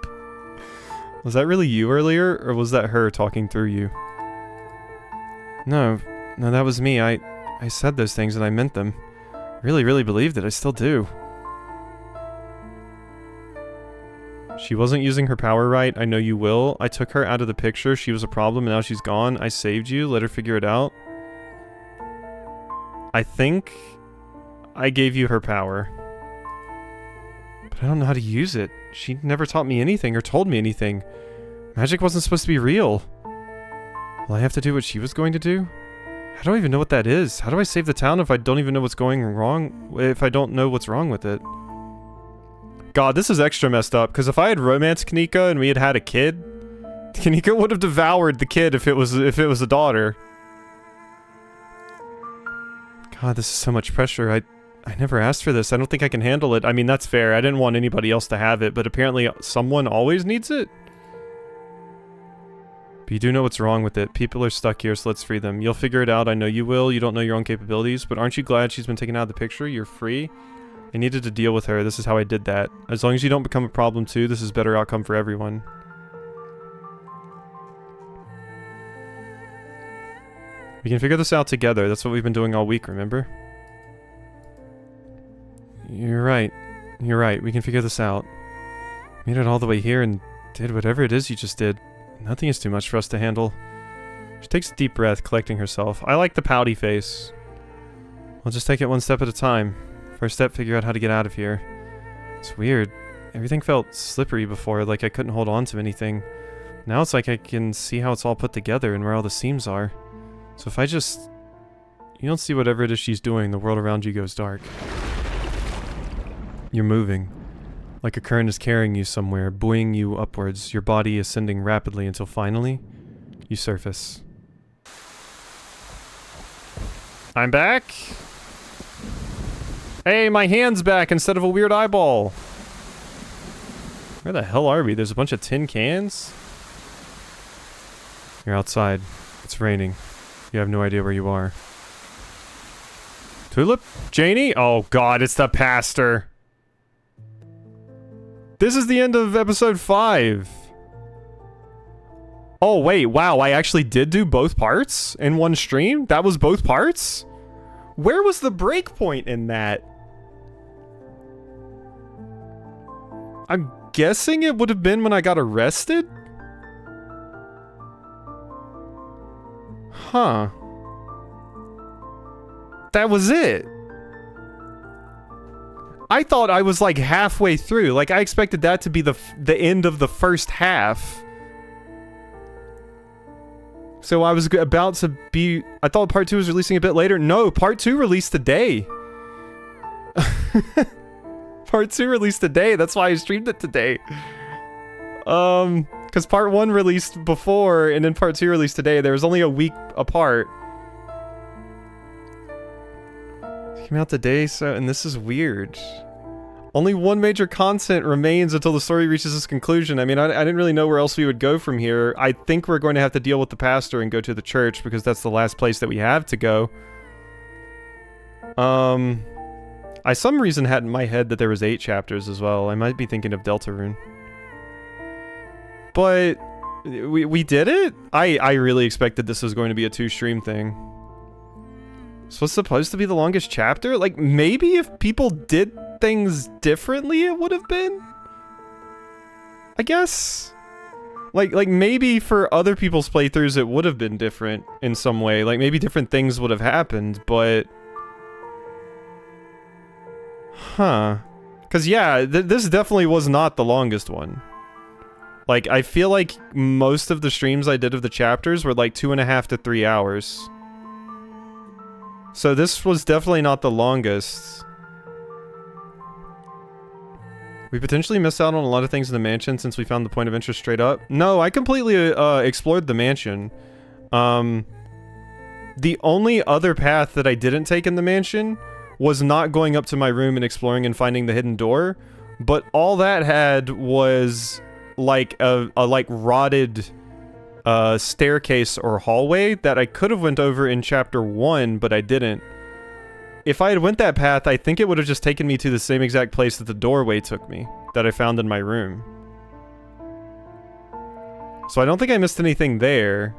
Was that really you earlier, or was that her talking through you? No, that was me. I said those things and I meant them. Really believed it. I still do. She wasn't using her power right. I know you will. I took her out of the picture. She was a problem and now she's gone. I saved you. Let her figure it out. I think I gave you her power. But I don't know how to use it. She never taught me anything or told me anything. Magic wasn't supposed to be real. Will I have to do what she was going to do? How do I even know what that is? How do I save the town if I don't even know what's going wrong? If I don't know what's wrong with it? God, this is extra messed up, because if I had romanced Kanika and we had had a kid, Kanika would have devoured the kid if it was a daughter. God, this is so much pressure. I I never asked for this. I don't think I can handle it. I mean, that's fair. I didn't want anybody else to have it, but apparently someone always needs it? But you do know what's wrong with it. People are stuck here, so let's free them. You'll figure it out. I know you will. You don't know your own capabilities, but aren't you glad she's been taken out of the picture? You're free. I needed to deal with her. This is how I did that. As long as you don't become a problem too, this is a better outcome for everyone. We can figure this out together. That's what we've been doing all week, remember? You're right. You're right. We can figure this out. Made it all the way here and did whatever it is you just did. Nothing is too much for us to handle. She takes a deep breath, collecting herself. I like the pouty face. We'll just take it one step at a time. First step, figure out how to get out of here. It's weird. Everything felt slippery before, like I couldn't hold on to anything. Now it's like I can see how it's all put together and where all the seams are. So if I just... You don't see whatever it is she's doing, the world around you goes dark. You're moving. Like a current is carrying you somewhere, buoying you upwards, your body ascending rapidly until finally, you surface. I'm back! Hey, my hand's back instead of a weird eyeball! Where the hell are we? There's a bunch of tin cans? You're outside. It's raining. You have no idea where you are. Tulip? Janie? Oh god, it's the pastor! This is the end of episode 5. Oh wait, wow, I actually did do both parts in one stream? That was both parts? Where was the break point in that? I'm guessing it would have been when I got arrested? Huh. That was it. I thought I was like halfway through. Like I expected that to be the end of the first half. So I was about to be... I thought part 2 was releasing a bit later. No, part 2 released today. Part 2 released today. That's why I streamed it today. Because part 1 released before and then part 2 released today. There was only a week apart. Came out today, so, and this is weird. Only one major content remains until the story reaches its conclusion. I mean, I didn't really know where else we would go from here. I think we're going to have to deal with the pastor and go to the church because that's the last place that we have to go. I some reason had in my head that there was 8 chapters as well. I might be thinking of Deltarune. But we did it? I really expected this was going to be a 2-stream thing. So it's supposed to be the longest chapter? Like, maybe if people did things differently, it would have been? I guess? Like maybe for other people's playthroughs, it would have been different in some way. Like, maybe different things would have happened, but... Huh. Because, yeah, this definitely was not the longest one. Like, I feel like most of the streams I did of the chapters were like 2.5 to 3 hours. So this was definitely not the longest. We potentially missed out on a lot of things in the mansion since we found the point of interest straight up. No, I completely explored the mansion. The only other path that I didn't take in the mansion was not going up to my room and exploring and finding the hidden door. But all that had was like a like rotted staircase or hallway that I could have went over in chapter 1, but I didn't. If I had went that path, I think it would have just taken me to the same exact place that the doorway took me, that I found in my room. So I don't think I missed anything there.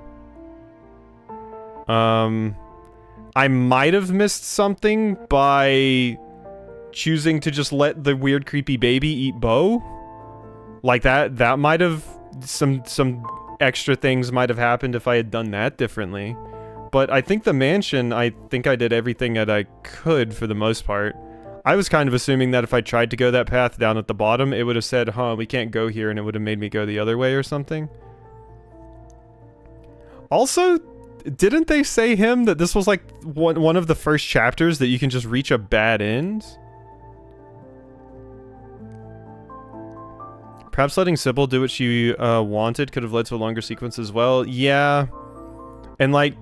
I might have missed something by choosing to just let the weird creepy baby eat Bo. Like that might have some extra things might have happened if I had done that differently. But I think the mansion, I think I did everything that I could for the most part. I was kind of assuming that if I tried to go that path down at the bottom, it would have said, huh, we can't go here, and it would have made me go the other way or something. Also, didn't they say him that this was like one of the first chapters that you can just reach a bad end? Perhaps letting Sybil do what she wanted could have led to a longer sequence as well. Yeah. And like,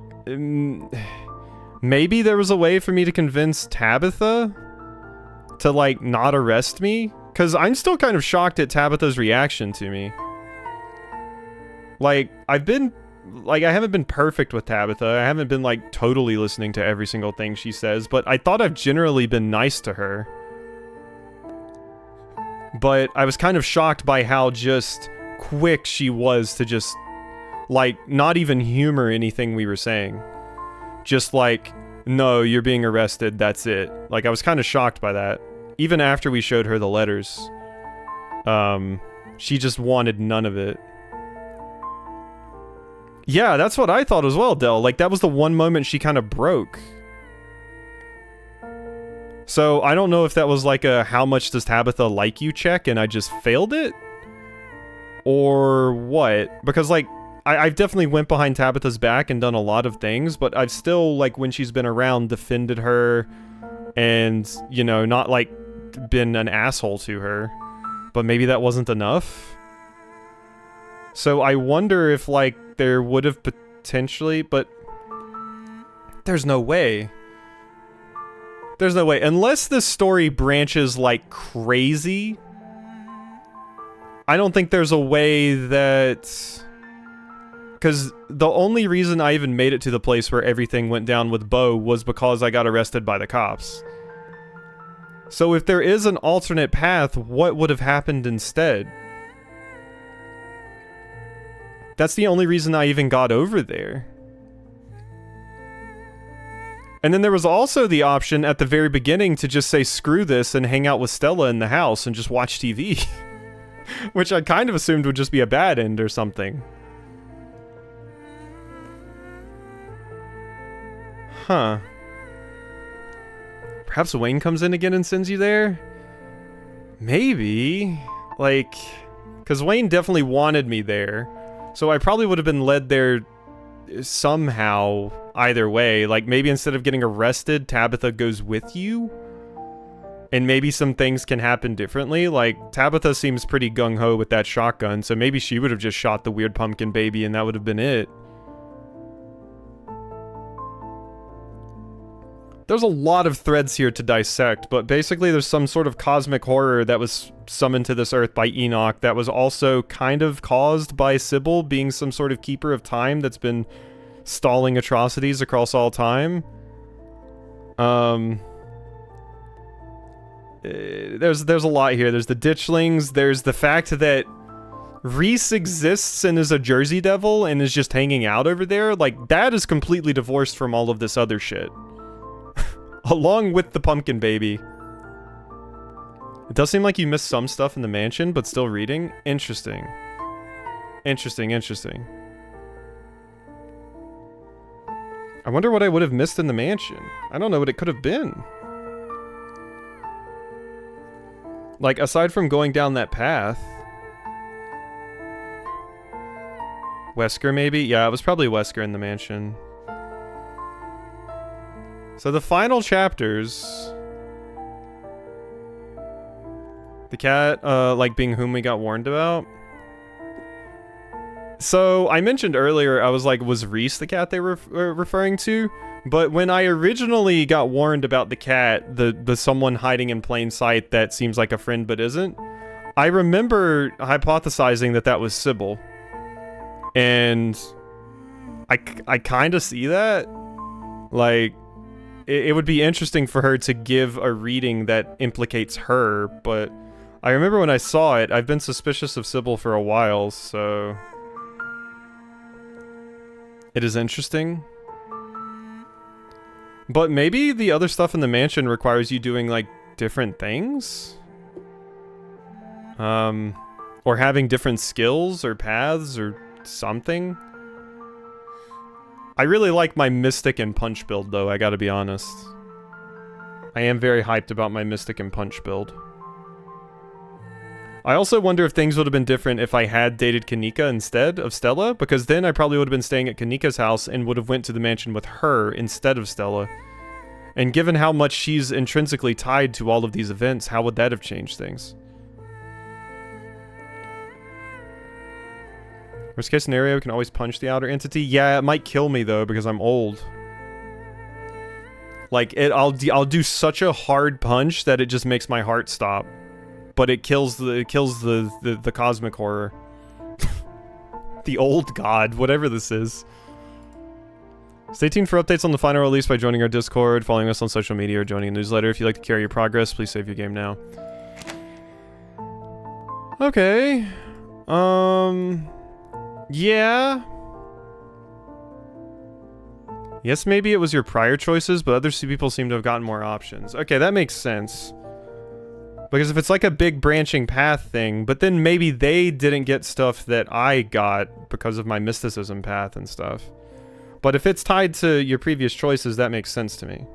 maybe there was a way for me to convince Tabitha to, like, not arrest me? Because I'm still kind of shocked at Tabitha's reaction to me. Like, I haven't been perfect with Tabitha. I haven't been, like, totally listening to every single thing she says, but I thought I've generally been nice to her. But I was kind of shocked by how just quick she was to just, like, not even humor anything we were saying. Just like, no, you're being arrested, that's it. Like, I was kind of shocked by that. Even after we showed her the letters. She just wanted none of it. Yeah, that's what I thought as well, Del. Like, that was the one moment she kind of broke. So, I don't know if that was like a how much does Tabitha like you check and I just failed it? Or what? Because, like, I've definitely went behind Tabitha's back and done a lot of things, but I've still, like, when she's been around, defended her and, you know, not, like, been an asshole to her. But maybe that wasn't enough? So I wonder if, like, there would have potentially, but there's no way. There's no way. Unless this story branches like crazy, I don't think there's a way that... Because the only reason I even made it to the place where everything went down with Bo was because I got arrested by the cops. So if there is an alternate path, what would have happened instead? That's the only reason I even got over there. And then there was also the option at the very beginning to just say screw this and hang out with Stella in the house and just watch TV. Which I kind of assumed would just be a bad end or something. Huh. Perhaps Wayne comes in again and sends you there? Maybe. Like, because Wayne definitely wanted me there. So I probably would have been led there somehow, either way. Like, maybe instead of getting arrested, Tabitha goes with you? And maybe some things can happen differently. Like, Tabitha seems pretty gung-ho with that shotgun, so maybe she would have just shot the weird pumpkin baby and that would have been it. There's a lot of threads here to dissect, but basically there's some sort of cosmic horror that was summoned to this earth by Enoch that was also kind of caused by Sybil being some sort of keeper of time that's been stalling atrocities across all time. There's a lot here. There's the ditchlings, there's the fact that Reese exists and is a Jersey Devil and is just hanging out over there. Like, that is completely divorced from all of this other shit. Along with the pumpkin baby. It does seem like you missed some stuff in the mansion, but still reading. Interesting. Interesting, interesting. I wonder what I would have missed in the mansion. I don't know what it could have been. Like, aside from going down that path. Wesker, maybe? Yeah, it was probably Wesker in the mansion. So the final chapters... The cat, like, being whom we got warned about. So, I mentioned earlier, I was like, was Reese the cat they were referring to? But when I originally got warned about the cat, the someone hiding in plain sight that seems like a friend but isn't, I remember hypothesizing that that was Sybil. And I kind of see that. Like... It would be interesting for her to give a reading that implicates her, but I remember when I saw it, I've been suspicious of Sybil for a while, so... It is interesting. But maybe the other stuff in the mansion requires you doing, like, different things? Or having different skills or paths or something? I really like my Mystic and Punch build, though, I gotta be honest. I am very hyped about my Mystic and Punch build. I also wonder if things would have been different if I had dated Kanika instead of Stella, because then I probably would have been staying at Kanika's house and would have went to the mansion with her instead of Stella. And given how much she's intrinsically tied to all of these events, how would that have changed things? Worst case scenario, can always punch the outer entity. Yeah, it might kill me though, because I'm old. Like, I'll do such a hard punch that it just makes my heart stop. But it kills the cosmic horror. The old god, whatever this is. Stay tuned for updates on the final release by joining our Discord, following us on social media, or joining a newsletter. If you'd like to carry your progress, please save your game now. Okay. Yeah. Yes, maybe it was your prior choices, but other people seem to have gotten more options. Okay, that makes sense. Because if it's like a big branching path thing, but then maybe they didn't get stuff that I got because of my mysticism path and stuff. But if it's tied to your previous choices, that makes sense to me.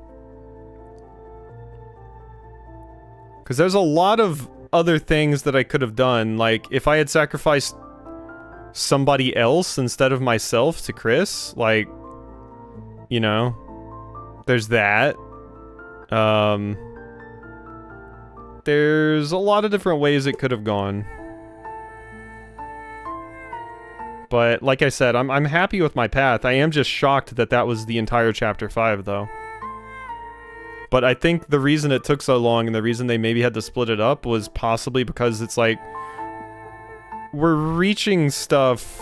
Because there's a lot of other things that I could have done. Like, if I had sacrificed somebody else instead of myself to Chris, like, you know, there's that. There's a lot of different ways it could have gone. But like I said, I'm happy with my path. I am just shocked that that was the entire chapter 5, though. But I think the reason it took so long and the reason they maybe had to split it up was possibly because it's like we're reaching stuff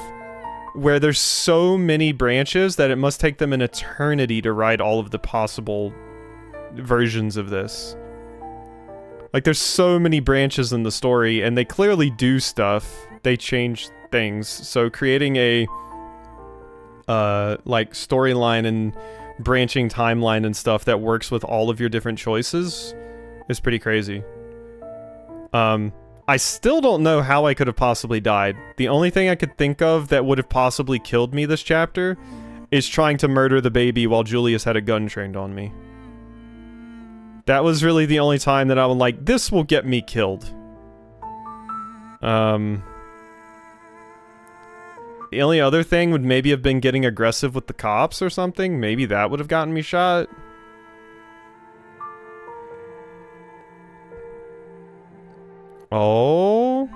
where there's so many branches that it must take them an eternity to write all of the possible versions of this. Like, there's so many branches in the story, and they clearly do stuff. They change things. So creating a, like, storyline and branching timeline and stuff that works with all of your different choices is pretty crazy. I still don't know how I could have possibly died. The only thing I could think of that would have possibly killed me this chapter is trying to murder the baby while Julius had a gun trained on me. That was really the only time that I was like, this will get me killed. The only other thing would maybe have been getting aggressive with the cops or something. Maybe that would have gotten me shot. Oh?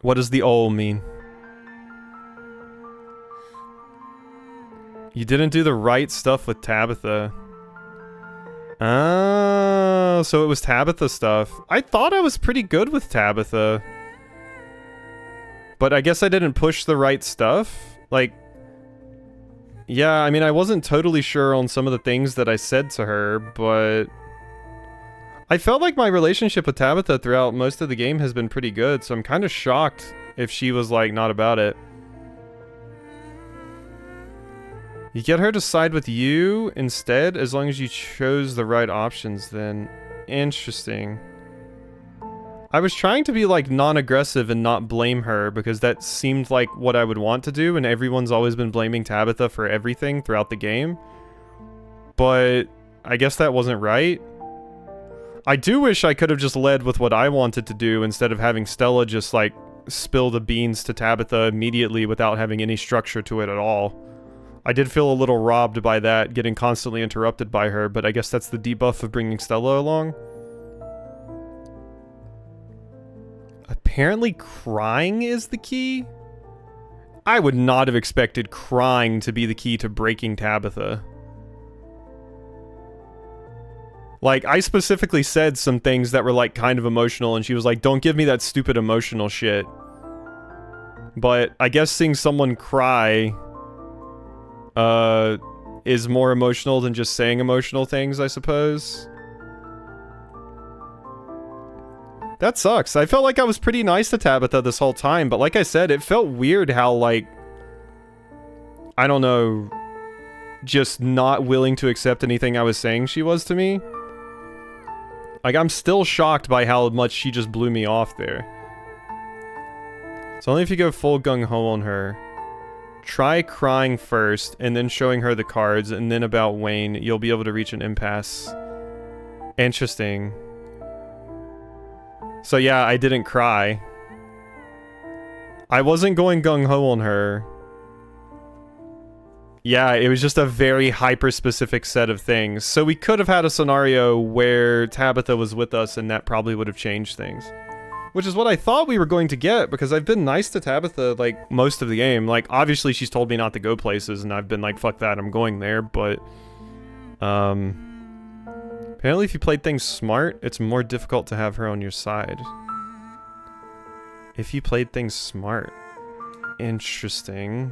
What does the "oh" mean? You didn't do the right stuff with Tabitha. Oh, so it was Tabitha stuff. I thought I was pretty good with Tabitha. But I guess I didn't push the right stuff. Like, yeah, I mean, I wasn't totally sure on some of the things that I said to her, but I felt like my relationship with Tabitha throughout most of the game has been pretty good, so I'm kind of shocked if she was, like, not about it. You get her to side with you instead, as long as you chose the right options then. Interesting. I was trying to be, like, non-aggressive and not blame her, because that seemed like what I would want to do, and everyone's always been blaming Tabitha for everything throughout the game. But I guess that wasn't right. I do wish I could have just led with what I wanted to do instead of having Stella just, like, spill the beans to Tabitha immediately without having any structure to it at all. I did feel a little robbed by that, getting constantly interrupted by her, but I guess that's the debuff of bringing Stella along. Apparently crying is the key? I would not have expected crying to be the key to breaking Tabitha. Like, I specifically said some things that were, like, kind of emotional, and she was like, don't give me that stupid emotional shit. But I guess seeing someone cry is more emotional than just saying emotional things, I suppose. That sucks. I felt like I was pretty nice to Tabitha this whole time, but like I said, it felt weird how, like, I don't know, just not willing to accept anything I was saying she was to me. Like, I'm still shocked by how much she just blew me off there. So only if you go full gung-ho on her. Try crying first, and then showing her the cards, and then about Wayne, you'll be able to reach an impasse. Interesting. So yeah, I didn't cry. I wasn't going gung-ho on her. Yeah, it was just a very hyper-specific set of things. So we could have had a scenario where Tabitha was with us, and that probably would have changed things. Which is what I thought we were going to get, because I've been nice to Tabitha, like, most of the game. Like, obviously she's told me not to go places, and I've been like, fuck that, I'm going there, but Apparently if you played things smart, it's more difficult to have her on your side. If you played things smart. Interesting.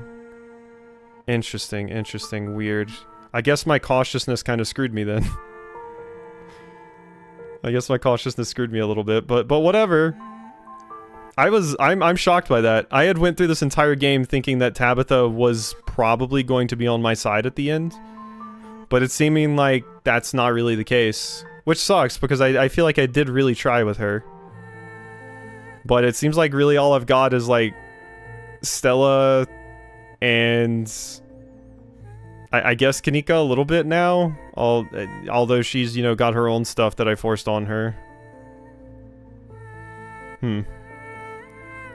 Interesting, weird. I guess my cautiousness kind of screwed me then. I guess my cautiousness screwed me a little bit, but whatever. I'm shocked by that. I had went through this entire game thinking that Tabitha was probably going to be on my side at the end. But it's seeming like that's not really the case. Which sucks, because I feel like I did really try with her. But it seems like really all I've got is like Stella and I guess Kanika a little bit now. Although she's, you know, got her own stuff that I forced on her.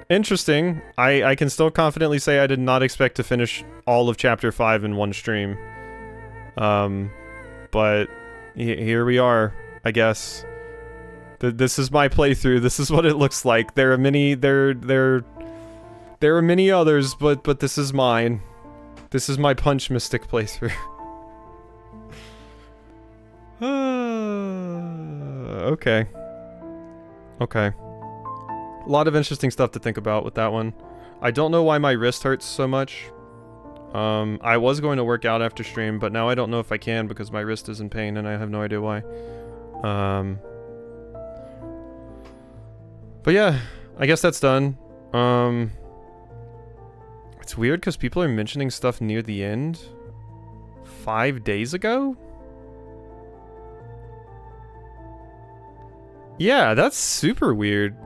Interesting. I can still confidently say I did not expect to finish all of Chapter 5 in one stream. But here we are, I guess. This is my playthrough. This is what it looks like. There are many others, but this is mine. This is my Punch Mystic playthrough. Okay. Okay. A lot of interesting stuff to think about with that one. I don't know why my wrist hurts so much. I was going to work out after stream, but now I don't know if I can because my wrist is in pain and I have no idea why. But yeah, I guess that's done. It's weird because people are mentioning stuff near the end. 5 days ago? Yeah, that's super weird.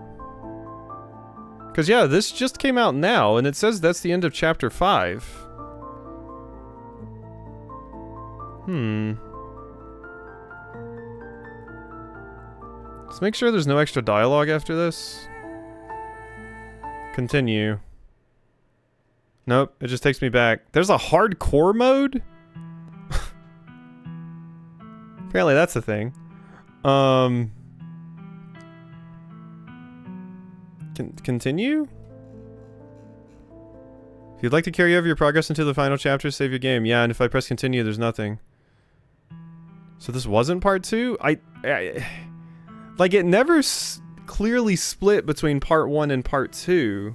Because yeah, this just came out now, and it says that's the end of Chapter 5. Let's make sure there's no extra dialogue after this. Continue. Nope, it just takes me back. There's a hardcore mode? Apparently that's a thing. Continue? If you'd like to carry over your progress into the final chapter, save your game. Yeah, and if I press continue, there's nothing. So this wasn't part 2? Like, it never clearly split between part 1 and part 2.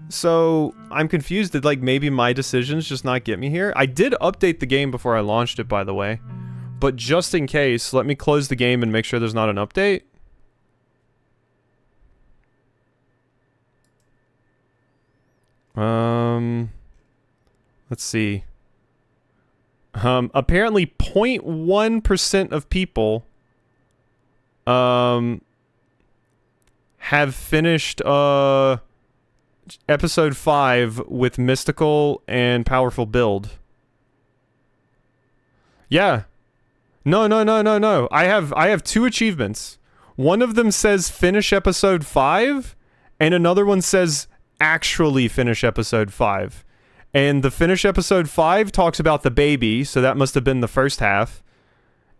So, I'm confused that, like, maybe my decisions just not get me here. I did update the game before I launched it, by the way. But just in case, let me close the game and make sure there's not an update. Let's see. Apparently 0.1% of people have finished episode 5 with mystical and powerful build. Yeah. No. I have 2 achievements. One of them says finish episode 5 and another one says actually finish episode 5. And the finish episode 5 talks about the baby, so that must have been the first half.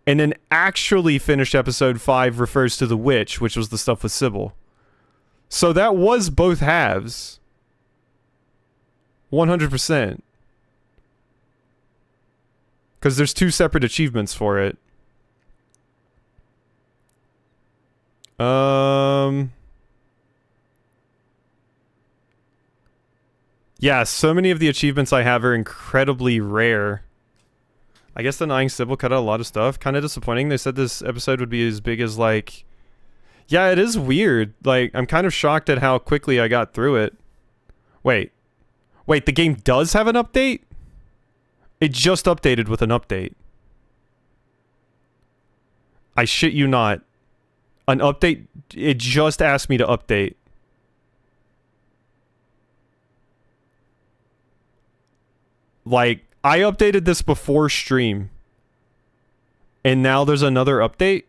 And then actually finish episode 5 refers to the witch, which was the stuff with Sybil. So that was both halves. 100%. Because there's 2 separate achievements for it. Yeah, so many of the achievements I have are incredibly rare. I guess denying Sybil cut out a lot of stuff. Kind of disappointing. They said this episode would be as big as, like... Yeah, it is weird. Like, I'm kind of shocked at how quickly I got through it. Wait, the game does have an update? It just updated with an update. I shit you not. An update... It just asked me to update. Like, I updated this before stream. And now there's another update?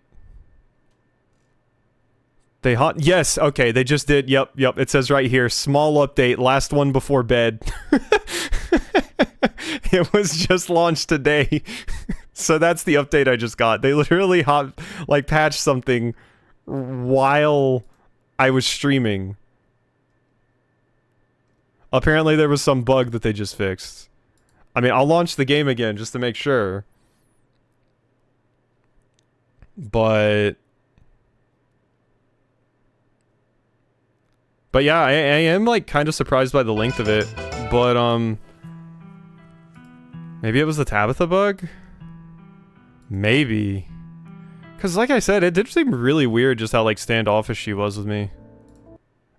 Yes, okay, they just did. Yep. It says right here, small update, last one before bed. It was just launched today. So that's the update I just got. They literally patched something while I was streaming. Apparently there was some bug that they just fixed. I mean, I'll launch the game again just to make sure. But yeah, I am like kind of surprised by the length of it. But maybe it was the Tabitha bug? Maybe. Cause like I said, it did seem really weird just how like standoffish she was with me.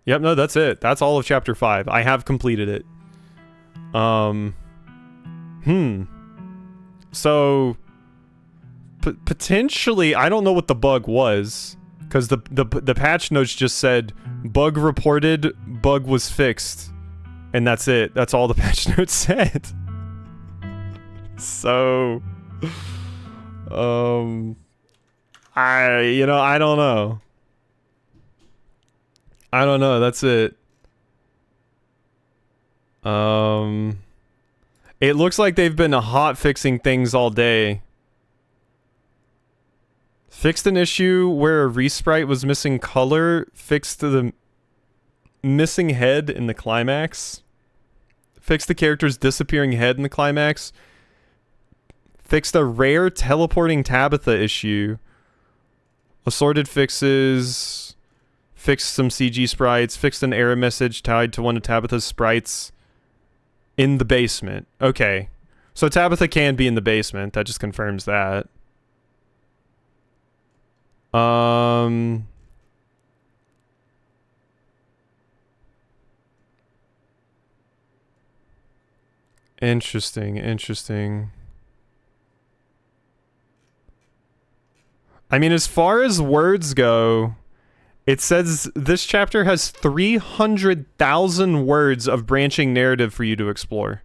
Yep, no, that's it. That's all of chapter 5. I have completed it. So potentially, I don't know what the bug was, because the patch notes just said bug reported, bug was fixed, and that's it. That's all the patch notes said. So, I don't know. I don't know. That's it. It looks like they've been hot fixing things all day. Fixed an issue where a resprite was missing color. Fixed the missing head in the climax. Fixed the character's disappearing head in the climax. Fixed a rare teleporting Tabitha issue. Assorted fixes. Fixed some CG sprites. Fixed an error message tied to one of Tabitha's sprites in the basement. Okay. So Tabitha can be in the basement. That just confirms that. Interesting. I mean, as far as words go, it says this chapter has 300,000 words of branching narrative for you to explore,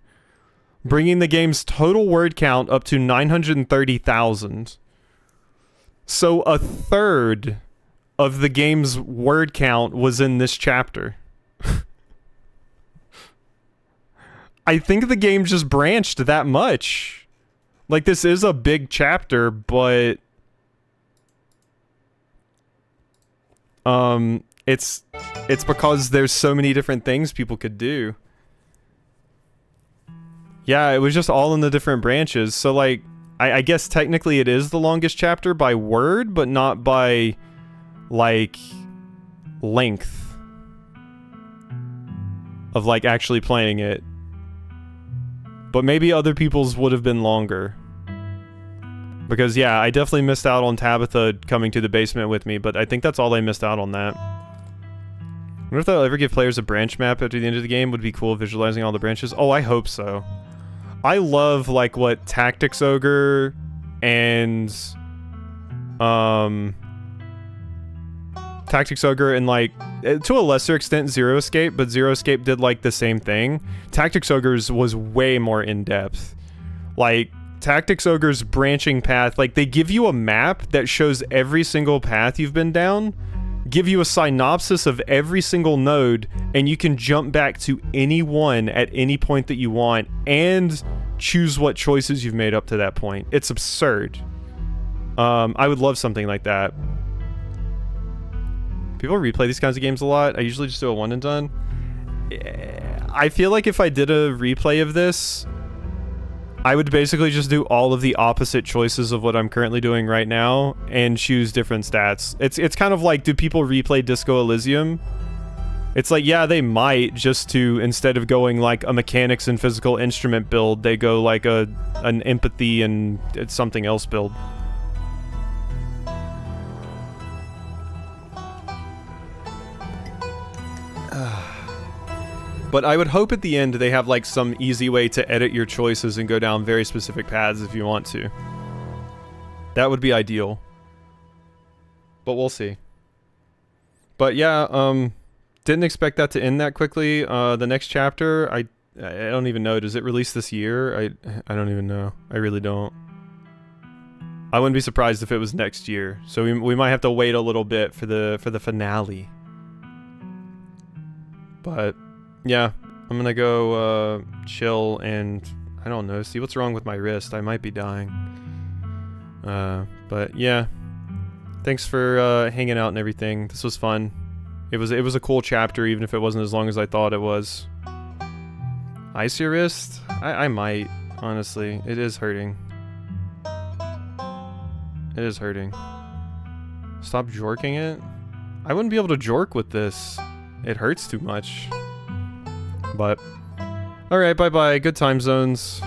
bringing the game's total word count up to 930,000. So a third of the game's word count was in this chapter. I think the game just branched that much. Like, this is a big chapter, but it's because there's so many different things people could do. Yeah, it was just all in the different branches. So like, I guess technically it is the longest chapter by word, but not by like length of like actually playing it. But maybe other people's would have been longer. Because yeah, I definitely missed out on Tabitha coming to the basement with me, but I think that's all I missed out on that. I wonder if they'll ever give players a branch map after the end of the game. Would be cool visualizing all the branches. Oh, I hope so. I love like what Tactics Ogre and like to a lesser extent Zero Escape, but Zero Escape did like the same thing. Tactics Ogre's was way more in depth. Like Tactics Ogre's branching path, like they give you a map that shows every single path you've been down, give you a synopsis of every single node, and you can jump back to any one at any point that you want and choose what choices you've made up to that point. It's absurd. I would love something like that. People replay these kinds of games a lot. I usually just do a one and done. I feel like if I did a replay of this, I would basically just do all of the opposite choices of what I'm currently doing right now and choose different stats. It's kind of like, do people replay Disco Elysium? It's like, yeah, they might, just to, instead of going like a mechanics and physical instrument build, they go like an empathy and something else build. But I would hope at the end they have like some easy way to edit your choices and go down very specific paths if you want to. That would be ideal. But we'll see. But yeah, didn't expect that to end that quickly. The next chapter, I don't even know. Does it release this year? I don't even know. I really don't. I wouldn't be surprised if it was next year. So we might have to wait a little bit for the finale. But yeah, I'm gonna go chill and, I don't know, see what's wrong with my wrist. I might be dying. But yeah, thanks for hanging out and everything. This was fun. It was a cool chapter, even if it wasn't as long as I thought it was. Ice your wrist? I might, honestly. It is hurting. It is hurting. Stop jorking it? I wouldn't be able to jork with this. It hurts too much. But, alright, bye-bye. Good time zones.